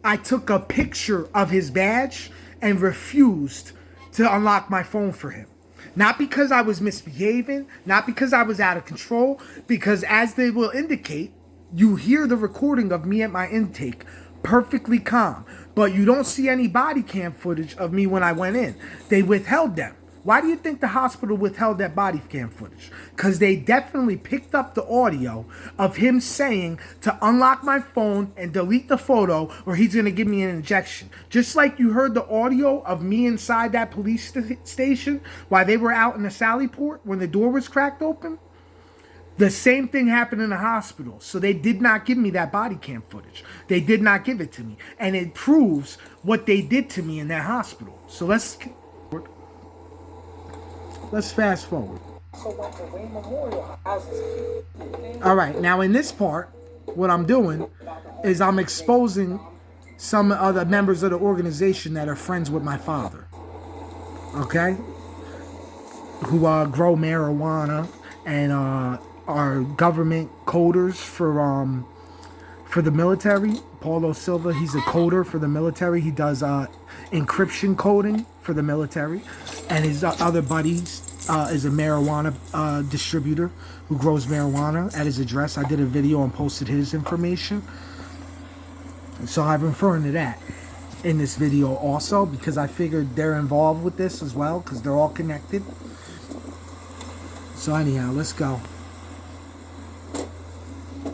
I took a picture of his badge and refused to unlock my phone for him. Not because I was misbehaving, not because I was out of control, because as they will indicate, you hear the recording of me at my intake, perfectly calm, but you don't see any body cam footage of me when I went in. They withheld them. Why do you think the hospital withheld that body cam footage? Because they definitely picked up the audio of him saying to unlock my phone and delete the photo or he's going to give me an injection. Just like you heard the audio of me inside that police station while they were out in the Sally Port when the door was cracked open. The same thing happened in the hospital. So they did not give me that body cam footage. They did not give it to me. And it proves what they did to me in that hospital. So let's fast forward. All right, now in this part, what I'm doing is I'm exposing some other members of the organization that are friends with my father. Okay? Who grow marijuana and are government coders for the military. Paulo Silva, he's a coder for the military. He does encryption coding for the military. And his other buddies is a marijuana distributor who grows marijuana at his address. I did a video and posted his information. So I'm referring to that in this video also because I figured they're involved with this as well because they're all connected. So anyhow, let's go.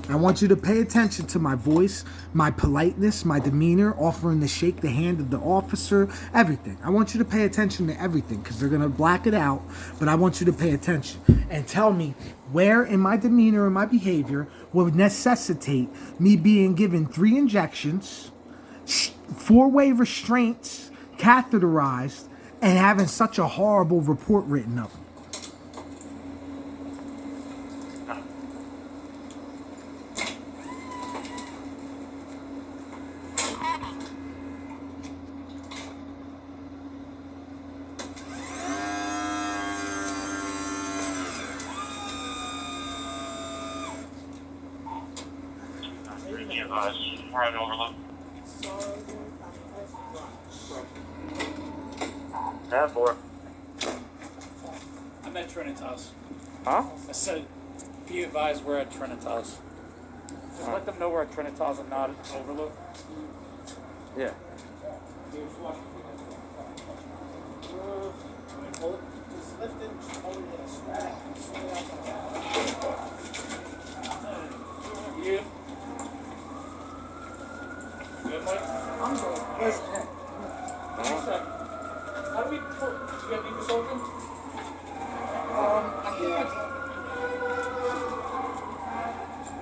I want you to pay attention to my voice, my politeness, my demeanor, offering to shake the hand of the officer, everything. I want you to pay attention to everything because they're going to black it out, but I want you to pay attention and tell me where in my demeanor and my behavior would necessitate me being given 3 injections, 4-way restraints, catheterized, and having such a horrible report written of me.
advised. Private overload. Yeah, 4.
I'm at Trinitas.
Huh?
I said, be advised we're at Trinitas. Just let them know we're at Trinitas and not at Overlook.
Yeah.
You? Good, Mike?
I'm good. Listen,
How do we, you got me this open?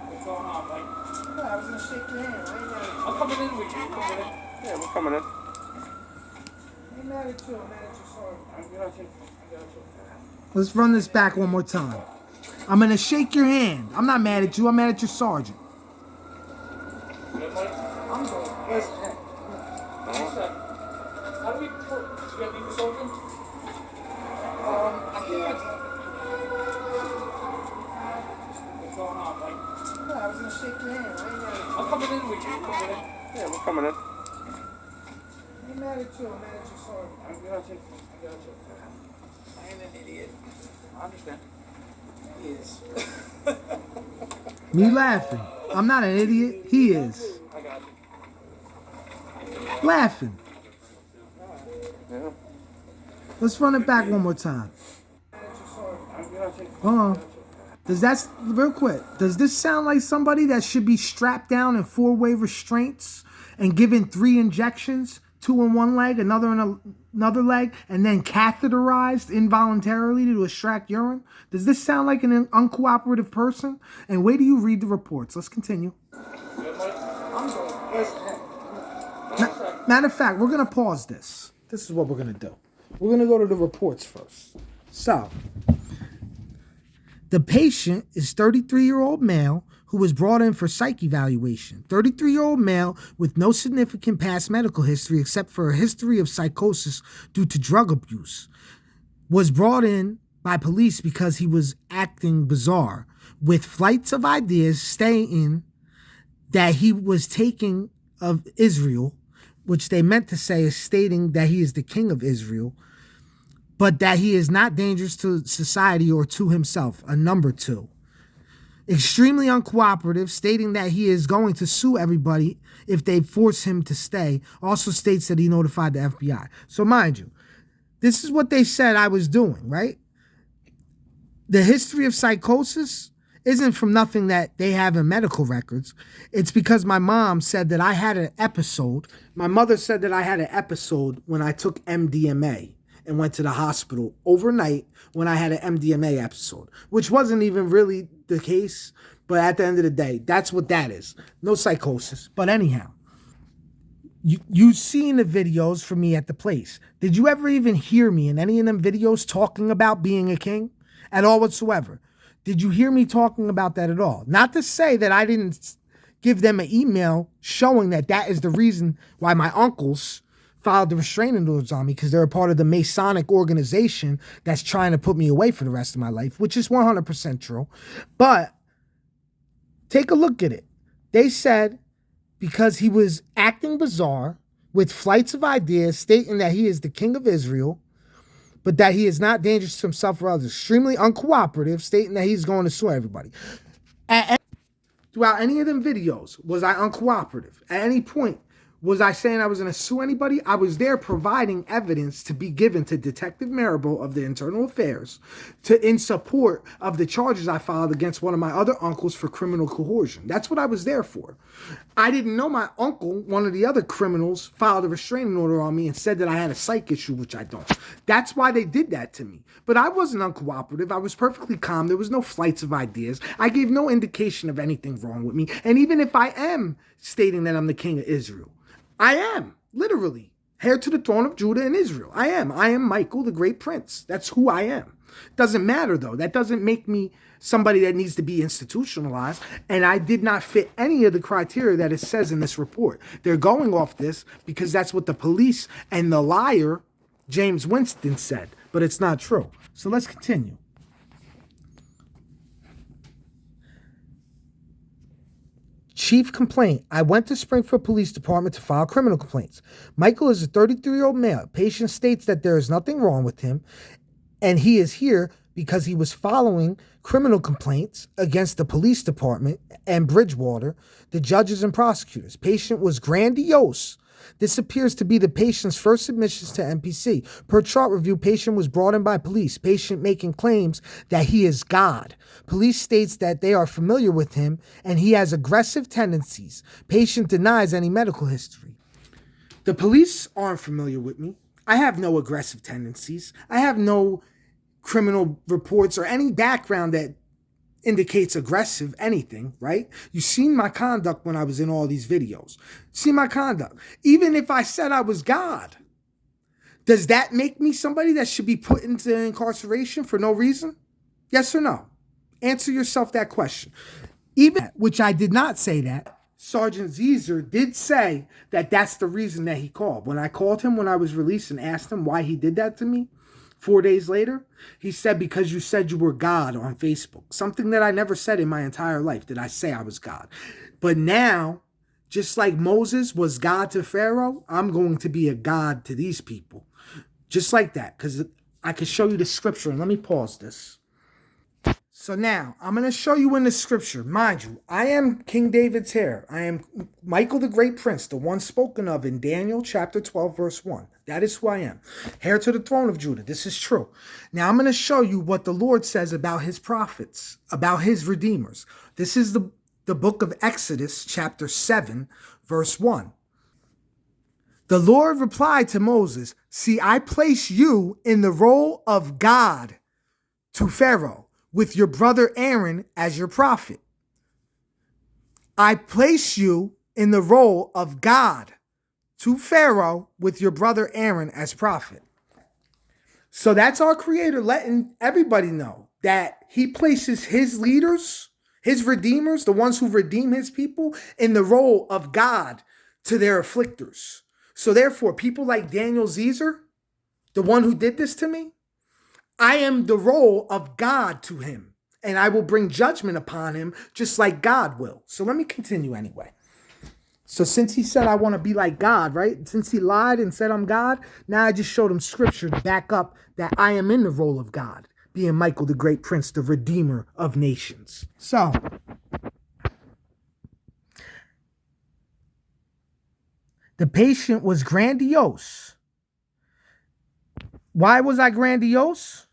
What's going on, Mike?
no, I was gonna shake your hand. I ain't mad at you.
I'm coming in with you. I'm coming in.
Yeah, we're coming in.
I ain't mad at you. I'm mad at you, sorry.
I got you.
Let's run this back one more time. I'm gonna shake your hand. I'm not mad at you. I'm mad at your sergeant.
Good, Mike?
I'm good. Listen,
How do we, you got me this open? What's going on, Mike?
no, I was gonna shake your hand. I ain't mad at you.
I'm coming in with you. I'm coming in.
Yeah, we're coming in.
I ain't mad at you. I'm mad at you, sorry.
I got you. I ain't an idiot. I understand.
He is.
Me laughing. I'm not an idiot. He is.
I got you.
Laughing.
Yeah.
Let's run it back one more time.
I got you.
Hold on. Real quick, does this sound like somebody that should be strapped down in 4-way restraints and given 3 injections, 2 in one leg, another in another leg, and then catheterized involuntarily to extract urine? Does this sound like an uncooperative person? And wait till you read the reports. Let's continue.
I'm good. Listen,
Matter of fact, we're going to pause this. This is what we're going to do. We're going to go to the reports first. So, the patient is 33-year-old male who was brought in for psych evaluation. 33-year-old male with no significant past medical history except for a history of psychosis due to drug abuse. Was brought in by police because he was acting bizarre, with flights of ideas stating that he was taking of Israel, which they meant to say is stating that he is the king of Israel, but that he is not dangerous to society or to himself, a number 2. Extremely uncooperative, stating that he is going to sue everybody if they force him to stay. Also states that he notified the FBI. So mind you, this is what they said I was doing, right? The history of psychosis isn't from nothing that they have in medical records. It's because my mom said that I had an episode. My mother said that I had an episode when I took MDMA and went to the hospital overnight when I had an MDMA episode, which wasn't even really the case. But at the end of the day, that's what that is. No psychosis. But anyhow, you've seen the videos from me at the place. Did you ever even hear me in any of them videos talking about being a king at all whatsoever? Did you hear me talking about that at all? Not to say that I didn't give them an email showing that that is the reason why my uncles filed the restraining orders on me, because they're a part of the Masonic organization that's trying to put me away for the rest of my life, which is 100% true. But take a look at it. They said because he was acting bizarre with flights of ideas stating that he is the king of Israel, but that he is not dangerous to himself or others. Extremely uncooperative, stating that he's going to sue everybody. Throughout any of them videos, was I uncooperative? At any point, was I saying I was going to sue anybody? I was there providing evidence to be given to Detective Marable of the Internal Affairs in support of the charges I filed against one of my other uncles for criminal coercion. That's what I was there for. I didn't know my uncle, one of the other criminals, filed a restraining order on me and said that I had a psych issue, which I don't. That's why they did that to me. But I wasn't uncooperative. I was perfectly calm. There was no flights of ideas. I gave no indication of anything wrong with me. And even if I am stating that I'm the king of Israel, I am, literally, heir to the throne of Judah and Israel. I am. I am Michael, the great prince. That's who I am. Doesn't matter, though. That doesn't make me somebody that needs to be institutionalized. And I did not fit any of the criteria that it says in this report. They're going off this because that's what the police and the liar, James Winston, said. But it's not true. So let's continue. Chief complaint. I went to Springfield Police Department to file criminal complaints. Michael is a 33-year-old male. Patient states that there is nothing wrong with him, and he is here because he was following criminal complaints against the police department and Bridgewater, the judges and prosecutors. Patient was grandiose. This appears to be the patient's first submissions to MPC. Per chart review, patient was brought in by police. Patient making claims that he is God. Police states that they are familiar with him and he has aggressive tendencies. Patient denies any medical history. The police aren't familiar with me. I have no aggressive tendencies. I have no criminal reports or any background that indicates aggressive anything, right? You've seen my conduct when I was in all these videos. See my conduct. Even if I said I was God, does that make me somebody that should be put into incarceration for no reason? Yes or no? Answer yourself that question. Even, which I did not say that, Sergeant Zeezer did say that that's the reason that he called. When I called him when I was released and asked him why he did that to me, 4 days later, he said, because you said you were God on Facebook. Something that I never said in my entire life. Did I say I was God? But now, just like Moses was God to Pharaoh, I'm going to be a God to these people. Just like that. Because I could show you the scripture. And let me pause this. So now, I'm going to show you in the scripture. Mind you, I am King David's heir. I am Michael the Great Prince, the one spoken of in Daniel chapter 12, verse 1. That is who I am. Heir to the throne of Judah. This is true. Now, I'm going to show you what the Lord says about his prophets, about his redeemers. This is the book of Exodus, chapter 7, verse 1. The Lord replied to Moses, see, I place you in the role of God to Pharaoh, with your brother Aaron as your prophet. I place you in the role of God to Pharaoh with your brother Aaron as prophet. So that's our Creator letting everybody know that he places his leaders, his redeemers, the ones who redeem his people, in the role of God to their afflictors. So therefore, people like Daniel Zeezer, the one who did this to me, I am the role of God to him, and I will bring judgment upon him just like God will. So let me continue anyway. So since he said I want to be like God, right? Since he lied and said I'm God, now I just showed him scripture to back up that I am in the role of God, being Michael the Great Prince, the Redeemer of nations. So the patient was grandiose. Why was I grandiose?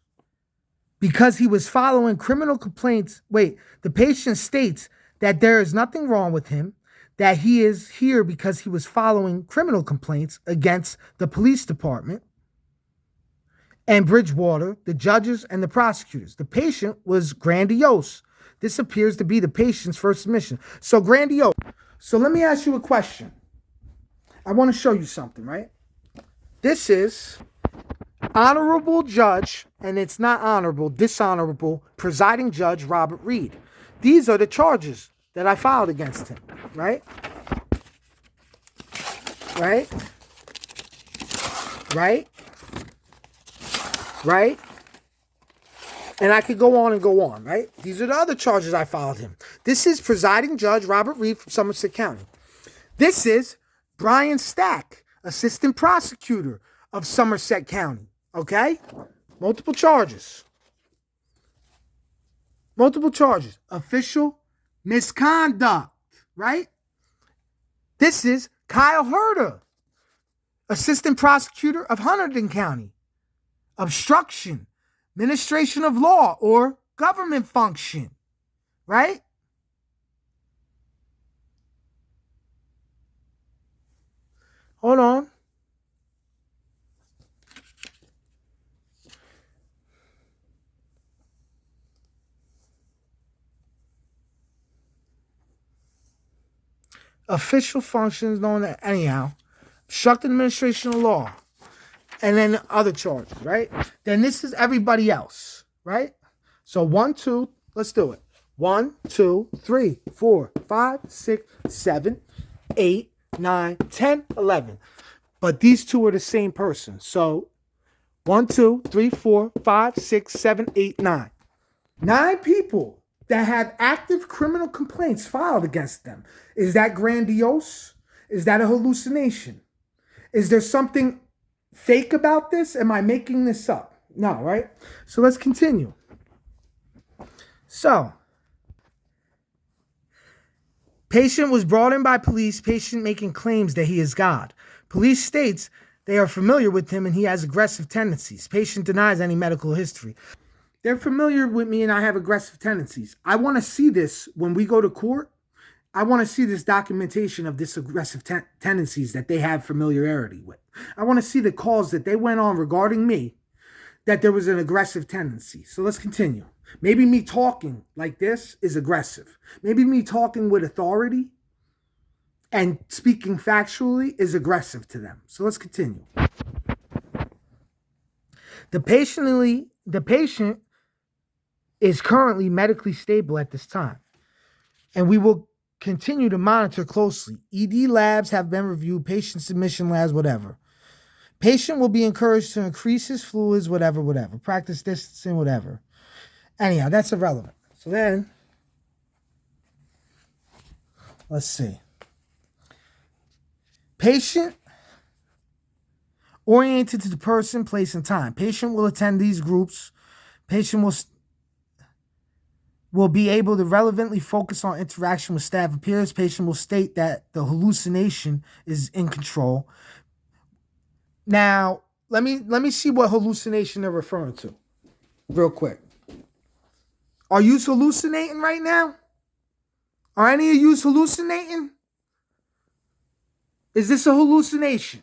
Because he was following criminal complaints. Wait, the patient states that there is nothing wrong with him, that he is here because he was following criminal complaints against the police department and Bridgewater, the judges and the prosecutors. The patient was grandiose. This appears to be the patient's first submission. So grandiose. So let me ask you a question. I want to show you something, right? This is Honorable Judge, and it's not honorable, dishonorable, presiding Judge Robert Reed. These are the charges that I filed against him, right? Right? Right? Right? And I could go on and go on, right? These are the other charges I filed him. This is presiding Judge Robert Reed from Somerset County. This is Brian Stack, assistant prosecutor of Somerset County. Okay? Multiple charges. Multiple charges. Official misconduct, right? This is Kyle Herder, assistant prosecutor of Hunterdon County. Obstruction, administration of law, or government function, right? Hold on. Official functions known as, anyhow, obstructing administration of law, and then other charges, right? Then this is everybody else, right? So 1, 2, let's do it. 1, 2, 3, 4, 5, 6, 7, 8, 9, 10, 11. But these two are the same person. So 1, 2, 3, 4, 5, 6, 7, 8, 9. 9 people that have active criminal complaints filed against them. Is that grandiose? Is that a hallucination? Is there something fake about this? Am I making this up? No, right? So let's continue. So, patient was brought in by police, patient making claims that he is God. Police states they are familiar with him and he has aggressive tendencies. Patient denies any medical history. They're familiar with me and I have aggressive tendencies. I want to see this when we go to court. I want to see this documentation of this aggressive tendencies that they have familiarity with. I want to see the calls that they went on regarding me, that there was an aggressive tendency. So let's continue. Maybe me talking like this is aggressive. Maybe me talking with authority and speaking factually is aggressive to them. So let's continue. The patient is currently medically stable at this time, and we will continue to monitor closely. ED labs have been reviewed, patient submission labs, whatever. Patient will be encouraged to increase his fluids, whatever. Practice distancing, whatever. Anyhow, that's irrelevant. So then, let's see. Patient oriented to the person, place, and time. Patient will attend these groups. Patient will be able to relevantly focus on interaction with staff and peers. Patient will state that the hallucination is in control. Now, let me see what hallucination they're referring to real quick. Are you hallucinating right now? Are any of you hallucinating? Is this a hallucination?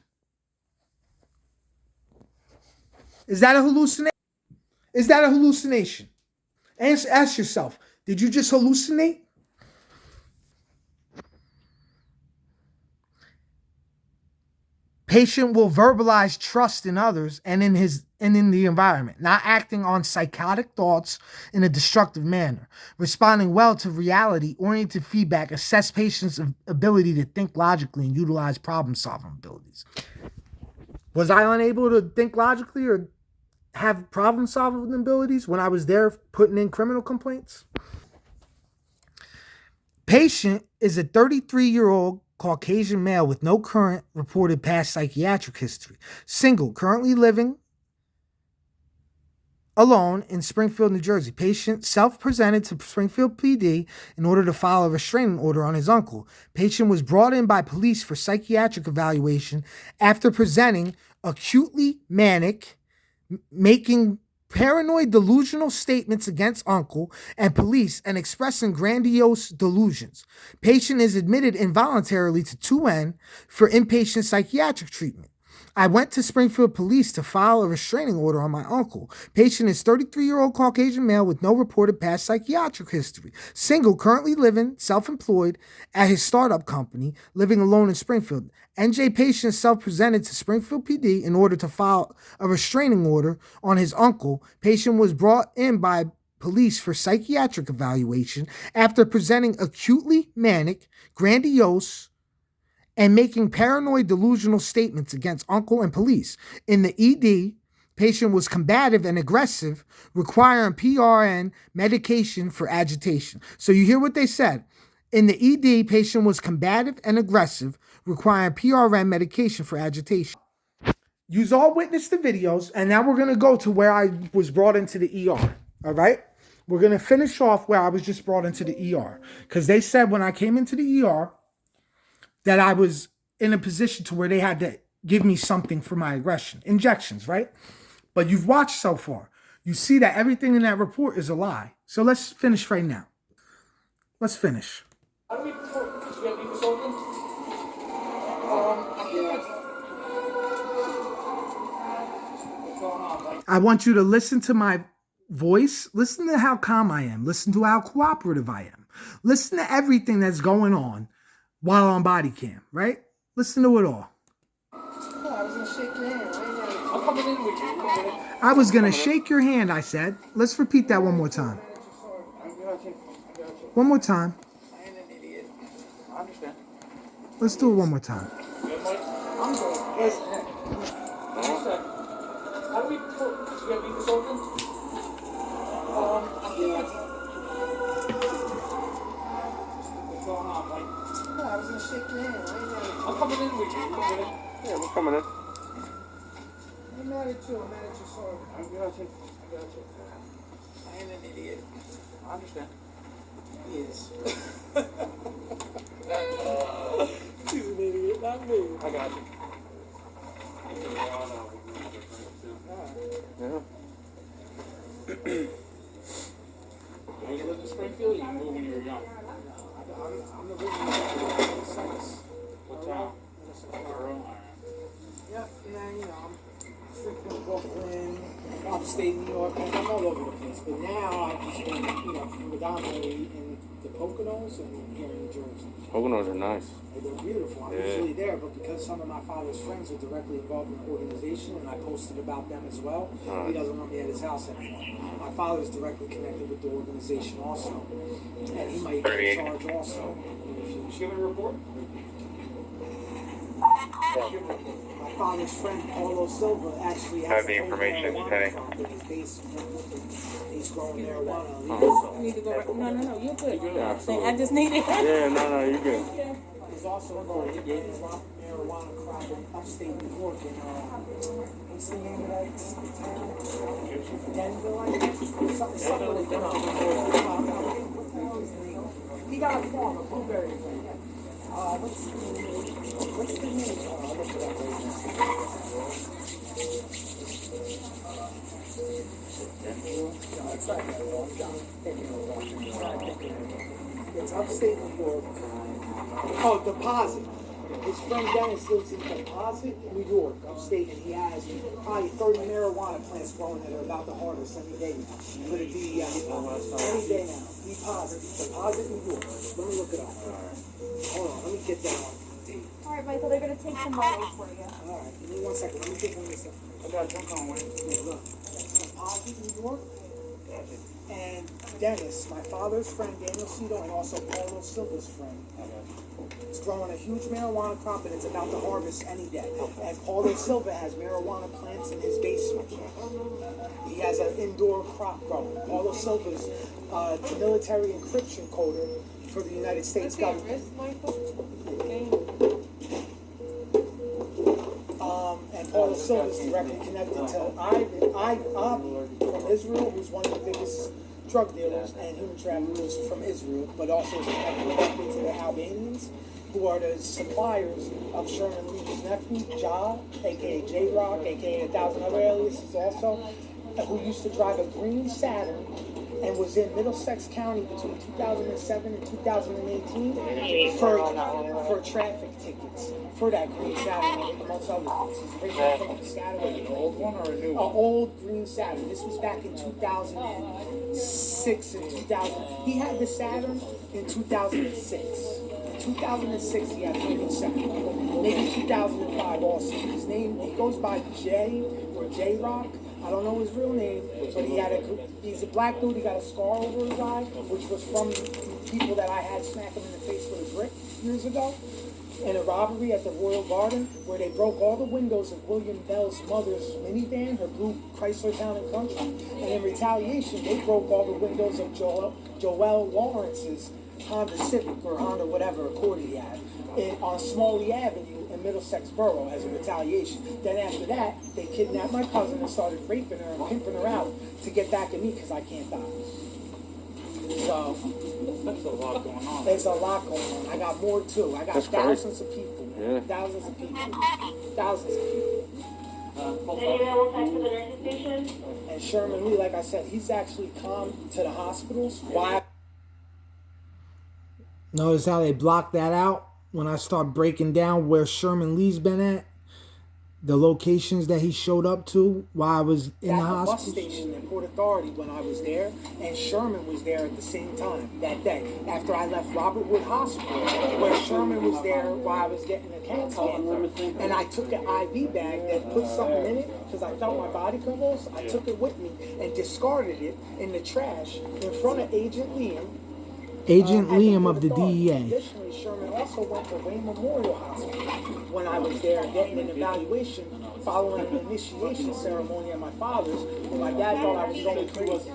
Is that a hallucination? Is that a hallucination? Ask yourself, did you just hallucinate? Patient will verbalize trust in others and in the environment, not acting on psychotic thoughts in a destructive manner, responding well to reality-oriented feedback, assess patient's ability to think logically and utilize problem-solving abilities. Was I unable to think logically or have problem-solving abilities when I was there putting in criminal complaints? Patient is a 33-year-old Caucasian male with no current reported past psychiatric history. Single, currently living alone in Springfield, New Jersey. Patient self-presented to Springfield PD in order to file a restraining order on his uncle. Patient was brought in by police for psychiatric evaluation after presenting acutely manic, making paranoid delusional statements against uncle and police and expressing grandiose delusions. Patient is admitted involuntarily to 2N for inpatient psychiatric treatment. I went to Springfield Police to file a restraining order on my uncle. Patient is 33-year-old Caucasian male with no reported past psychiatric history. Single, currently living, self-employed at his startup company, living alone in Springfield. NJ patient self-presented to Springfield PD in order to file a restraining order on his uncle. Patient was brought in by police for psychiatric evaluation after presenting acutely manic, grandiose, and making paranoid delusional statements against uncle and police. In the ED, patient was combative and aggressive, requiring PRN medication for agitation. So you hear what they said. In the ED, patient was combative and aggressive, requiring PRN medication for agitation. You've all witnessed the videos, and now we're going to go to where I was brought into the ER, all right? We're going to finish off where I was just brought into the ER, because they said when I came into the ER, that I was in a position to where they had to give me something for my aggression. Injections, right? But you've watched so far. You see that everything in that report is a lie. So let's finish right now. Let's finish.
How do we get me consultant?
I want you to listen to my voice. Listen to how calm I am. Listen to how cooperative I am. Listen to everything that's going on while on body cam, right? Listen to it all. I was going to shake your hand, I said. Let's repeat that one more time. One more time.
I ain't an idiot. I understand.
Let's do it one more time.
I'm going. Yes. How do we get me consultant?
Yeah, we're coming in.
I'm mad at you, I'm mad at your son.
I got you.
I am an idiot.
I understand.
He is. He's an idiot, not me.
I got you.
Yeah.
You lived in Springfield, or you moved when you were young?
I'm the original Sex.
What town? Borough.
Yeah, man, you know, I'm freaking Brooklyn, upstate New York, like, I'm all over the place. But now I've just been, you know, predominantly in the Poconos and here in New Jersey.
Poconos are nice.
Like, they're beautiful. I'm
Yeah.
usually there, but because some of my father's friends are directly involved in the organization, and I posted about them as well, he doesn't want me at his house anymore. My father's directly connected with the organization also, and he might be in charge also in the future.
Give me a report.
My father's friend Paulo Silva actually has the information. He's growing marijuana.
You need to go right. No, you're good. I just need it.
Yeah, no, you're good.
He's also growing marijuana crop in upstate New York and what's the name of that town? Denville, I think. Something like that. He got a farm, a blueberry farm. What's the name? I'll look it up right now. It's not that long. It's upstate New York. Oh, Deposit. His friend Dennis lives in Deposit, New York, upstate, and he has probably 30 marijuana plants growing that are about to harvest any day now. For the DEI. Any day now. Deposit, New York. Let me look it up. Hold on, let me get that on date.
Alright, Michael, they're gonna take some bottles for you.
Alright, give me 1 second. Let me get one of this information.
I got junk on one.
Yeah, look. Deposit, New York. And Dennis, my father's friend, Daniel Cito, and also Paulo Silva's friend. It's growing a huge marijuana crop and it's about to harvest any day. And Paulo Silva has marijuana plants in his basement. He has an indoor crop growing. Paulo Silva's military encryption coder for the United States government. And Paulo Silva is directly connected to Avi from Israel, who's one of the biggest drug dealers and human traffickers from Israel, but also is connected directly to the Albanians, who are the suppliers of Sherman Lee's nephew, Ja, aka J-Rock, aka 1,000 other aliases also, who used to drive a green Saturn and was in Middlesex County between 2007 and 2018 for traffic tickets for that green Saturn, amongst other things. He's originally from Piscataway.
An old one or a new
An
one?
old green Saturn. This was back in 2006 and 2000. He had the Saturn in 2006. In 2006, he had a green Saturn. Maybe 2005 also. His name, he goes by J or J-Rock. I don't know his real name, but he's a black dude. He got a scar over his eye, which was from people that I had smack him in the face with a brick years ago in a robbery at the Royal Garden, where they broke all the windows of William Bell's mother's minivan, her blue Chrysler Town and Country, and in retaliation, they broke all the windows of Joel Lawrence's Honda Civic or Honda whatever Accord he had on Smalley Avenue in Middlesex Borough as a retaliation. Then after that, they kidnapped my cousin and started raping her and pimping her out to get back at me because I can't die. So
That's a lot going on.
there's a lot going on. I got more too. I got thousands of people.
Yeah.
Thousands of people. Thousands of people.
Any available time for the nursing station?
And Sherman Lee, like I said, he's actually come to the hospitals. Why? Notice how they blocked that out when I start breaking down where Sherman Lee's been at? The locations that he showed up to while I was in the hospital. Bus station in Port Authority when I was there, and Sherman was there at the same time that day. After I left Robert Wood Hospital, where Sherman was there while I was getting a CAT scan. And I took an IV bag that put something in it because I felt my body convulse. I took it with me and discarded it in the trash in front of Agent Liam. Agent Liam of the DEA. Additionally, Sherman also went to Wayne Memorial Hospital when I was there getting an evaluation following an initiation ceremony at my father's. And my dad thought I was going crazy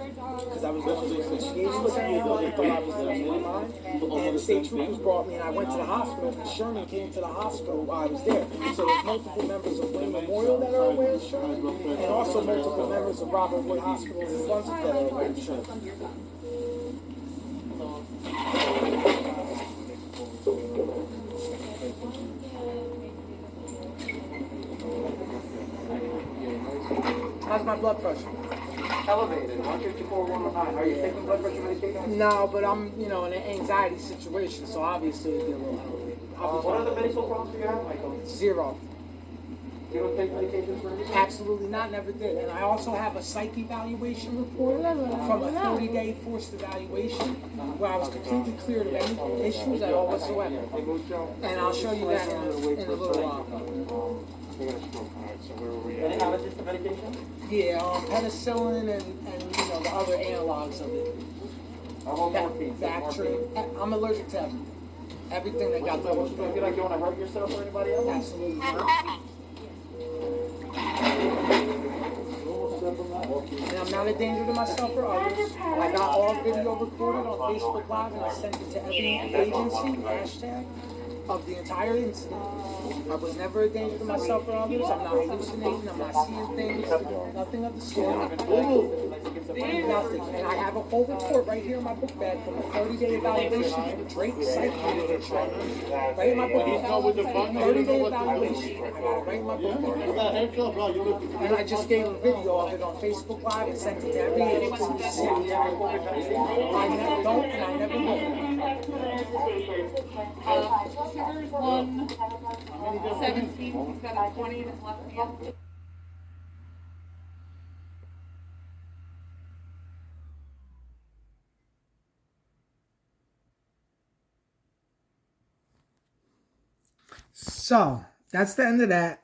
because I was going through an gauge was down. I thought I was losing my mind. And the state troopers brought me, and I went to the hospital. And Sherman came to the hospital while I was there. So there's multiple members of Wayne Memorial that are aware of Sherman, and also multiple members of Robert Wood Hospital in Brunswick that are aware of Sherman. How's my blood pressure?
Elevated, 154, 109. Are you taking blood pressure medication?
No, but I'm, in an anxiety situation, so obviously it'd be a little elevated.
What other medical problems do you have, Michael?
Zero.
You don't take medications for anything?
Absolutely not, never did. And I also have a psych evaluation report from a 30-day forced evaluation where I was completely cleared of any issues at all whatsoever. And I'll show you that in a little while.
Any allergies to medication?
Yeah, penicillin and the other analogs of it. Bactrim. I'm allergic to everything. Everything that got the
Do you feel like you want to hurt yourself or anybody else?
Absolutely not. And I'm not a danger to myself or others. I got all video recorded on Facebook Live and I sent it to every agency, hashtag, of the entire incident. I was never a danger to myself or others. I'm not hallucinating. I'm not seeing things. Nothing of the sort. Nothing. And I have a full report right here in my book bag from a 30-day evaluation from Drake Psych Unit. Right in my book bag. 30-day evaluation. I got it right in my book bag. And I just gave a video of it on Facebook Live and sent it to every agency. I never don't and I never will.
Sugar's 117. He's got a 20 in his left hand.
So that's the end of that.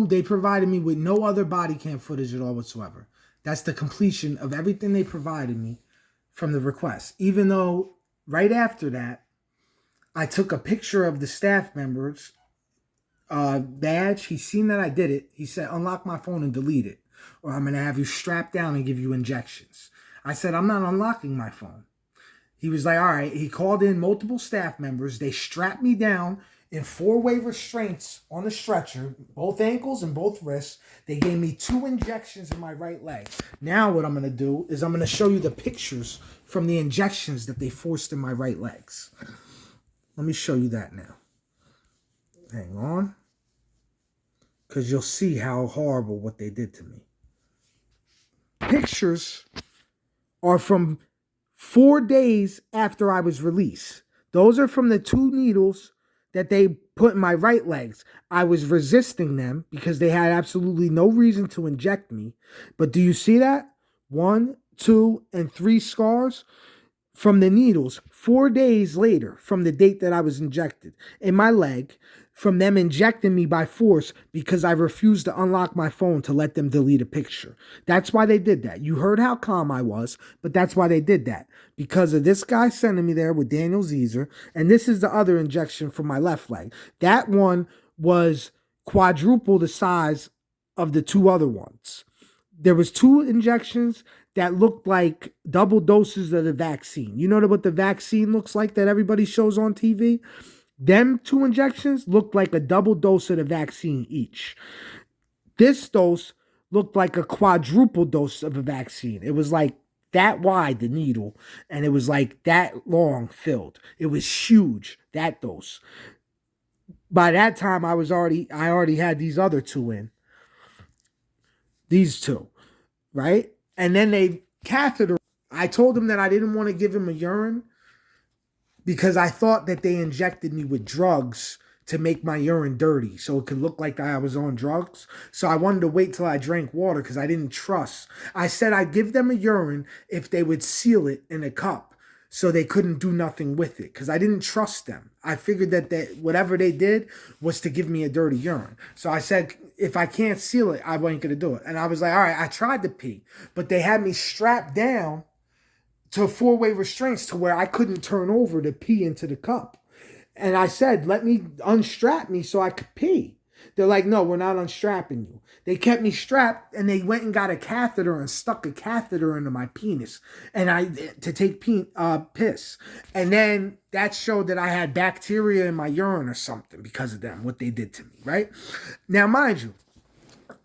They provided me with no other body cam footage at all whatsoever. That's the completion of everything they provided me from the request. Even though right after that, I took a picture of the staff member's badge. He seen that I did it. He said, unlock my phone and delete it, or I'm going to have you strapped down and give you injections. I said, I'm not unlocking my phone. He was like, all right. He called in multiple staff members. They strapped me down in 4-way restraints on the stretcher, both ankles and both wrists. They gave me 2 injections in my right leg. Now what I'm going to do is I'm going to show you the pictures from the injections that they forced in my right legs. Let me show you that now. Hang on. Because you'll see how horrible what they did to me. Pictures are from 4 days after I was released. Those are from the 2 needles that they put in my right legs. I was resisting them because they had absolutely no reason to inject me. But do you see that? 1, 2, and 3 scars from the needles 4 days later from the date that I was injected in my leg, from them injecting me by force because I refused to unlock my phone to let them delete a picture. That's why they did that. You heard how calm I was, but that's why they did that. Because of this guy sending me there with Daniel Zeezer, and this is the other injection from my left leg. That one was quadruple the size of the 2 other ones. There was 2 injections that looked like double doses of the vaccine. You know what the vaccine looks like that everybody shows on TV? Them 2 injections looked like a double dose of the vaccine each. This dose looked like a quadruple dose of a vaccine. It was like that wide, the needle, and it was like that long filled. It was huge, that dose. By that time, I already had these other 2 in. These 2, right? And then they catheter. I told them that I didn't want to give him a urine because I thought that they injected me with drugs to make my urine dirty so it could look like I was on drugs. So I wanted to wait till I drank water because I didn't trust. I said I'd give them a urine if they would seal it in a cup so they couldn't do nothing with it because I didn't trust them. I figured that whatever they did was to give me a dirty urine. So I said, if I can't seal it, I wasn't going to do it. And I was like, all right, I tried to pee, but they had me strapped down to 4-way restraints to where I couldn't turn over to pee into the cup. And I said, let me unstrap me so I could pee. They're like, no, we're not unstrapping you. They kept me strapped, and they went and got a catheter and stuck a catheter into my penis, and to take piss. And then that showed that I had bacteria in my urine or something because of them, what they did to me, right? Now, mind you,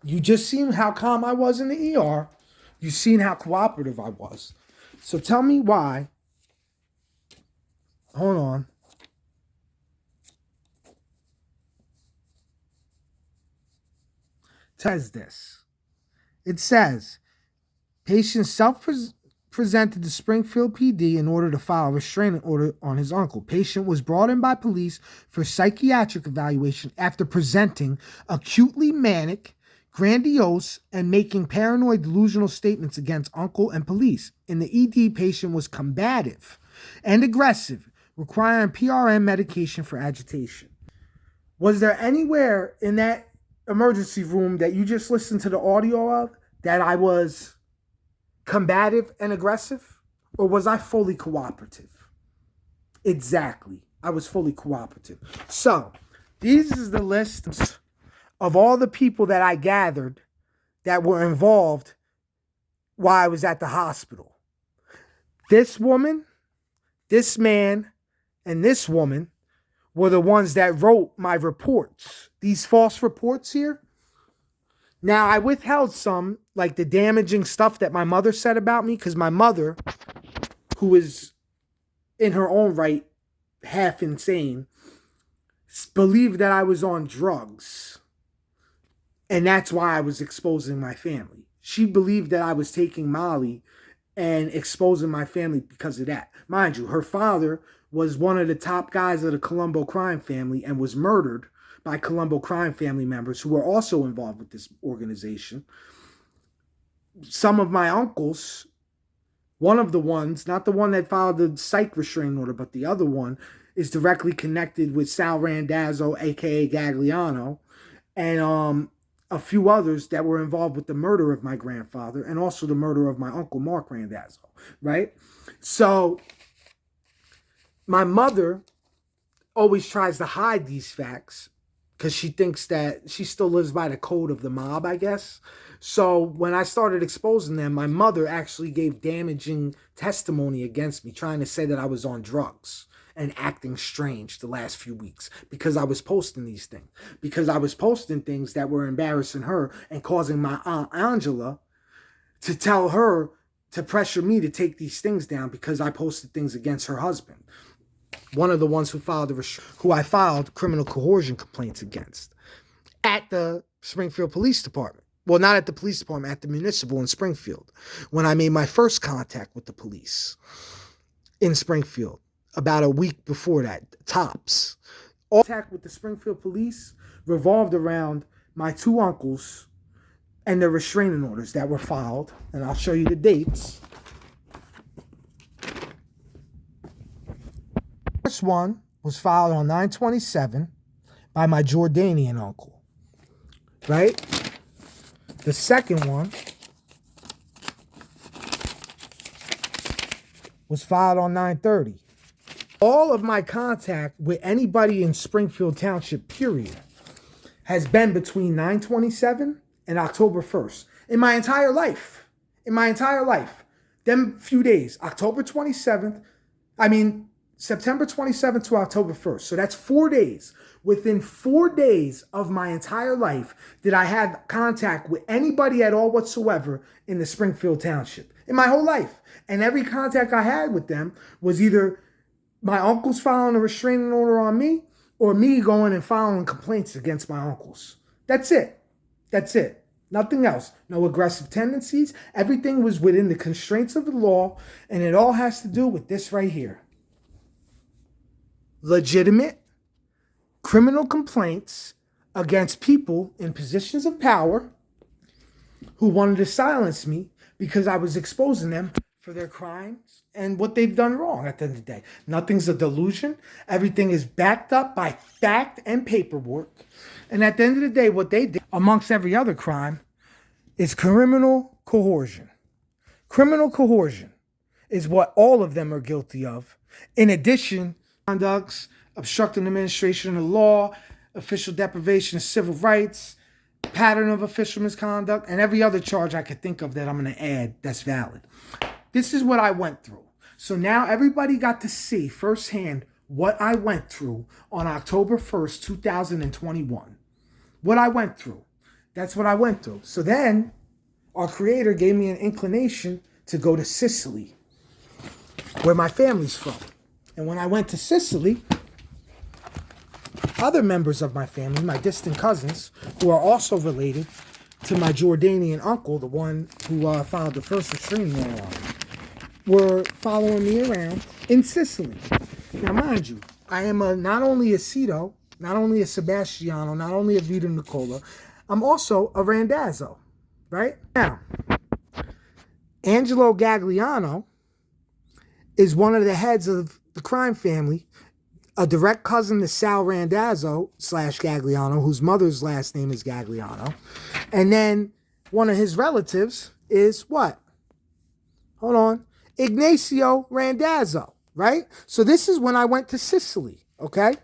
you just seen how calm I was in the ER. You seen how cooperative I was. So tell me why. Hold on. Says this. It says, patient self-presented to Springfield PD in order to file a restraining order on his uncle. Patient was brought in by police for psychiatric evaluation after presenting acutely manic, grandiose, and making paranoid delusional statements against uncle and police. In the ED, patient was combative and aggressive, requiring PRN medication for agitation. Was there anywhere in that emergency room that you just listened to the audio of that I was combative and aggressive? Or was I fully cooperative? Exactly. I was fully cooperative. So, this is the list of all the people that I gathered that were involved while I was at the hospital. This woman, this man, and this woman were the ones that wrote my reports. These false reports here. Now, I withheld some, like the damaging stuff that my mother said about me, because my mother, who is in her own right half insane, believed that I was on drugs. And that's why I was exposing my family. She believed that I was taking Molly and exposing my family because of that. Mind you, her father was one of the top guys of the Colombo crime family and was murdered by Colombo crime family members who were also involved with this organization. Some of my uncles, one of the ones, not the one that filed the psych restraining order, but the other one, is directly connected with Sal Randazzo, aka Gagliano, and a few others that were involved with the murder of my grandfather and also the murder of my uncle Mark Randazzo, right? So my mother always tries to hide these facts because she thinks that she still lives by the code of the mob, I guess. So when I started exposing them, my mother actually gave damaging testimony against me, trying to say that I was on drugs and acting strange the last few weeks because I was posting these things. Because I was posting things that were embarrassing her and causing my Aunt Angela to tell her to pressure me to take these things down because I posted things against her husband. One of the ones who I filed criminal coercion complaints against at the Springfield Police Department. Well, not at the police department, at the municipal in Springfield, when I made my first contact with the police in Springfield, about a week before that, tops. All contact with the Springfield police revolved around my two uncles and the restraining orders that were filed, and I'll show you the dates. First one was filed on 9/27 by my Jordanian uncle, right? The second one was filed on 9/30. All of my contact with anybody in Springfield Township, period, has been between 9/27 and October 1st. In my entire life. Them few days, September 27th to October 1st. So that's 4 days. Within 4 days of my entire life did I have contact with anybody at all whatsoever in the Springfield Township. In my whole life. And every contact I had with them was either my uncles filing a restraining order on me or me going and filing complaints against my uncles. That's it. Nothing else. No aggressive tendencies. Everything was within the constraints of the law, and it all has to do with this right here. Legitimate criminal complaints against people in positions of power who wanted to silence me because I was exposing them for their crimes and what they've done wrong at the end of the day. Nothing's a delusion. Everything is backed up by fact and paperwork. And at the end of the day, what they did, amongst every other crime, is criminal coercion. Criminal coercion is what all of them are guilty of. In addition, conducts, obstructing administration of the law, official deprivation of civil rights, pattern of official misconduct, and every other charge I could think of that I'm going to add that's valid. This is what I went through. So now everybody got to see firsthand what I went through on October 1st, 2021. What I went through. That's what I went through. So then our creator gave me an inclination to go to Sicily, where my family's from. And when I went to Sicily, other members of my family, my distant cousins, who are also related to my Jordanian uncle, the one who filed the first restraining order on me, were following me around in Sicily. Now, mind you, I am not only a Cito, not only a Sebastiano, not only a Vita Nicola, I'm also a Randazzo, right? Now, Angelo Gagliano is one of the heads of the crime family, a direct cousin to Sal Randazzo / Gagliano, whose mother's last name is Gagliano. And then one of his relatives is what? Hold on. Ignacio Randazzo, right? So this is when I went to Sicily, okay?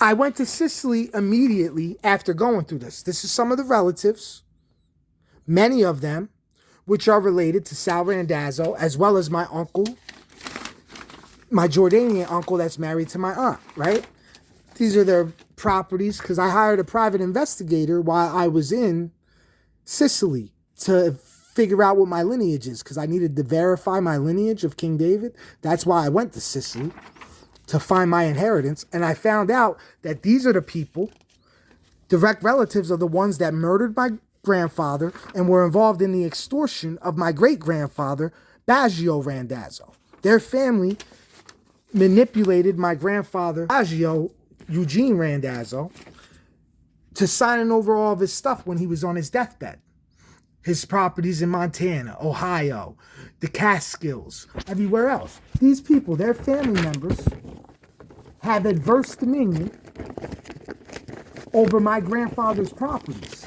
I went to Sicily immediately after going through this. This is some of the relatives, many of them, which are related to Sal Randazzo, as well as my uncle, my Jordanian uncle that's married to my aunt, right? These are their properties because I hired a private investigator while I was in Sicily to figure out what my lineage is because I needed to verify my lineage of King David. That's why I went to Sicily, to find my inheritance. And I found out that these are the people, direct relatives of the ones that murdered my grandfather and were involved in the extortion of my great-grandfather, Baggio Randazzo. Their family manipulated my grandfather, Baggio Eugene Randazzo, to signing over all of his stuff when he was on his deathbed. His properties in Montana, Ohio, the Catskills, everywhere else. These people, their family members, have adverse dominion over my grandfather's properties.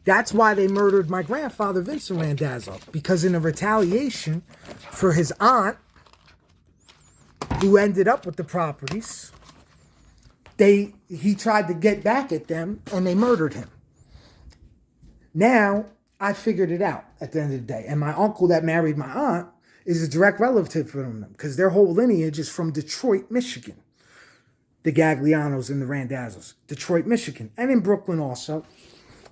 That's why they murdered my grandfather, Vincent Randazzo, because in a retaliation for his aunt, who ended up with the properties, he tried to get back at them and they murdered him. Now, I figured it out at the end of the day. And my uncle that married my aunt is a direct relative from them because their whole lineage is from Detroit, Michigan. The Gaglianos and the Randazzos. Detroit, Michigan. And in Brooklyn also.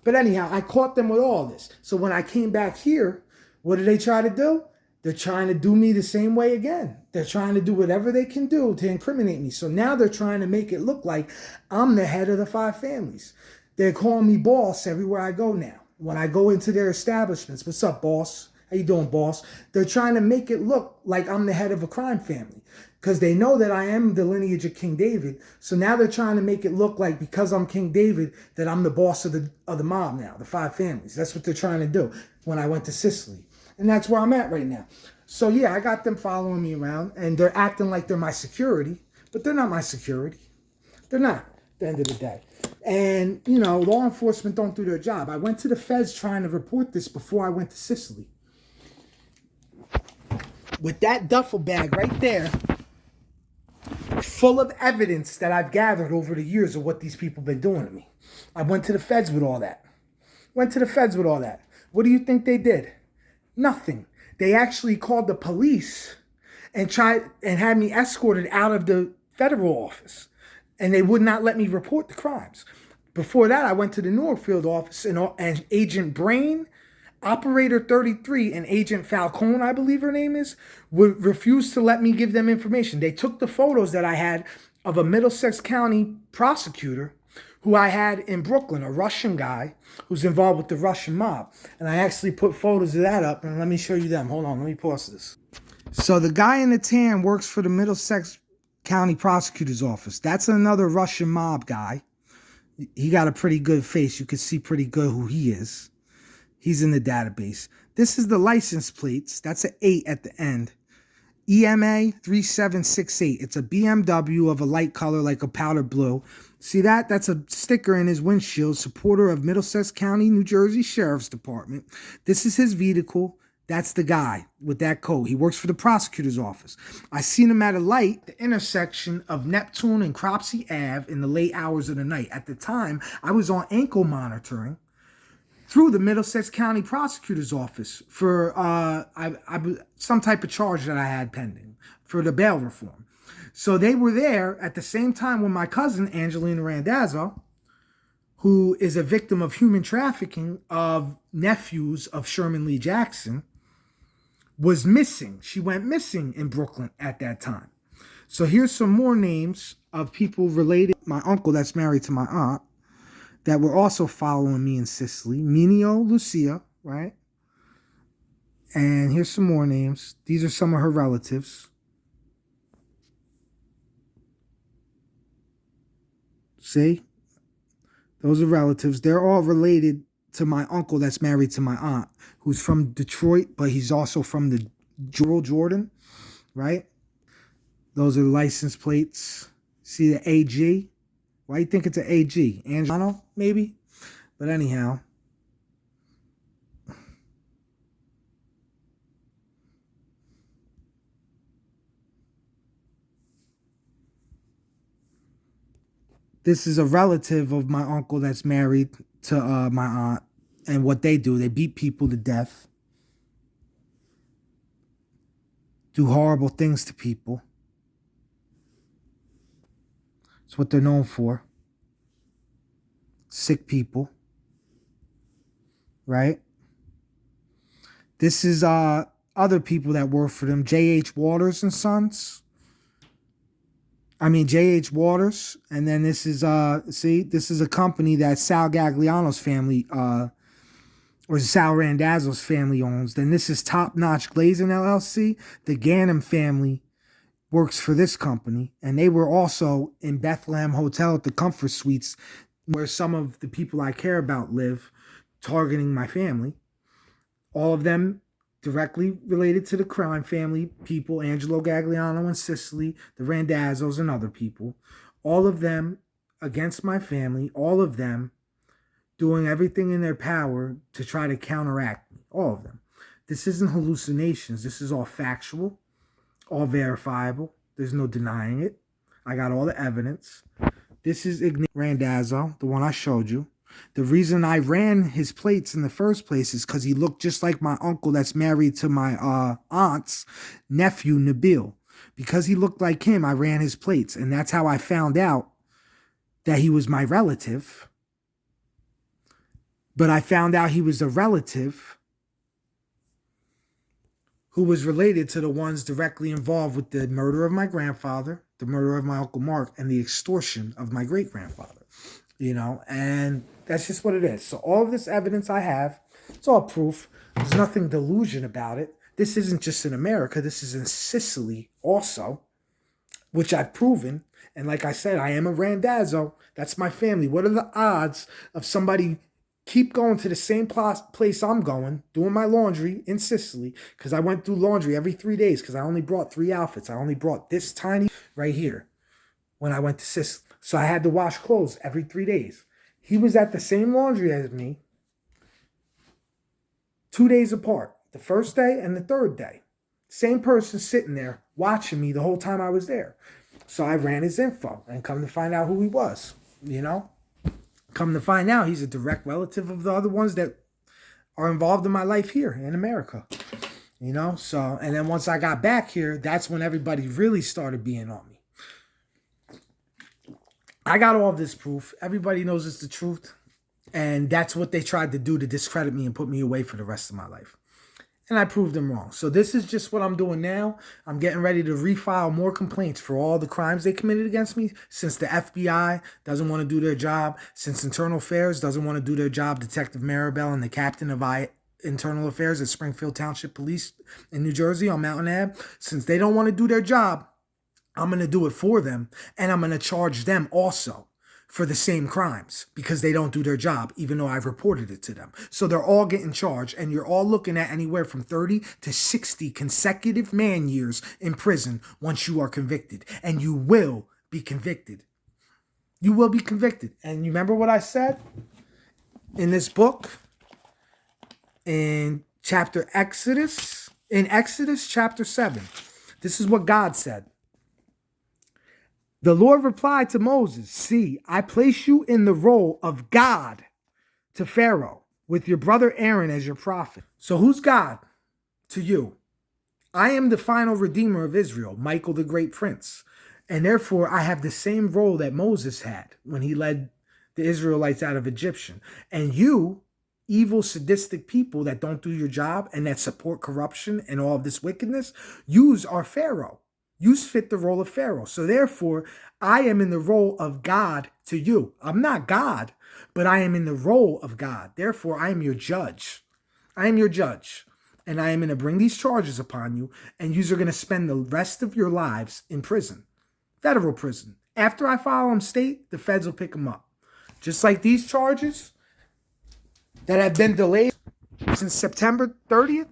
But anyhow, I caught them with all this. So when I came back here, what did they try to do? They're trying to do me the same way again. They're trying to do whatever they can do to incriminate me. So now they're trying to make it look like I'm the head of the 5 families. They're calling me boss everywhere I go now. When I go into their establishments, what's up, boss? How you doing, boss? They're trying to make it look like I'm the head of a crime family because they know that I am the lineage of King David. So now they're trying to make it look like because I'm King David that I'm the boss of the mob now, the 5 families. That's what they're trying to do when I went to Sicily. And that's where I'm at right now. So yeah, I got them following me around and they're acting like they're my security, but they're not my security. They're not at the end of the day. And, you know, law enforcement don't do their job. I went to the feds trying to report this before I went to Sicily. With that duffel bag right there, full of evidence that I've gathered over the years of what these people have been doing to me. I went to the feds with all that. What do you think they did? Nothing. They actually called the police and had me escorted out of the federal office. And they would not let me report the crimes. Before that, I went to the Northfield office and Agent Brain, Operator 33, and Agent Falcone, I believe her name is, would refuse to let me give them information. They took the photos that I had of a Middlesex County prosecutor who I had in Brooklyn, a Russian guy who's involved with the Russian mob. And I actually put photos of that up, and let me show you them. Hold on, let me pause this. So the guy in the tan works for the Middlesex County Prosecutor's Office. That's another Russian mob guy. He got a pretty good face. You can see pretty good who he is. He's in the database. This is the license plates. That's an 8 at the end. EMA 3768. It's a BMW of a light color like a powder blue. See that? That's a sticker in his windshield. Supporter of Middlesex County, New Jersey Sheriff's Department. This is his vehicle. That's the guy with that coat. He works for the prosecutor's office. I seen him at a light, the intersection of Neptune and Cropsey Ave in the late hours of the night. At the time, I was on ankle monitoring through the Middlesex County Prosecutor's Office for some type of charge that I had pending for the bail reform. So they were there at the same time when my cousin, Angelina Randazzo, who is a victim of human trafficking of nephews of Sherman Lee Jackson, was missing. She went missing in Brooklyn at that time. So here's some more names of people related. My uncle that's married to my aunt that were also following me in Sicily. Minio Lucia, right? And here's some more names. These are some of her relatives. See? Those are relatives. They're all related to my uncle that's married to my aunt, who's from Detroit, but he's also from the Jordan, right? Those are license plates. See the AG? Why do you think it's an AG? Angelo, maybe? But anyhow. This is a relative of my uncle that's married to my aunt. And what they do, they beat people to death. Do horrible things to people. It's what they're known for. Sick people. Right? This is other people that work for them. J.H. Waters and Sons. J.H. Waters. And then this is, this is a company that Sal Gagliano's family, or Sal Randazzo's family owns. Then this is Top Notch Glazing LLC. The Ganem family works for this company. And they were also in Bethlehem Hotel at the Comfort Suites, where some of the people I care about live, targeting my family. All of them directly related to the crime family people, Angelo Gagliano in Sicily, the Randazzos and other people. All of them against my family, all of them doing everything in their power to try to counteract me. All of them. This isn't hallucinations. This is all factual, all verifiable. There's no denying it. I got all the evidence. This is Ignatius Randazzo, the one I showed you. The reason I ran his plates in the first place is because he looked just like my uncle that's married to my aunt's nephew, Nabil. Because he looked like him, I ran his plates. And that's how I found out that he was my relative. But I found out he was a relative who was related to the ones directly involved with the murder of my grandfather, the murder of my Uncle Mark, and the extortion of my great-grandfather. You know, and that's just what it is. So all of this evidence I have, it's all proof. There's nothing delusion about it. This isn't just in America. This is in Sicily also, which I've proven. And like I said, I am a Randazzo. That's my family. What are the odds of somebody keep going to the same place I'm going, doing my laundry in Sicily, because I went through laundry every 3 days because I only brought 3 outfits. I only brought this tiny right here when I went to Sicily. So I had to wash clothes every 3 days. He was at the same laundry as me 2 days apart. The first day and the third day. Same person sitting there watching me the whole time I was there. So I ran his info and come to find out who he was. You know? Come to find out he's a direct relative of the other ones that are involved in my life here in America. You know? So, and then once I got back here, that's when everybody really started being on me. I got all this proof. Everybody knows it's the truth. And that's what they tried to do to discredit me and put me away for the rest of my life. And I proved them wrong. So this is just what I'm doing now. I'm getting ready to refile more complaints for all the crimes they committed against me. Since the FBI doesn't want to do their job. Since Internal Affairs doesn't want to do their job. Detective Maribel and the captain of Internal Affairs at Springfield Township Police in New Jersey on Mountain Ave. Since they don't want to do their job, I'm going to do it for them, and I'm going to charge them also for the same crimes because they don't do their job, even though I've reported it to them. So they're all getting charged, and you're all looking at anywhere from 30 to 60 consecutive man years in prison once you are convicted, and you will be convicted. You will be convicted. And you remember what I said in this book in In Exodus chapter 7, this is what God said. The Lord replied to Moses, "See, I place you in the role of God to Pharaoh, with your brother Aaron as your prophet." So who's God to you? I am the final redeemer of Israel, Michael the great prince. And therefore, I have the same role that Moses had when he led the Israelites out of Egyptian. And you, evil, sadistic people that don't do your job and that support corruption and all of this wickedness, yous are Pharaoh. Yous fit the role of Pharaoh. So therefore, I am in the role of God to you. I'm not God, but I am in the role of God. Therefore, I am your judge. I am your judge. And I am going to bring these charges upon you, and yous are going to spend the rest of your lives in prison. Federal prison. After I file them state, the feds will pick them up. Just like these charges that have been delayed since September 30th.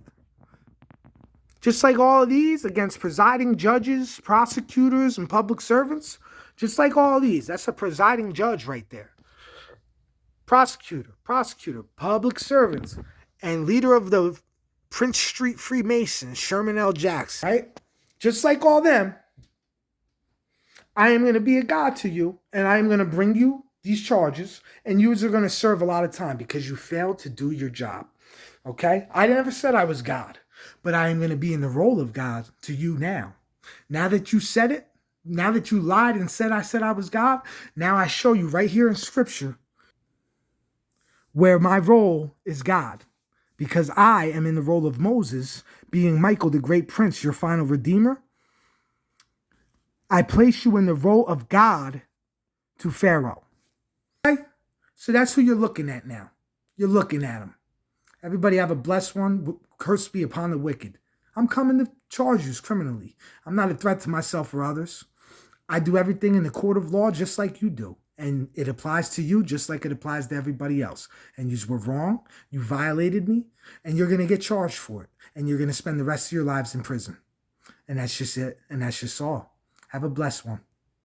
Just like all of these against presiding judges, prosecutors, and public servants. Just like all of these. That's a presiding judge right there. Prosecutor, public servants, and leader of the Prince Street Freemasons, Sherman L. Jackson. Right? Just like all them, I am going to be a God to you, and I am going to bring you these charges, and you are going to serve a lot of time because you failed to do your job. Okay? I never said I was God, but I am going to be in the role of God to you now. Now that you said it, now that you lied and said I was God, now I show you right here in Scripture where my role is God, because I am in the role of Moses, being Michael the great prince, your final redeemer. I place you in the role of God to Pharaoh. Okay? So that's who you're looking at now. You're looking at him. Everybody have a blessed one. Curse be upon the wicked. I'm coming to charge you criminally. I'm not a threat to myself or others. I do everything in the court of law just like you do. And it applies to you just like it applies to everybody else. And you were wrong. You violated me. And you're going to get charged for it. And you're going to spend the rest of your lives in prison. And that's just it. And that's just all. Have a blessed one.